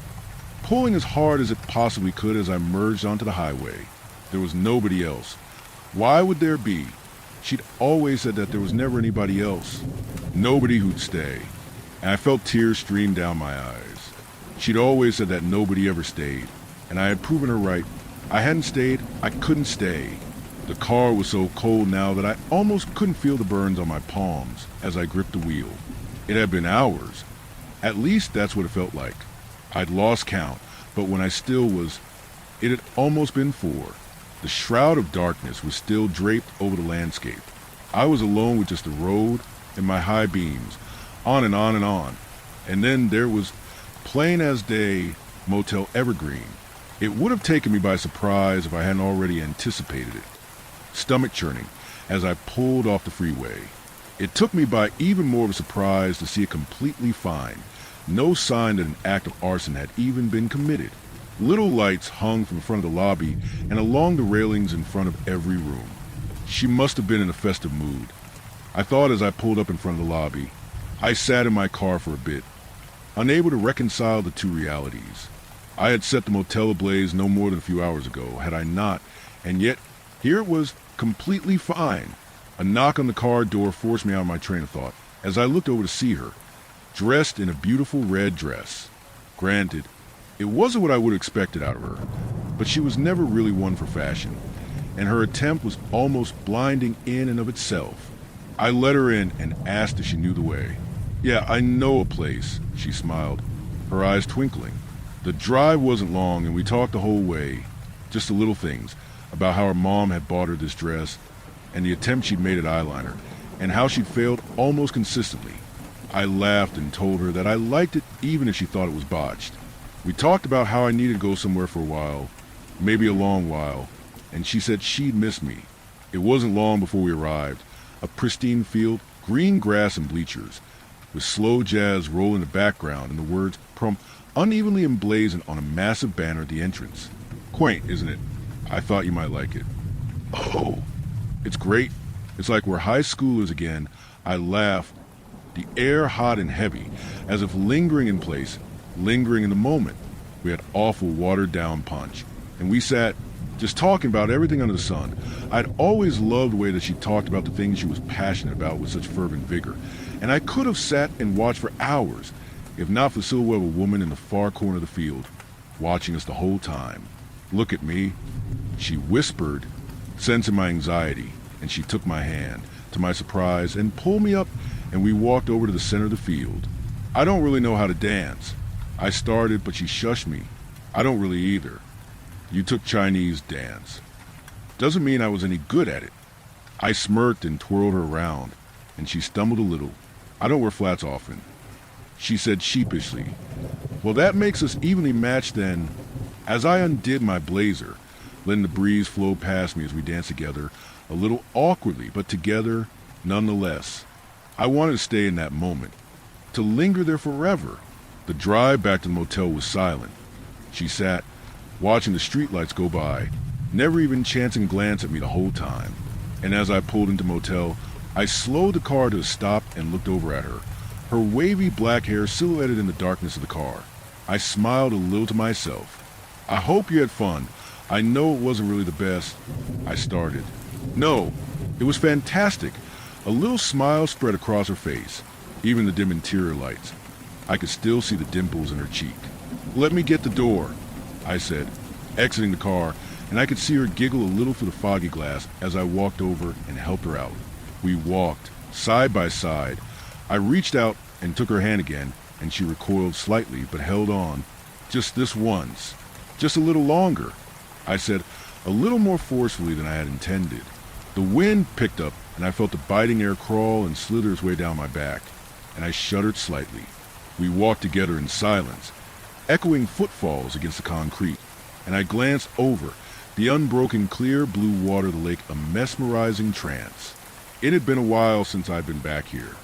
pulling as hard as it possibly could as I merged onto the highway. There was nobody else. Why would there be? She'd always said that there was never anybody else. Nobody who'd stay. And I felt tears stream down my eyes. She'd always said that nobody ever stayed, and I had proven her right. I hadn't stayed, I couldn't stay. The car was so cold now that I almost couldn't feel the burns on my palms as I gripped the wheel. It had been hours. At least that's what it felt like. I'd lost count, but when I still was, it had almost been 4. The shroud of darkness was still draped over the landscape. I was alone with just the road and my high beams, on and on and on. And then there was, plain as day, Motel Evergreen. It would have taken me by surprise if I hadn't already anticipated it. Stomach churning as I pulled off the freeway. It took me by even more of a surprise to see it completely fine. No sign that an act of arson had even been committed. Little lights hung from the front of the lobby and along the railings in front of every room. She must have been in a festive mood. I thought as I pulled up in front of the lobby. I sat in my car for a bit, unable to reconcile the two realities. I had set the motel ablaze no more than a few hours ago, had I not, and yet here it was, completely fine. A knock on the car door forced me out of my train of thought as I looked over to see her, dressed in a beautiful red dress. Granted, it wasn't what I would have expected out of her, but she was never really one for fashion, and her attempt was almost blinding in and of itself. I let her in and asked if she knew the way. "Yeah, I know a place," she smiled, her eyes twinkling. The drive wasn't long, and we talked the whole way, just the little things, about how her mom had bought her this dress, and the attempt she'd made at eyeliner, and how she'd failed almost consistently. I laughed and told her that I liked it even if she thought it was botched. We talked about how I needed to go somewhere for a while, maybe a long while, and she said she'd miss me. It wasn't long before we arrived, a pristine field, green grass and bleachers, with slow jazz rolling in the background and the words "Prom" unevenly emblazoned on a massive banner at the entrance. Quaint, isn't it? I thought you might like it. Oh, it's great. It's like we're high schoolers again. I laughed, the air hot and heavy, as if lingering in place, lingering in the moment. We had awful watered-down punch, and we sat just talking about everything under the sun. I'd always loved the way that she talked about the things she was passionate about with such fervent vigor, and I could have sat and watched for hours, if not for the silhouette of a woman in the far corner of the field, watching us the whole time. "Look at me," she whispered, sensing my anxiety, and she took my hand, to my surprise, and pulled me up, and we walked over to the center of the field. I don't really know how to dance. I started, but she shushed me. I don't really either. "You took Chinese dance." Doesn't mean I was any good at it. I smirked and twirled her around, and she stumbled a little. "I don't wear flats often." She said sheepishly, "Well, that makes us evenly matched then." As I undid my blazer, letting the breeze flow past me as we danced together, a little awkwardly, but together nonetheless. I wanted to stay in that moment, to linger there forever. The drive back to the motel was silent. She sat, watching the streetlights go by, never even chancing a glance at me the whole time. And as I pulled into motel, I slowed the car to a stop and looked over at her, her wavy black hair silhouetted in the darkness of the car. I smiled a little to myself. "I hope you had fun. I know it wasn't really the best." I started. No, it was fantastic. A little smile spread across her face, even the dim interior lights. I could still see the dimples in her cheek. "Let me get the door," I said, exiting the car, and I could see her giggle a little through the foggy glass as I walked over and helped her out. We walked, side by side. I reached out and took her hand again, and she recoiled slightly but held on. "Just this once. Just a little longer," I said, a little more forcefully than I had intended. The wind picked up, and I felt the biting air crawl and slither its way down my back, and I shuddered slightly. We walked together in silence, echoing footfalls against the concrete, and I glanced over, the unbroken clear blue water of the lake a mesmerizing trance. It had been a while since I'd been back here.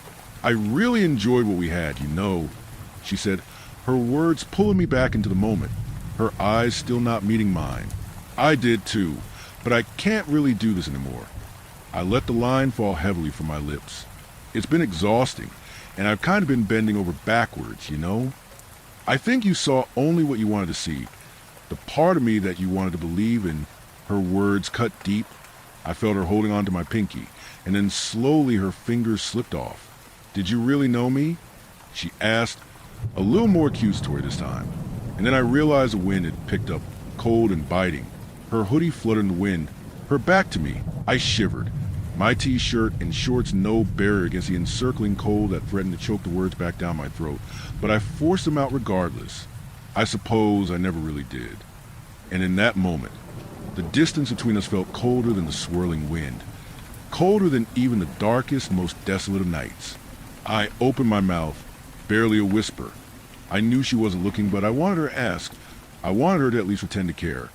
"I really enjoyed what we had, you know," she said, her words pulling me back into the moment, her eyes still not meeting mine. "I did too, but I can't really do this anymore." I let the line fall heavily from my lips. "It's been exhausting, and I've kind of been bending over backwards, you know? I think you saw only what you wanted to see. The part of me that you wanted to believe in." Her words cut deep. I felt her holding on to my pinky, and then slowly her fingers slipped off. "Did you really know me?" she asked, a little more accusatory this time. And then I realized the wind had picked up, cold and biting. Her hoodie fluttered in the wind, her back to me. I shivered. My t-shirt and shorts no barrier against the encircling cold that threatened to choke the words back down my throat, but I forced them out regardless. I suppose I never really did. And in that moment, the distance between us felt colder than the swirling wind, colder than even the darkest, most desolate of nights. I opened my mouth, barely a whisper. I knew she wasn't looking, but I wanted her to ask. I wanted her to at least pretend to care,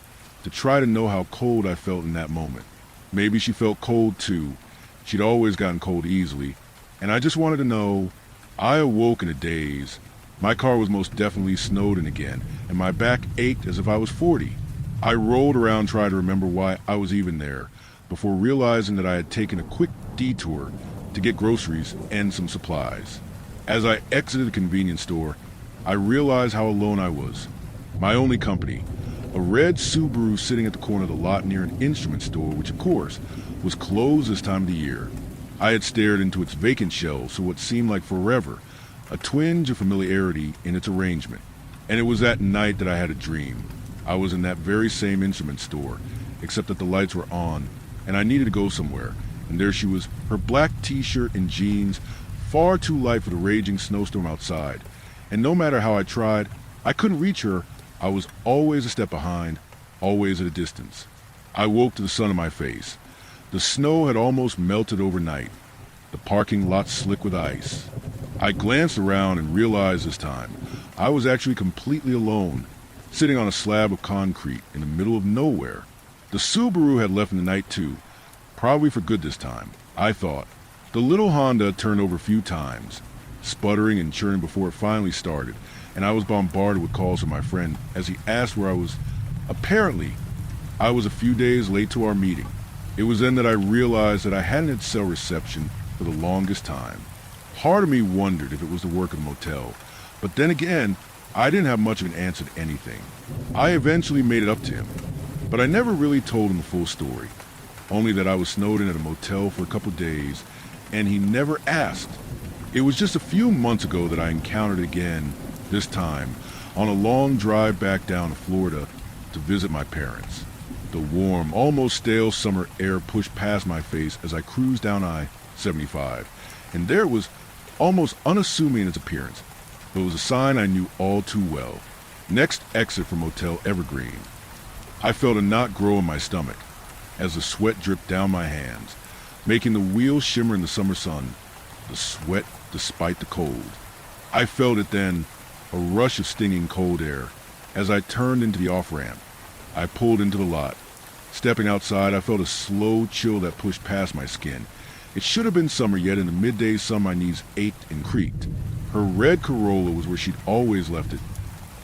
to try to know how cold I felt in that moment. Maybe she felt cold too. She'd always gotten cold easily, and I just wanted to know. I awoke in a daze. My car was most definitely snowed in again, and my back ached as if I was 40. I rolled around trying to remember why I was even there, before realizing that I had taken a quick detour to get groceries and some supplies. As I exited the convenience store, I realized how alone I was. My only company, a red Subaru sitting at the corner of the lot near an instrument store, which of course was closed this time of the year. I had stared into its vacant shelves for what seemed like forever, a twinge of familiarity in its arrangement. And it was that night that I had a dream. I was in that very same instrument store, except that the lights were on, and I needed to go somewhere. And there she was, her black t-shirt and jeans, far too light for the raging snowstorm outside. And no matter how I tried, I couldn't reach her. I was always a step behind, always at a distance. I woke to the sun in my face. The snow had almost melted overnight, the parking lot slick with ice. I glanced around and realized this time I was actually completely alone, sitting on a slab of concrete in the middle of nowhere. The Subaru had left in the night too, probably for good this time, I thought. The little Honda turned over a few times, sputtering and churning before it finally started, and I was bombarded with calls from my friend as he asked where I was. Apparently, I was a few days late to our meeting. It was then that I realized that I hadn't had cell reception for the longest time. Part of me wondered if it was the work of the motel, but then again, I didn't have much of an answer to anything. I eventually made it up to him, but I never really told him the full story, only that I was snowed in at a motel for a couple days, and he never asked. It was just a few months ago that I encountered it again, this time, on a long drive back down to Florida to visit my parents. The warm, almost stale summer air pushed past my face as I cruised down I-75, and there it was, almost unassuming in its appearance, but it was a sign I knew all too well. Next exit from Motel Evergreen. I felt a knot grow in my stomach as the sweat dripped down my hands, making the wheels shimmer in the summer sun, the sweat despite the cold. I felt it then, a rush of stinging cold air. As I turned into the off-ramp, I pulled into the lot. Stepping outside, I felt a slow chill that pushed past my skin. It should have been summer, yet in the midday sun my knees ached and creaked. Her red Corolla was where she'd always left it,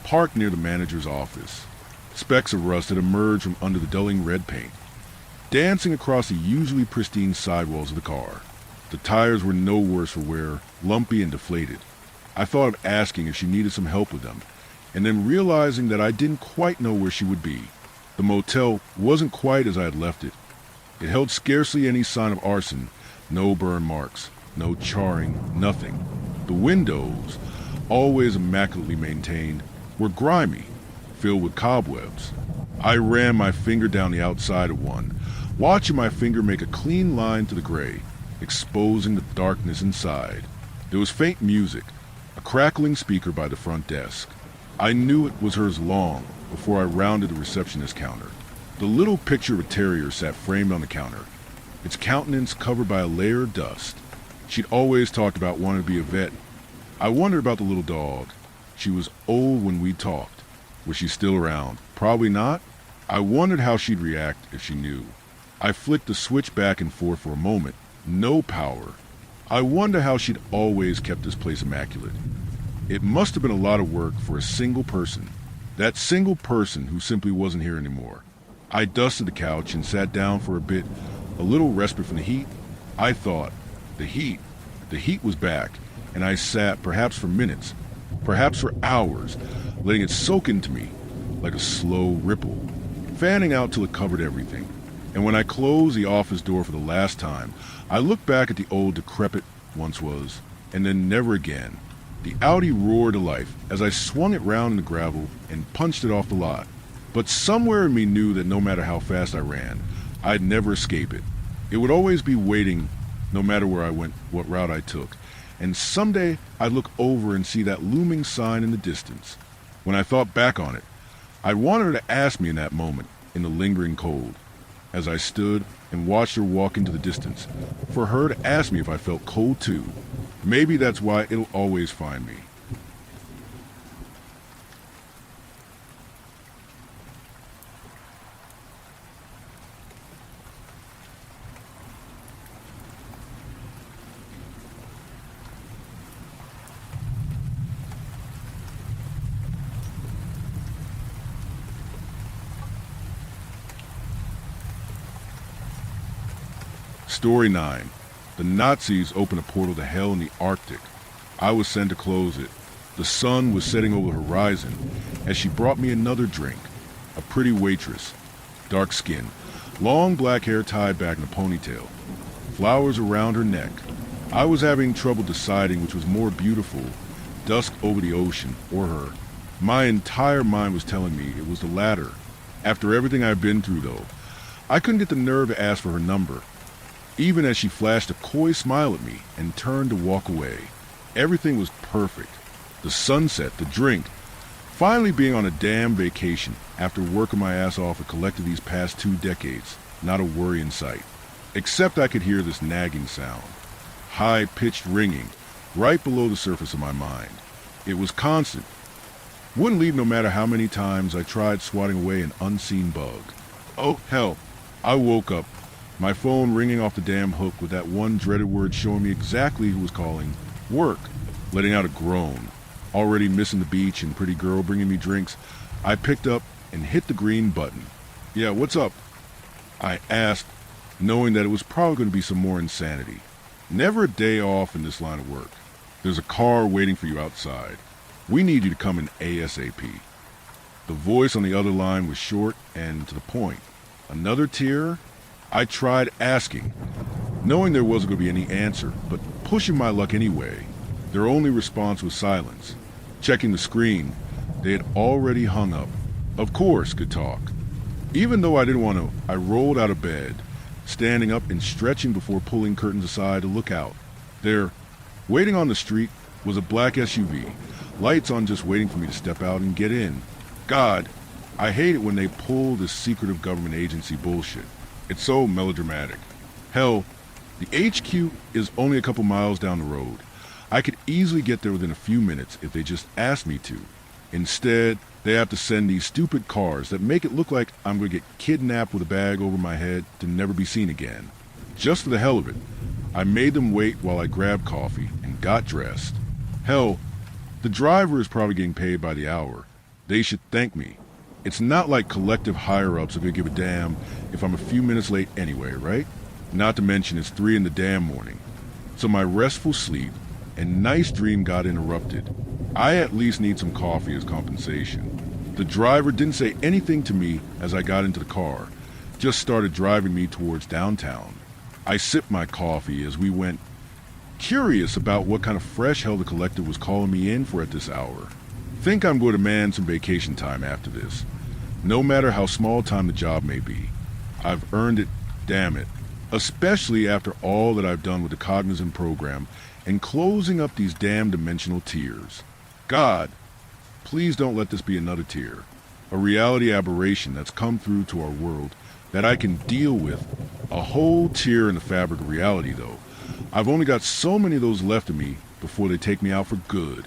parked near the manager's office. Specks of rust had emerged from under the dulling red paint, dancing across the usually pristine sidewalls of the car. The tires were no worse for wear, lumpy and deflated. I thought of asking if she needed some help with them, and then realizing that I didn't quite know where she would be. The motel wasn't quite as I had left it. It held scarcely any sign of arson, no burn marks, no charring, nothing. The windows, always immaculately maintained, were grimy, filled with cobwebs. I ran my finger down the outside of one, watching my finger make a clean line to the gray, exposing the darkness inside. There was faint music, a crackling speaker by the front desk. I knew it was hers long before I rounded the receptionist counter. The little picture of a terrier sat framed on the counter, its countenance covered by a layer of dust. She'd always talked about wanting to be a vet. I wondered about the little dog. She was old when we talked. Was she still around? Probably not. I wondered how she'd react if she knew. I flicked the switch back and forth for a moment. No power. I wonder how she'd always kept this place immaculate. It must have been a lot of work for a single person. That single person who simply wasn't here anymore. I dusted the couch and sat down for a bit, a little respite from the heat. I thought, the heat was back, and I sat perhaps for minutes, perhaps for hours, letting it soak into me like a slow ripple, fanning out till it covered everything. And when I closed the office door for the last time, I looked back at the old decrepit once was, and then never again. The Audi roared to life as I swung it round in the gravel and punched it off the lot. But somewhere in me knew that no matter how fast I ran, I'd never escape it. It would always be waiting, no matter where I went, what route I took. And someday I'd look over and see that looming sign in the distance. When I thought back on it, I wanted her to ask me in that moment, in the lingering cold, as I stood and watched her walk into the distance, for her to ask me if I felt cold too. Maybe that's why it'll always find me. Story 9. The Nazis opened a portal to hell in the Arctic. I was sent to close it. The sun was setting over the horizon as she brought me another drink. A pretty waitress, dark skin, long black hair tied back in a ponytail, flowers around her neck. I was having trouble deciding which was more beautiful, dusk over the ocean or her. My entire mind was telling me it was the latter. After everything I'd been through, though, I couldn't get the nerve to ask for her number. Even as she flashed a coy smile at me and turned to walk away. Everything was perfect. The sunset, the drink, finally being on a damn vacation after working my ass off and collected these past 2 decades. Not a worry in sight. Except I could hear this nagging sound. High-pitched ringing, right below the surface of my mind. It was constant. Wouldn't leave no matter how many times I tried swatting away an unseen bug. Oh, hell. I woke up. My phone ringing off the damn hook with that one dreaded word showing me exactly who was calling. Work. Letting out a groan. Already missing the beach and pretty girl bringing me drinks, I picked up and hit the green button. Yeah, what's up? I asked, knowing that it was probably going to be some more insanity. Never a day off in this line of work. There's a car waiting for you outside. We need you to come in ASAP. The voice on the other line was short and to the point. Another tear? I tried asking, knowing there wasn't going to be any answer, but pushing my luck anyway. Their only response was silence. Checking the screen, they had already hung up. Of course, could talk. Even though I didn't want to, I rolled out of bed, standing up and stretching before pulling curtains aside to look out. There, waiting on the street, was a black SUV, lights on just waiting for me to step out and get in. God, I hate it when they pull this secretive government agency bullshit. It's so melodramatic. Hell, the HQ is only a couple miles down the road. I could easily get there within a few minutes if they just asked me to. Instead, they have to send these stupid cars that make it look like I'm going to get kidnapped with a bag over my head to never be seen again. Just for the hell of it, I made them wait while I grabbed coffee and got dressed. Hell, the driver is probably getting paid by the hour. They should thank me. It's not like collective higher-ups are going to give a damn if I'm a few minutes late anyway, right? Not to mention it's 3 in the damn morning. So my restful sleep and nice dream got interrupted. I at least need some coffee as compensation. The driver didn't say anything to me as I got into the car, just started driving me towards downtown. I sipped my coffee as we went, curious about what kind of fresh hell the collective was calling me in for at this hour. Think I'm going to man some vacation time after this. No matter how small time the job may be, I've earned it, damn it. Especially after all that I've done with the Cognizant program and closing up these damn dimensional tiers. God, please don't let this be another tier. A reality aberration that's come through to our world that I can deal with. A whole tier in the fabric of reality, though. I've only got so many of those left of me before they take me out for good.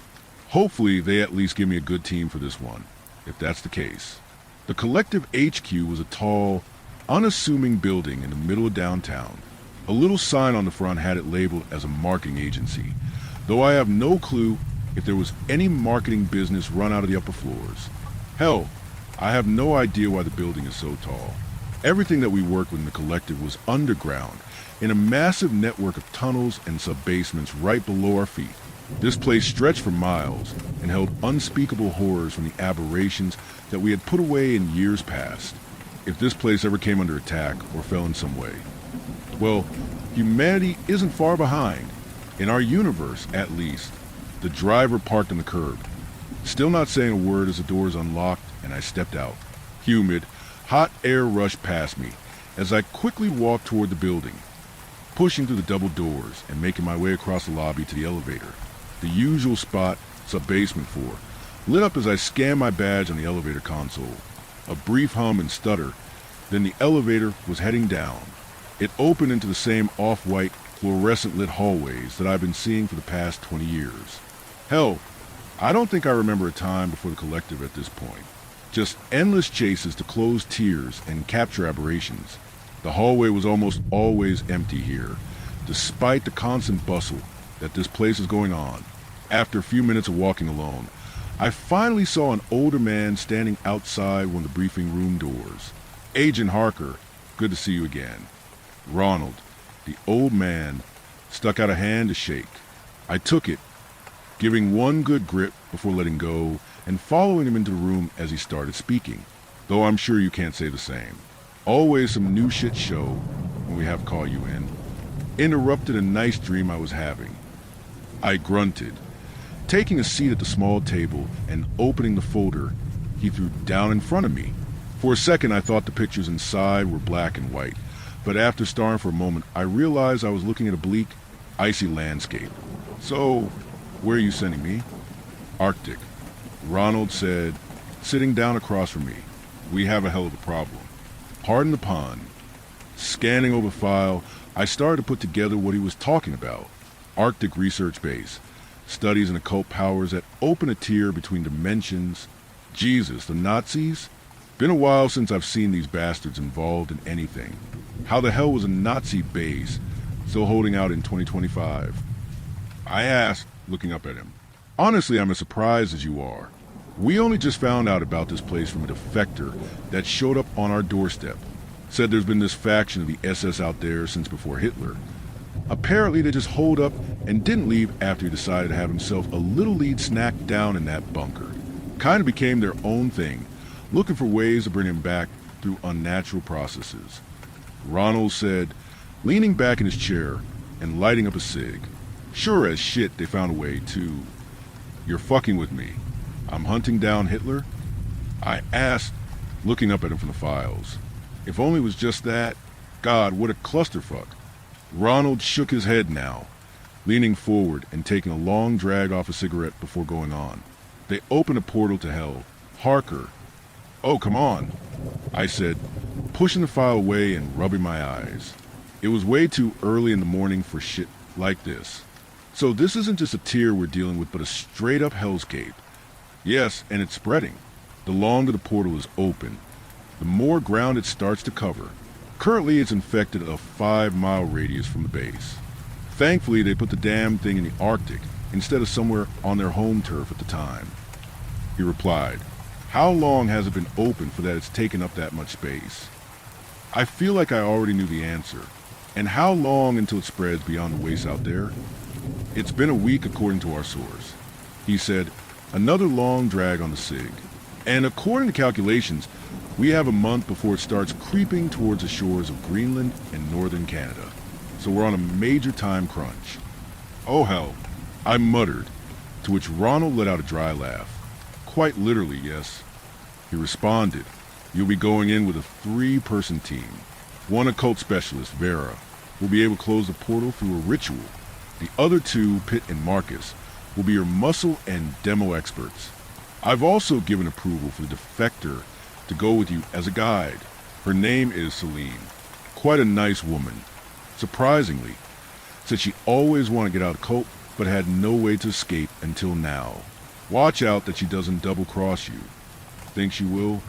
Hopefully, they at least give me a good team for this one, if that's the case. The collective HQ was a tall, unassuming building in the middle of downtown. A little sign on the front had it labeled as a marketing agency, though I have no clue if there was any marketing business run out of the upper floors. Hell, I have no idea why the building is so tall. Everything that we worked with in the collective was underground, in a massive network of tunnels and sub-basements right below our feet. This place stretched for miles and held unspeakable horrors from the aberrations that we had put away in years past. If this place ever came under attack or fell in some way, well, humanity isn't far behind. In our universe, at least. The driver parked on the curb, still not saying a word as the doors unlocked and I stepped out. Humid, hot air rushed past me as I quickly walked toward the building, pushing through the double doors and making my way across the lobby to the elevator. The usual spot, sub-basement 4, lit up as I scanned my badge on the elevator console. A brief hum and stutter, then the elevator was heading down. It opened into the same off-white, fluorescent-lit hallways that I've been seeing for the past 20 years. Hell, I don't think I remember a time before the collective at this point. Just endless chases to close tiers and capture aberrations. The hallway was almost always empty here, despite the constant bustle that this place is going on. After a few minutes of walking alone, I finally saw an older man standing outside one of the briefing room doors. Agent Harker, good to see you again. Ronald, the old man, stuck out a hand to shake. I took it, giving one good grip before letting go and following him into the room as he started speaking, though I'm sure you can't say the same. Always some new shit show when we have to call you in. Interrupted a nice dream I was having. I grunted, taking a seat at the small table and opening the folder he threw down in front of me. For a second I thought the pictures inside were black and white, but after staring for a moment I realized I was looking at a bleak, icy landscape. So, where are you sending me? Arctic, Ronald said, sitting down across from me. We have a hell of a problem. Pardon the pun. Scanning over the file, I started to put together what he was talking about. Arctic Research Base. Studies in occult powers that open a tier between dimensions. Jesus, the Nazis? Been a while since I've seen these bastards involved in anything. How the hell was a Nazi base still holding out in 2025? I asked, looking up at him. Honestly, I'm as surprised as you are. We only just found out about this place from a defector that showed up on our doorstep. Said there's been this faction of the SS out there since before Hitler. Apparently they just holed up and didn't leave after he decided to have himself a little lead snacked down in that bunker. Kind of became their own thing, looking for ways to bring him back through unnatural processes. Ronald said, leaning back in his chair and lighting up a cig. Sure as shit they found a way to... You're fucking with me. I'm hunting down Hitler? I asked, looking up at him from the files. If only it was just that. God, what a clusterfuck. Ronald shook his head now, leaning forward and taking a long drag off a cigarette before going on. They opened a portal to hell. Harker. Oh, come on, I said, pushing the file away and rubbing my eyes. It was way too early in the morning for shit like this. So this isn't just a tier we're dealing with, but a straight-up hellscape. Yes, and it's spreading. The longer the portal is open, the more ground it starts to cover. Currently, it's infected a 5-mile radius from the base. Thankfully, they put the damn thing in the Arctic instead of somewhere on their home turf at the time. He replied, how long has it been open for that it's taken up that much space? I feel like I already knew the answer. And how long until it spreads beyond the wastes out there? It's been a week according to our source. He said, another long drag on the cig. And according to calculations, We have a month before it starts creeping towards the shores of Greenland and northern Canada, so we're on a major time crunch. Oh hell, I muttered, to which Ronald let out a dry laugh. Quite literally, yes. He responded, you'll be going in with a 3-person team. One occult specialist, Vera, will be able to close the portal through a ritual. The other 2, Pitt and Marcus, will be your muscle and demo experts. I've also given approval for the defector to go with you as a guide. Her name is Celine. Quite a nice woman. Surprisingly, said she always wanted to get out of the cult, but had no way to escape until now. Watch out that she doesn't double-cross you. Think she will?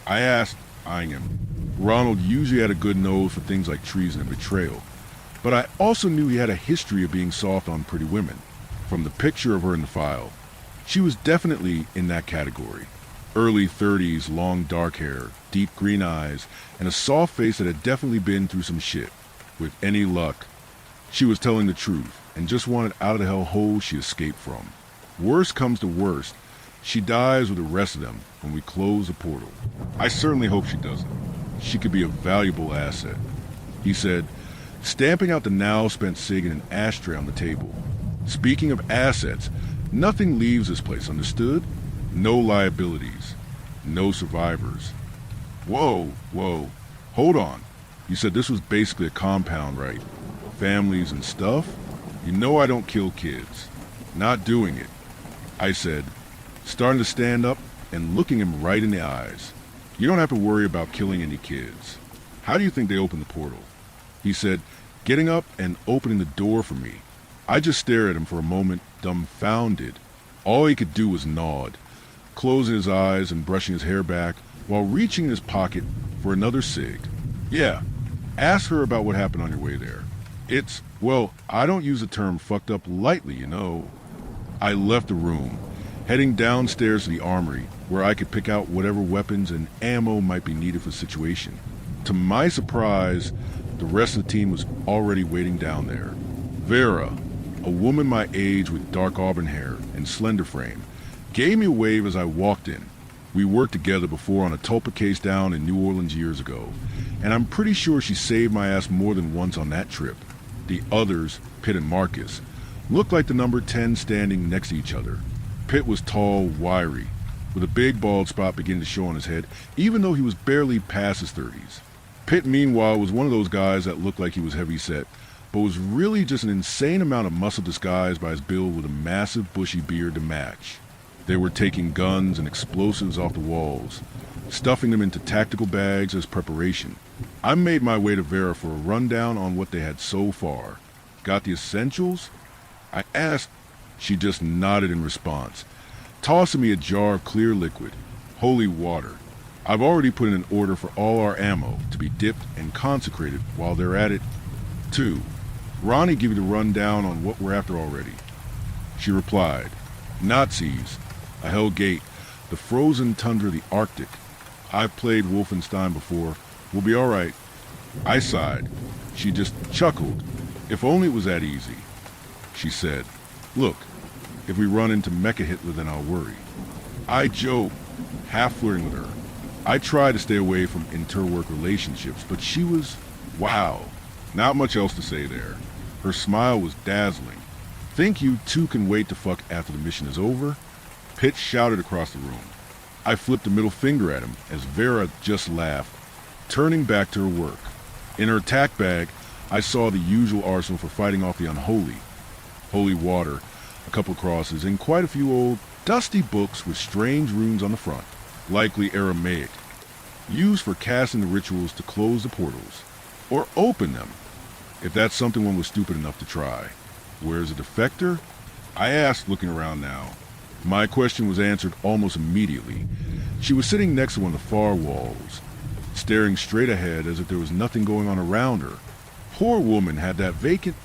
I asked, eyeing him. Ronald usually had a good nose for things like treason and betrayal, but I also knew he had a history of being soft on pretty women. From the picture of her in the file, she was definitely in that category. Early 30s, long dark hair, deep green eyes, and a soft face that had definitely been through some shit. With any luck, she was telling the truth and just wanted out of the hell hole she escaped from. Worst comes to worst, she dies with the rest of them when we close the portal. I certainly hope she doesn't. She could be a valuable asset. He said, stamping out the now spent cig in an ashtray on the table. Speaking of assets, nothing leaves this place, understood? No liabilities. No survivors. Whoa, hold on. You said this was basically a compound, right? Families and stuff? You know I don't kill kids. Not doing it. I said, starting to stand up and looking him right in the eyes. You don't have to worry about killing any kids. How do you think they opened the portal? He said, getting up and opening the door for me. I just stared at him for a moment, dumbfounded. All he could do was nod, closing his eyes and brushing his hair back while reaching in his pocket for another cig. Yeah, ask her about what happened on your way there. Well, I don't use the term fucked up lightly, you know. I left the room, heading downstairs to the armory, where I could pick out whatever weapons and ammo might be needed for the situation. To my surprise, the rest of the team was already waiting down there. Vera, a woman my age with dark auburn hair and slender frame, gave me a wave as I walked in. We worked together before on a tulpa case down in New Orleans years ago, and I'm pretty sure she saved my ass more than once on that trip. The others, Pitt and Marcus, looked like the number 10 standing next to each other. Pitt was tall, wiry, with a big bald spot beginning to show on his head, even though he was barely past his 30s. Pitt, meanwhile, was one of those guys that looked like he was heavy set, but was really just an insane amount of muscle disguised by his build with a massive bushy beard to match. They were taking guns and explosives off the walls, stuffing them into tactical bags as preparation. I made my way to Vera for a rundown on what they had so far. Got the essentials? I asked. She just nodded in response, tossing me a jar of clear liquid, holy water. I've already put in an order for all our ammo to be dipped and consecrated while they're at it. 2. Ronnie give you the rundown on what we're after already. She replied, Nazis, a hell gate, the frozen tundra of the Arctic. I've played Wolfenstein before. We'll be all right. I sighed. She just chuckled. If only it was that easy. She said, look, if we run into Mecha Hitler, then I'll worry. I joked, half flirting with her. I tried to stay away from interwork relationships, but she was, wow. Not much else to say there. Her smile was dazzling. Think you two can wait to fuck after the mission is over? Pitt shouted across the room. I flipped a middle finger at him as Vera just laughed, turning back to her work. In her tack bag, I saw the usual arsenal for fighting off the unholy. Holy water, a couple crosses, and quite a few old, dusty books with strange runes on the front, likely Aramaic, used for casting the rituals to close the portals, or open them, if that's something one was stupid enough to try. Where's the defector? I asked, looking around now. My question was answered almost immediately. She was sitting next to one of the far walls, staring straight ahead as if there was nothing going on around her. Poor woman had that vacant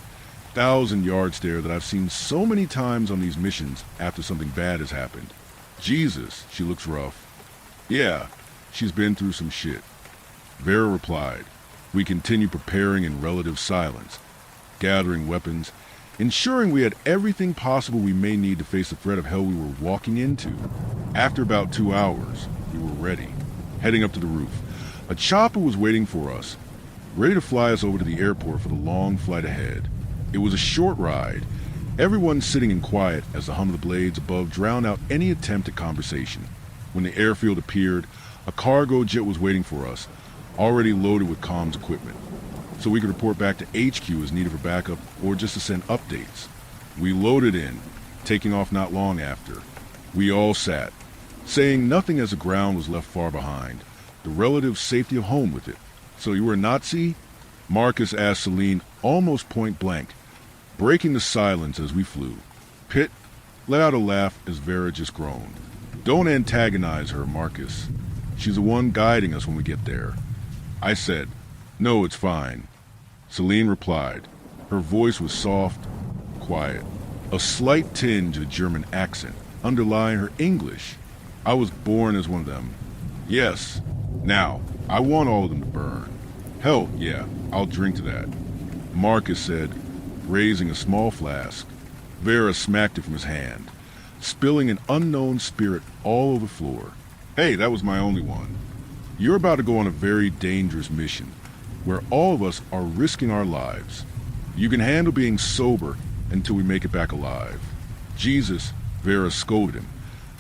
1,000-yard stare that I've seen so many times on these missions after something bad has happened. Jesus, she looks rough. Yeah, she's been through some shit. Vera replied. We continued preparing in relative silence, gathering weapons, ensuring we had everything possible we may need to face the threat of hell we were walking into. After about 2 hours, we were ready. heading up to the roof. A chopper was waiting for us, ready to fly us over to the airport for the long flight ahead. It was a short ride, everyone sitting in quiet as the hum of the blades above drowned out any attempt at conversation. When the airfield appeared, a cargo jet was waiting for us, already loaded with comms equipment, so we could report back to HQ as needed for backup or just to send updates. We loaded in, taking off not long after. We all sat, saying nothing as the ground was left far behind, the relative safety of home with it. "So you were a Nazi?" Marcus asked Celine almost point blank, breaking the silence as we flew. Pitt let out a laugh as Vera just groaned. "Don't antagonize her, Marcus. She's the one guiding us when we get there." I said, "No, it's fine." Celine replied. Her voice was soft, quiet, a slight tinge of German accent underlying her English. "I was born as one of them. Yes. Now, I want all of them to burn. Hell, yeah, I'll drink to that." Marcus said, raising a small flask. Vera smacked it from his hand, spilling an unknown spirit all over the floor. "Hey, that was my only one. You're about to go on a very dangerous mission, where all of us are risking our lives. You can handle being sober until we make it back alive." "Jesus," Vera scolded him,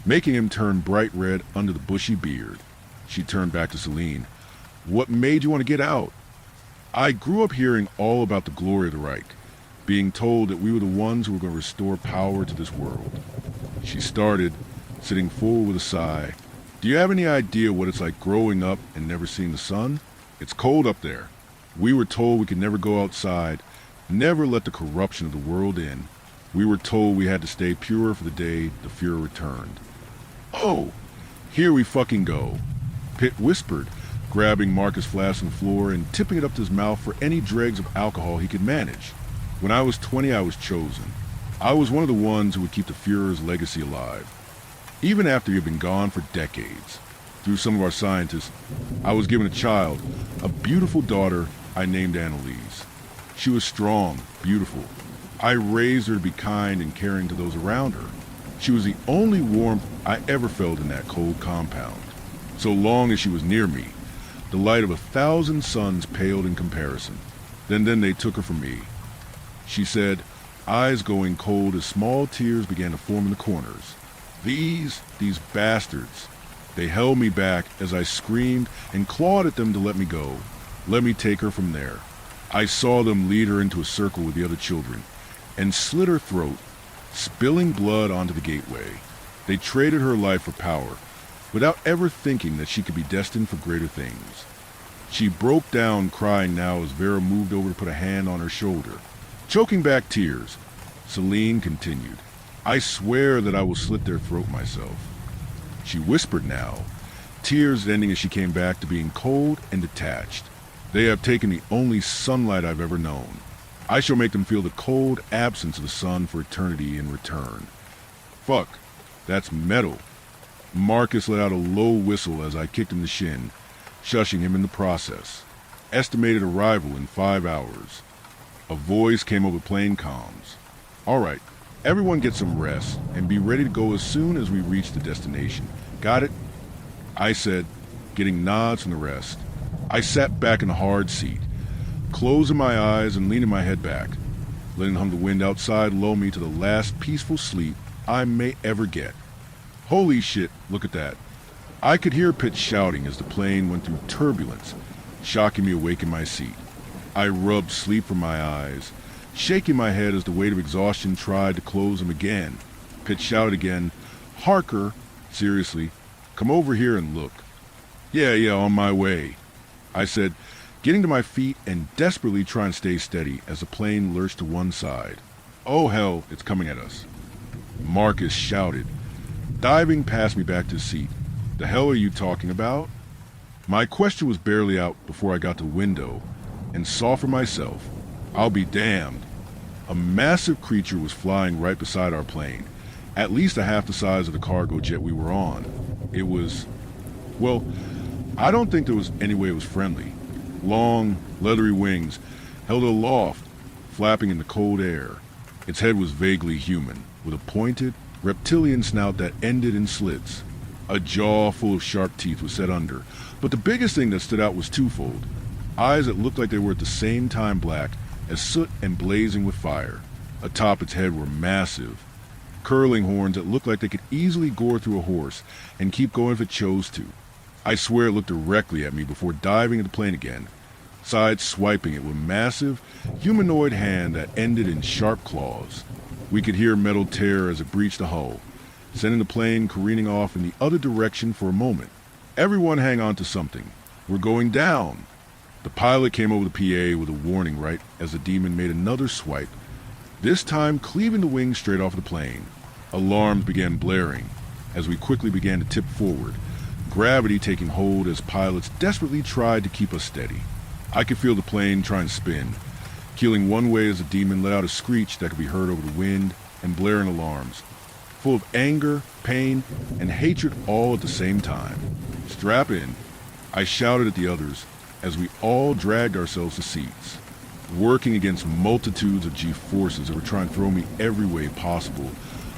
making him turn bright red under the bushy beard. She turned back to Celine. "What made you want to get out?" "I grew up hearing all about the glory of the Reich, being told that we were the ones who were going to restore power to this world." She started, sitting forward with a sigh. "Do you have any idea what it's like growing up and never seeing the sun? It's cold up there. We were told we could never go outside, never let the corruption of the world in. We were told we had to stay pure for the day the Fuhrer returned." "Oh, here we fucking go," Pitt whispered, grabbing Marcus' flask from the floor and tipping it up to his mouth for any dregs of alcohol he could manage. "When I was 20, I was chosen. I was one of the ones who would keep the Fuhrer's legacy alive. Even after he had been gone for decades. Through some of our scientists, I was given a child, a beautiful daughter I named Annalise. She was strong, beautiful. I raised her to be kind and caring to those around her. She was the only warmth I ever felt in that cold compound. So long as she was near me, the light of 1,000 suns paled in comparison. Then they took her from me." She said, eyes going cold as small tears began to form in the corners. These bastards. They held me back as I screamed and clawed at them to let me go, let me take her from there. I saw them lead her into a circle with the other children and slit her throat, spilling blood onto the gateway. They traded her life for power, without ever thinking that she could be destined for greater things. She broke down crying now as Vera moved over to put a hand on her shoulder. Choking back tears, Celine continued, "I swear that I will slit their throat myself." She whispered now, tears ending as she came back to being cold and detached. "They have taken the only sunlight I've ever known. I shall make them feel the cold absence of the sun for eternity in return." "Fuck, that's metal." Marcus let out a low whistle as I kicked him the shin, shushing him in the process. "Estimated arrival in 5 hours. A voice came over plane comms. "All right, everyone get some rest and be ready to go as soon as we reach the destination. Got it?" I said, getting nods from the rest. I sat back in the hard seat, closing my eyes and leaning my head back, letting the hum of the wind outside lull me to the last peaceful sleep I may ever get. Holy shit, look at that. I could hear Pitt shouting as the plane went through turbulence, shocking me awake in my seat. I rubbed sleep from my eyes, shaking my head as the weight of exhaustion tried to close them again. Pitt shouted again, "Harker, seriously, come over here and look." Yeah, on my way," I said, getting to my feet and desperately trying to stay steady as the plane lurched to one side. "Oh hell, it's coming at us." Marcus shouted, diving past me back to the seat. "The hell are you talking about?" My question was barely out before I got to the window and saw for myself. I'll be damned. A massive creature was flying right beside our plane, at least a half the size of the cargo jet we were on. It was, well, I don't think there was any way it was friendly. Long, leathery wings held aloft, flapping in the cold air. Its head was vaguely human, with a pointed, reptilian snout that ended in slits. A jaw full of sharp teeth was set under, but the biggest thing that stood out was twofold. Eyes that looked like they were at the same time black as soot and blazing with fire. Atop its head were massive, curling horns that looked like they could easily gore through a horse and keep going if it chose to. I swear it looked directly at me before diving into the plane again, side swiping it with a massive, humanoid hand that ended in sharp claws. We could hear metal tear as it breached the hull, sending the plane careening off in the other direction for a moment. Everyone hang on to something. We're going down. The pilot came over the PA with a warning right as the demon made another swipe, this time cleaving the wing straight off the plane. Alarms began blaring as we quickly began to tip forward, gravity taking hold as pilots desperately tried to keep us steady. I could feel the plane trying to spin, keeling one way as the demon let out a screech that could be heard over the wind and blaring alarms, full of anger, pain, and hatred all at the same time. Strap in, I shouted at the others as we all dragged ourselves to seats. Working against multitudes of G-forces that were trying to throw me every way possible,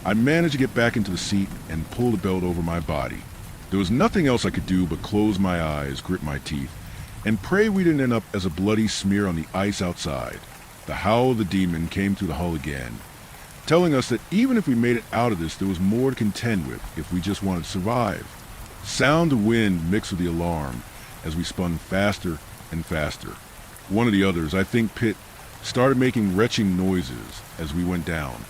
I managed to get back into the seat and pull the belt over my body. There was nothing else I could do but close my eyes, grit my teeth, and pray we didn't end up as a bloody smear on the ice outside. The howl of the demon came through the hull again, telling us that even if we made it out of this, there was more to contend with if we just wanted to survive. Sound of wind mixed with the alarm as we spun faster and faster. One of the others, I think Pitt, started making retching noises as we went down,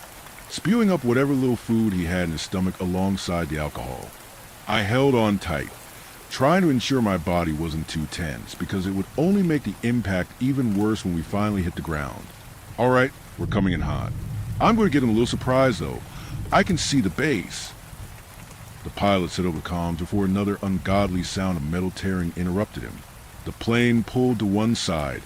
spewing up whatever little food he had in his stomach alongside the alcohol. I held on tight, trying to ensure my body wasn't too tense, because it would only make the impact even worse when we finally hit the ground. All right, we're coming in hot. I'm going to get him a little surprise, though. I can see the base. The pilot said over comms before another ungodly sound of metal tearing interrupted him. The plane pulled to one side,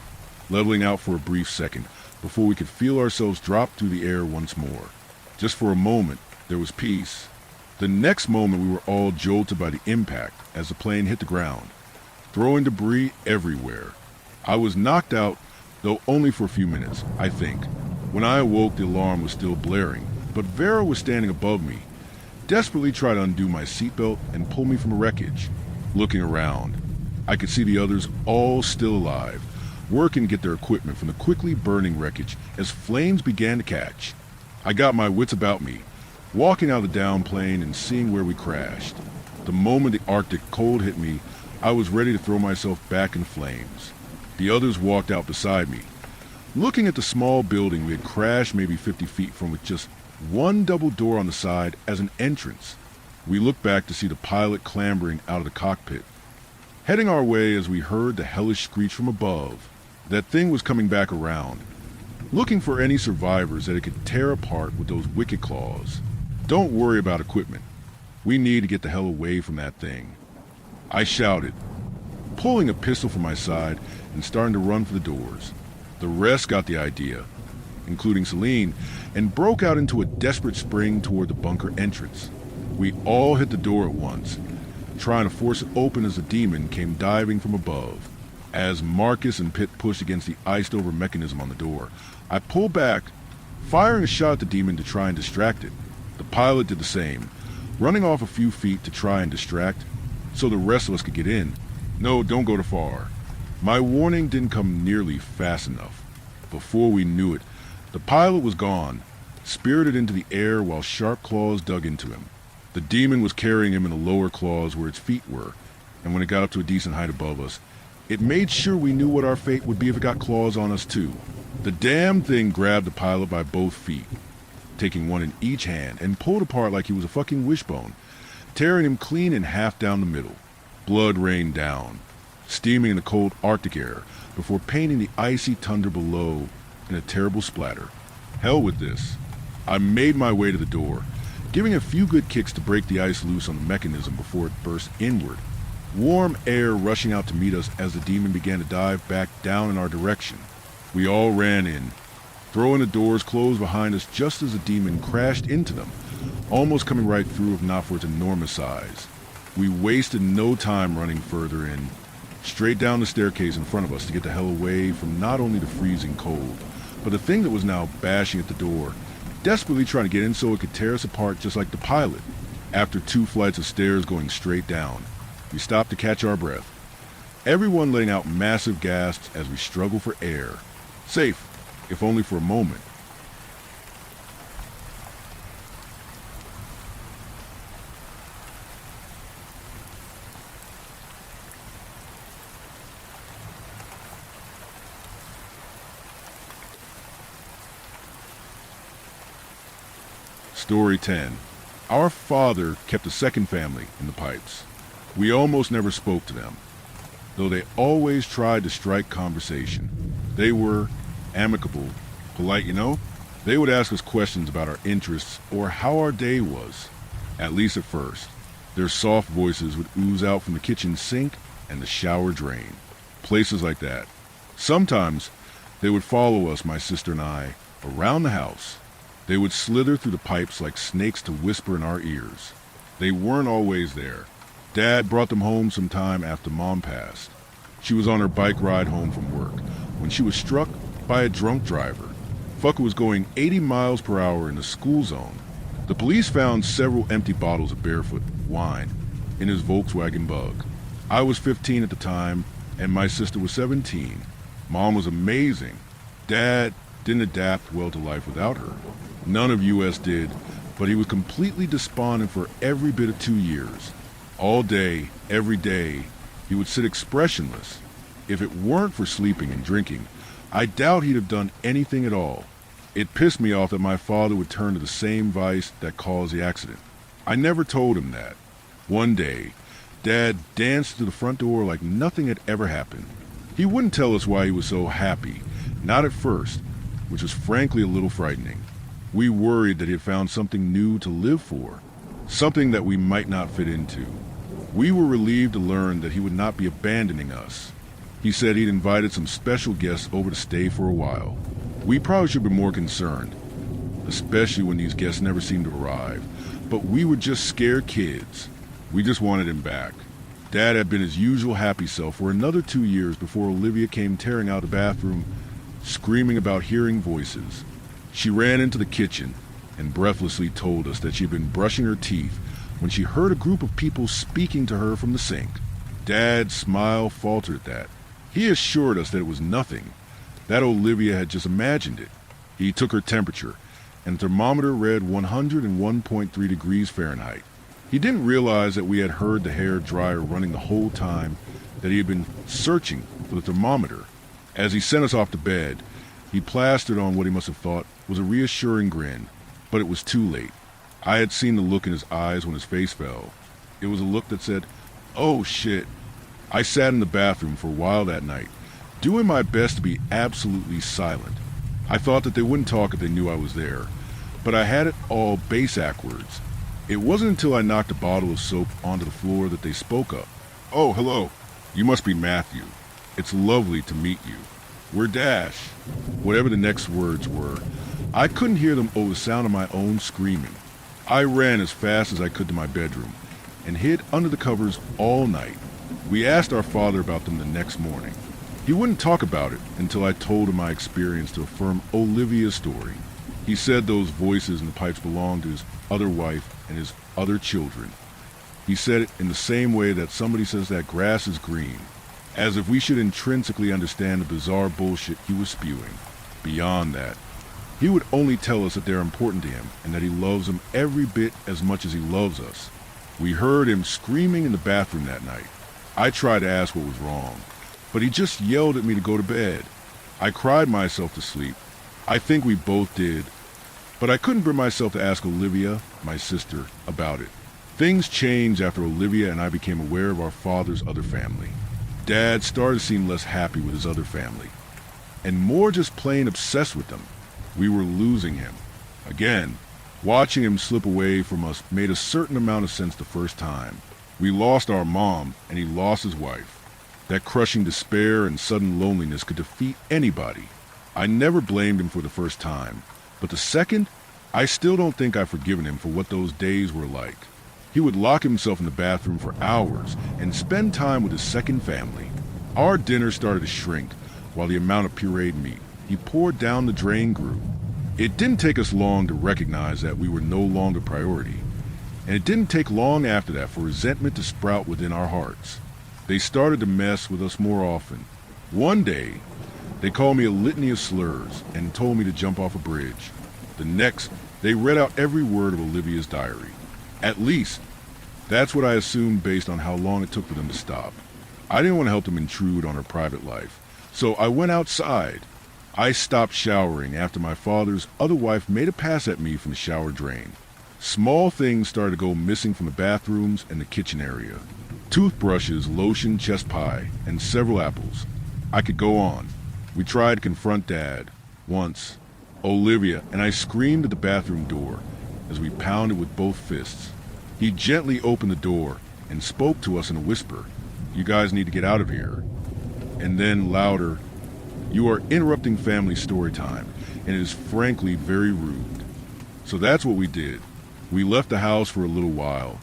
leveling out for a brief second, before we could feel ourselves drop through the air once more. Just for a moment, there was peace. The next moment we were all jolted by the impact as the plane hit the ground, throwing debris everywhere. I was knocked out, though only for a few minutes, I think. When I awoke, the alarm was still blaring, but Vera was standing above me, desperately trying to undo my seatbelt and pull me from the wreckage. Looking around, I could see the others all still alive, working to get their equipment from the quickly burning wreckage as flames began to catch. I got my wits about me, walking out of the down plane and seeing where we crashed. The moment the Arctic cold hit me, I was ready to throw myself back in flames. The others walked out beside me, looking at the small building we had crashed maybe 50 feet from with just one double door on the side as an entrance. We looked back to see the pilot clambering out of the cockpit, heading our way as we heard the hellish screech from above. That thing was coming back around, looking for any survivors that it could tear apart with those wicked claws. Don't worry about equipment. We need to get the hell away from that thing. I shouted, pulling a pistol from my side and starting to run for the doors. The rest got the idea, including Celine, and broke out into a desperate spring toward the bunker entrance. We all hit the door at once, trying to force it open as the demon came diving from above. As Marcus and Pitt pushed against the iced-over mechanism on the door, I pulled back, firing a shot at the demon to try and distract it. The pilot did the same, running off a few feet to try and distract, so the rest of us could get in. No, don't go too far. My warning didn't come nearly fast enough. Before we knew it, the pilot was gone, spirited into the air while sharp claws dug into him. The demon was carrying him in the lower claws where its feet were, and when it got up to a decent height above us, it made sure we knew what our fate would be if it got claws on us too. The damn thing grabbed the pilot by both feet, taking one in each hand, and pulled apart like he was a fucking wishbone, tearing him clean in half down the middle. Blood rained down, steaming in the cold Arctic air, before painting the icy tundra below in a terrible splatter. Hell with this. I made my way to the door, giving a few good kicks to break the ice loose on the mechanism before it burst inward. Warm air rushing out to meet us as the demon began to dive back down in our direction. We all ran in, throwing the doors closed behind us just as the demon crashed into them, almost coming right through if not for its enormous size. We wasted no time running further in, straight down the staircase in front of us to get the hell away from not only the freezing cold, but the thing that was now bashing at the door, desperately trying to get in so it could tear us apart just like the pilot. After 2 flights of stairs going straight down, we stopped to catch our breath. Everyone letting out massive gasps as we struggle for air. Safe, if only for a moment. Story 10. Our father kept a second family in the pipes. We almost never spoke to them, though they always tried to strike conversation. They were amicable, polite, They would ask us questions about our interests or how our day was, at least at first. Their soft voices would ooze out from the kitchen sink and the shower drain, places like that. Sometimes they would follow us, my sister and I, around the house. They would slither through the pipes like snakes to whisper in our ears. They weren't always there. Dad brought them home sometime after Mom passed. She was on her bike ride home from work when she was struck by a drunk driver. Fucker was going 80 miles per hour in the school zone. The police found several empty bottles of Barefoot wine in his Volkswagen Bug. I was 15 at the time, and my sister was 17. Mom was amazing. Dad didn't adapt well to life without her. None of US did, but he was completely despondent for every bit of 2 years. All day, every day, he would sit expressionless. If it weren't for sleeping and drinking, I doubt he'd have done anything at all. It pissed me off that my father would turn to the same vice that caused the accident. I never told him that. One day, Dad danced to the front door like nothing had ever happened. He wouldn't tell us why he was so happy, not at first, which was frankly a little frightening. We worried that he had found something new to live for, something that we might not fit into. We were relieved to learn that he would not be abandoning us. He said he'd invited some special guests over to stay for a while. We probably should be more concerned, especially when these guests never seemed to arrive. But we were just scared kids. We just wanted him back. Dad had been his usual happy self for another 2 years before Olivia came tearing out the bathroom, screaming about hearing voices. She ran into the kitchen and breathlessly told us that she'd been brushing her teeth when she heard a group of people speaking to her from the sink. Dad's smile faltered at that. He assured us that it was nothing, that Olivia had just imagined it. He took her temperature, and the thermometer read 101.3 degrees Fahrenheit. He didn't realize that we had heard the hair dryer running the whole time that he had been searching for the thermometer. As he sent us off to bed, he plastered on what he must have thought was a reassuring grin, but it was too late. I had seen the look in his eyes when his face fell. It was a look that said, "Oh shit." I sat in the bathroom for a while that night, doing my best to be absolutely silent. I thought that they wouldn't talk if they knew I was there, but I had it all backwards. It wasn't until I knocked a bottle of soap onto the floor that they spoke up. "Oh, hello. You must be Matthew. It's lovely to meet you. We're Dash." Whatever the next words were, I couldn't hear them over the sound of my own screaming. I ran as fast as I could to my bedroom and hid under the covers all night. We asked our father about them the next morning. He wouldn't talk about it until I told him my experience to affirm Olivia's story. He said those voices in the pipes belonged to his other wife and his other children. He said it in the same way that somebody says that grass is green, as if we should intrinsically understand the bizarre bullshit he was spewing. Beyond that, he would only tell us that they're important to him and that he loves them every bit as much as he loves us. We heard him screaming in the bathroom that night. I tried to ask what was wrong, but he just yelled at me to go to bed. I cried myself to sleep. I think we both did, but I couldn't bring myself to ask Olivia, my sister, about it. Things changed after Olivia and I became aware of our father's other family. Dad started to seem less happy with his other family, and more just plain obsessed with them. We were losing him. Again, watching him slip away from us made a certain amount of sense the first time. We lost our mom, and he lost his wife. That crushing despair and sudden loneliness could defeat anybody. I never blamed him for the first time, but the second, I still don't think I've forgiven him for what those days were like. He would lock himself in the bathroom for hours and spend time with his second family. Our dinner started to shrink while the amount of pureed meat he poured down the drain grew. It didn't take us long to recognize that we were no longer priority. And it didn't take long after that for resentment to sprout within our hearts. They started to mess with us more often. One day, they called me a litany of slurs and told me to jump off a bridge. The next, they read out every word of Olivia's diary. At least, that's what I assumed based on how long it took for them to stop. I didn't want to help them intrude on her private life, so I went outside. I stopped showering after my father's other wife made a pass at me from the shower drain. Small things started to go missing from the bathrooms and the kitchen area. Toothbrushes, lotion, chest pie, and several apples. I could go on. We tried to confront Dad. Once, Olivia and I screamed at the bathroom door as we pounded with both fists. He gently opened the door and spoke to us in a whisper. "You guys need to get out of here." And then louder, "You are interrupting family story time, and it is frankly very rude." So that's what we did. We left the house for a little while,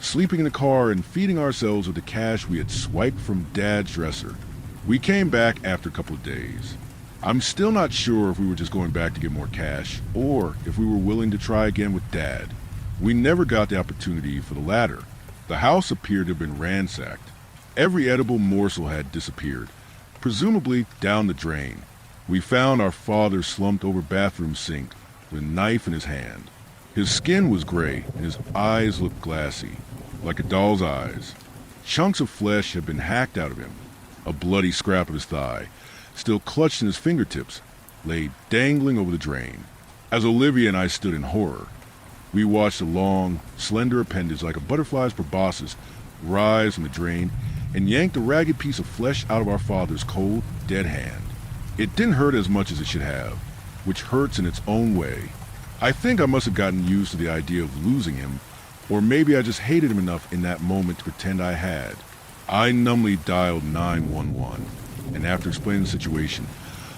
sleeping in the car and feeding ourselves with the cash we had swiped from Dad's dresser. We came back after a couple of days. I'm still not sure if we were just going back to get more cash, or if we were willing to try again with Dad. We never got the opportunity for the latter. The house appeared to have been ransacked. Every edible morsel had disappeared, presumably down the drain. We found our father slumped over bathroom sink with a knife in his hand. His skin was gray and his eyes looked glassy, like a doll's eyes. Chunks of flesh had been hacked out of him. A bloody scrap of his thigh, still clutched in his fingertips, lay dangling over the drain. As Olivia and I stood in horror, we watched a long, slender appendage like a butterfly's proboscis rise from the drain and yanked a ragged piece of flesh out of our father's cold, dead hand. It didn't hurt as much as it should have, which hurts in its own way. I think I must have gotten used to the idea of losing him, or maybe I just hated him enough in that moment to pretend I had. I numbly dialed 911, and after explaining the situation,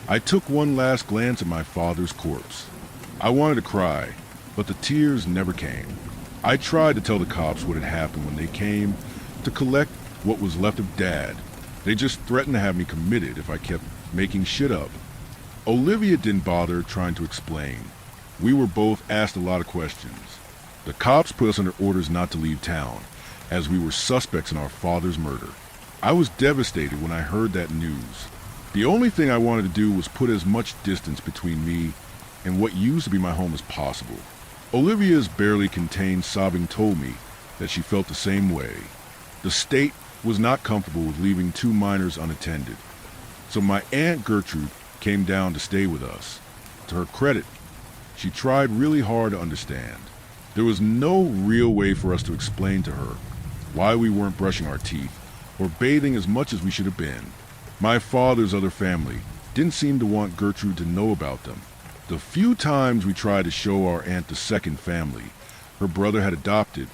I took one last glance at my father's corpse. I wanted to cry, but the tears never came. I tried to tell the cops what had happened when they came to collect what was left of Dad. They just threatened to have me committed if I kept making shit up. Olivia didn't bother trying to explain. We were both asked a lot of questions. The cops put us under orders not to leave town, as we were suspects in our father's murder. I was devastated when I heard that news. The only thing I wanted to do was put as much distance between me and what used to be my home as possible. Olivia's barely contained sobbing told me that she felt the same way. The state was not comfortable with leaving two minors unattended, so my Aunt Gertrude came down to stay with us. To her credit, she tried really hard to understand. There was no real way for us to explain to her why we weren't brushing our teeth or bathing as much as we should have been. My father's other family didn't seem to want Gertrude to know about them. The few times we tried to show our aunt the second family her brother had adopted,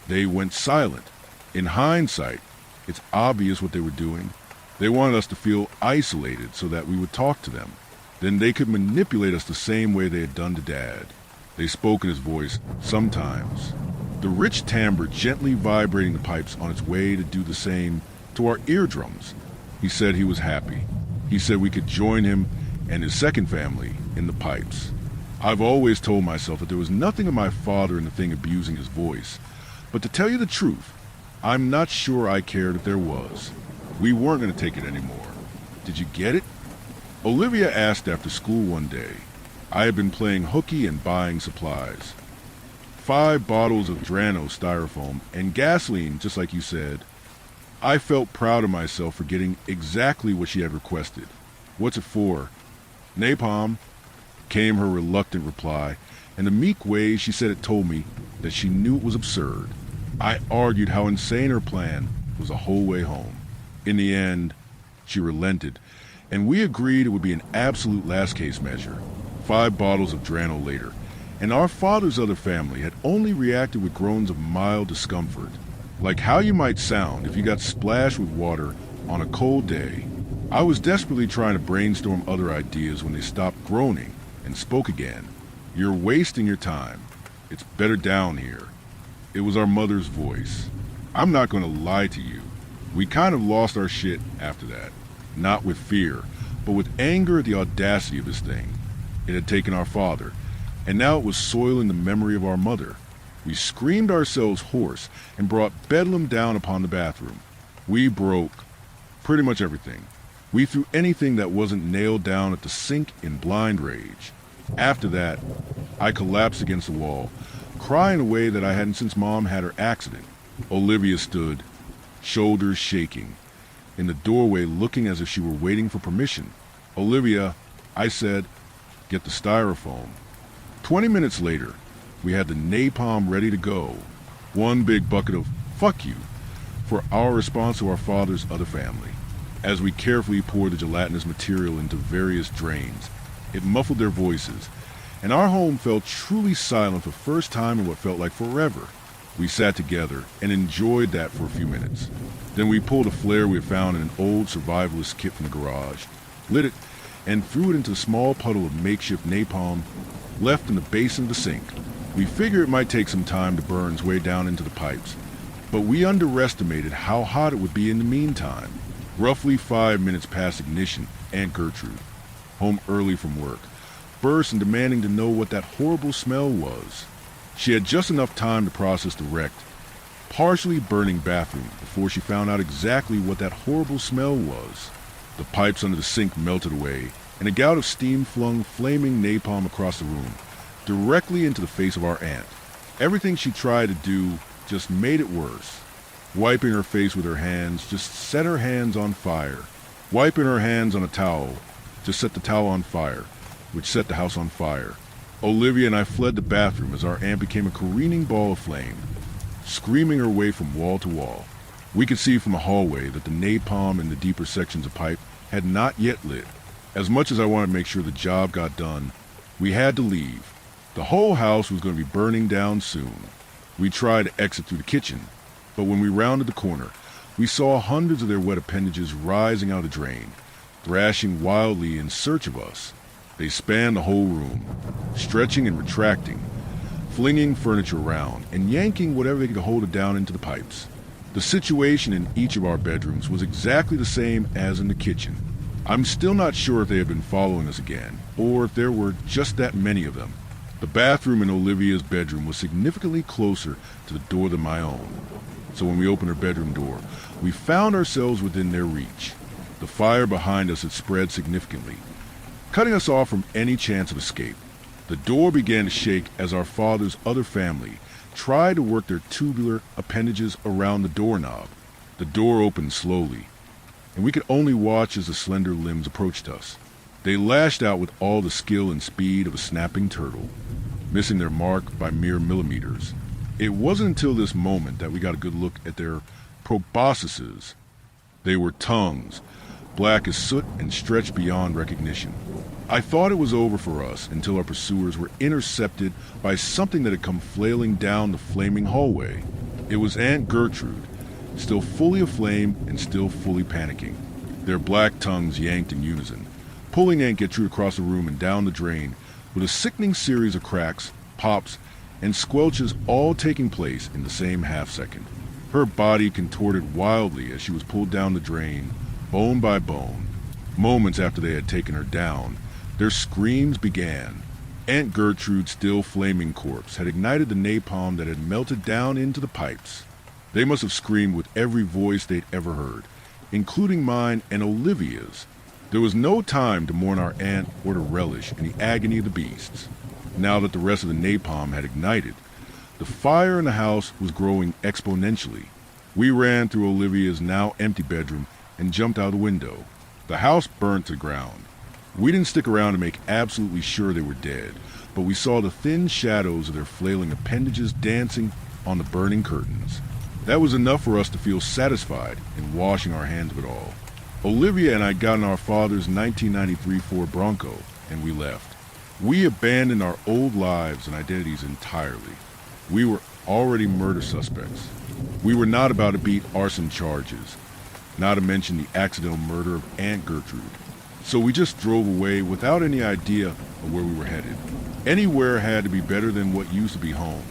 they went silent. In hindsight, it's obvious what they were doing. They wanted us to feel isolated so that we would talk to them. Then they could manipulate us the same way they had done to Dad. They spoke in his voice sometimes, the rich timbre gently vibrating the pipes on its way to do the same to our eardrums. He said he was happy. He said we could join him and his second family in the pipes. I've always told myself that there was nothing of my father in the thing abusing his voice, but to tell you the truth, I'm not sure I cared if there was. We weren't going to take it anymore. Did you get it? Olivia asked after school one day. I had been playing hooky and buying supplies. 5 bottles of Drano styrofoam and gasoline, just like you said. I felt proud of myself for getting exactly what she had requested. "What's it for?" "Napalm," came her reluctant reply, and the meek way she said it told me that she knew it was absurd. I argued how insane her plan was the whole way home. In the end, she relented, and we agreed it would be an absolute last-case measure. 5 bottles of Drano later, and our father's other family had only reacted with groans of mild discomfort, like how you might sound if you got splashed with water on a cold day. I was desperately trying to brainstorm other ideas when they stopped groaning and spoke again. "You're wasting your time. It's better down here." It was our mother's voice. I'm not going to lie to you. We kind of lost our shit after that. Not with fear, but with anger at the audacity of this thing. It had taken our father, and now it was soiling the memory of our mother. We screamed ourselves hoarse and brought bedlam down upon the bathroom. We broke pretty much everything. We threw anything that wasn't nailed down at the sink in blind rage. After that, I collapsed against the wall, crying in a way that I hadn't since Mom had her accident. Olivia stood, shoulders shaking, in the doorway looking as if she were waiting for permission. "Olivia," I said, "get the styrofoam." 20 minutes later, we had the napalm ready to go. One big bucket of "fuck you" for our response to our father's other family. As we carefully poured the gelatinous material into various drains, it muffled their voices, and our home felt truly silent for the first time in what felt like forever. We sat together and enjoyed that for a few minutes. Then we pulled a flare we had found in an old survivalist kit from the garage, lit it, and threw it into a small puddle of makeshift napalm left in the basin of the sink. We figured it might take some time to burn its way down into the pipes, but we underestimated how hot it would be in the meantime. Roughly 5 minutes past ignition, Aunt Gertrude, home early from work, burst and demanding to know what that horrible smell was. She had just enough time to process the wrecked, partially burning bathroom before she found out exactly what that horrible smell was. The pipes under the sink melted away, and a gout of steam flung flaming napalm across the room, directly into the face of our aunt. Everything she tried to do just made it worse. Wiping her face with her hands just set her hands on fire. Wiping her hands on a towel just set the towel on fire, which set the house on fire. Olivia and I fled the bathroom as our aunt became a careening ball of flame, screaming her way from wall to wall. We could see from the hallway that the napalm in the deeper sections of pipe had not yet lit. As much as I wanted to make sure the job got done, we had to leave. The whole house was going to be burning down soon. We tried to exit through the kitchen, but when we rounded the corner, we saw hundreds of their wet appendages rising out of the drain, thrashing wildly in search of us. They spanned the whole room, stretching and retracting, flinging furniture around, and yanking whatever they could hold it down into the pipes. The situation in each of our bedrooms was exactly the same as in the kitchen. I'm still not sure if they had been following us again, or if there were just that many of them. The bathroom in Olivia's bedroom was significantly closer to the door than my own, so when we opened her bedroom door, we found ourselves within their reach. The fire behind us had spread significantly, cutting us off from any chance of escape. The door began to shake as our father's other family tried to work their tubular appendages around the doorknob. The door opened slowly, and we could only watch as the slender limbs approached us. They lashed out with all the skill and speed of a snapping turtle, missing their mark by mere millimeters. It wasn't until this moment that we got a good look at their proboscises. They were tongues, black as soot and stretched beyond recognition. I thought it was over for us until our pursuers were intercepted by something that had come flailing down the flaming hallway. It was Aunt Gertrude, still fully aflame and still fully panicking. Their black tongues yanked in unison, pulling Aunt Gertrude across the room and down the drain with a sickening series of cracks, pops, and squelches all taking place in the same half-second. Her body contorted wildly as she was pulled down the drain, bone by bone. Moments after they had taken her down, their screams began. Aunt Gertrude's still flaming corpse had ignited the napalm that had melted down into the pipes. They must have screamed with every voice they'd ever heard, including mine and Olivia's. There was no time to mourn our aunt or to relish in the agony of the beasts. Now that the rest of the napalm had ignited, the fire in the house was growing exponentially. We ran through Olivia's now empty bedroom and jumped out the window. The house burned to the ground. We didn't stick around to make absolutely sure they were dead, but we saw the thin shadows of their flailing appendages dancing on the burning curtains. That was enough for us to feel satisfied in washing our hands of it all. Olivia and I got in our father's 1993 Ford Bronco, and we left. We abandoned our old lives and identities entirely. We were already murder suspects. We were not about to beat arson charges, not to mention the accidental murder of Aunt Gertrude. So we just drove away without any idea of where we were headed. Anywhere had to be better than what used to be home.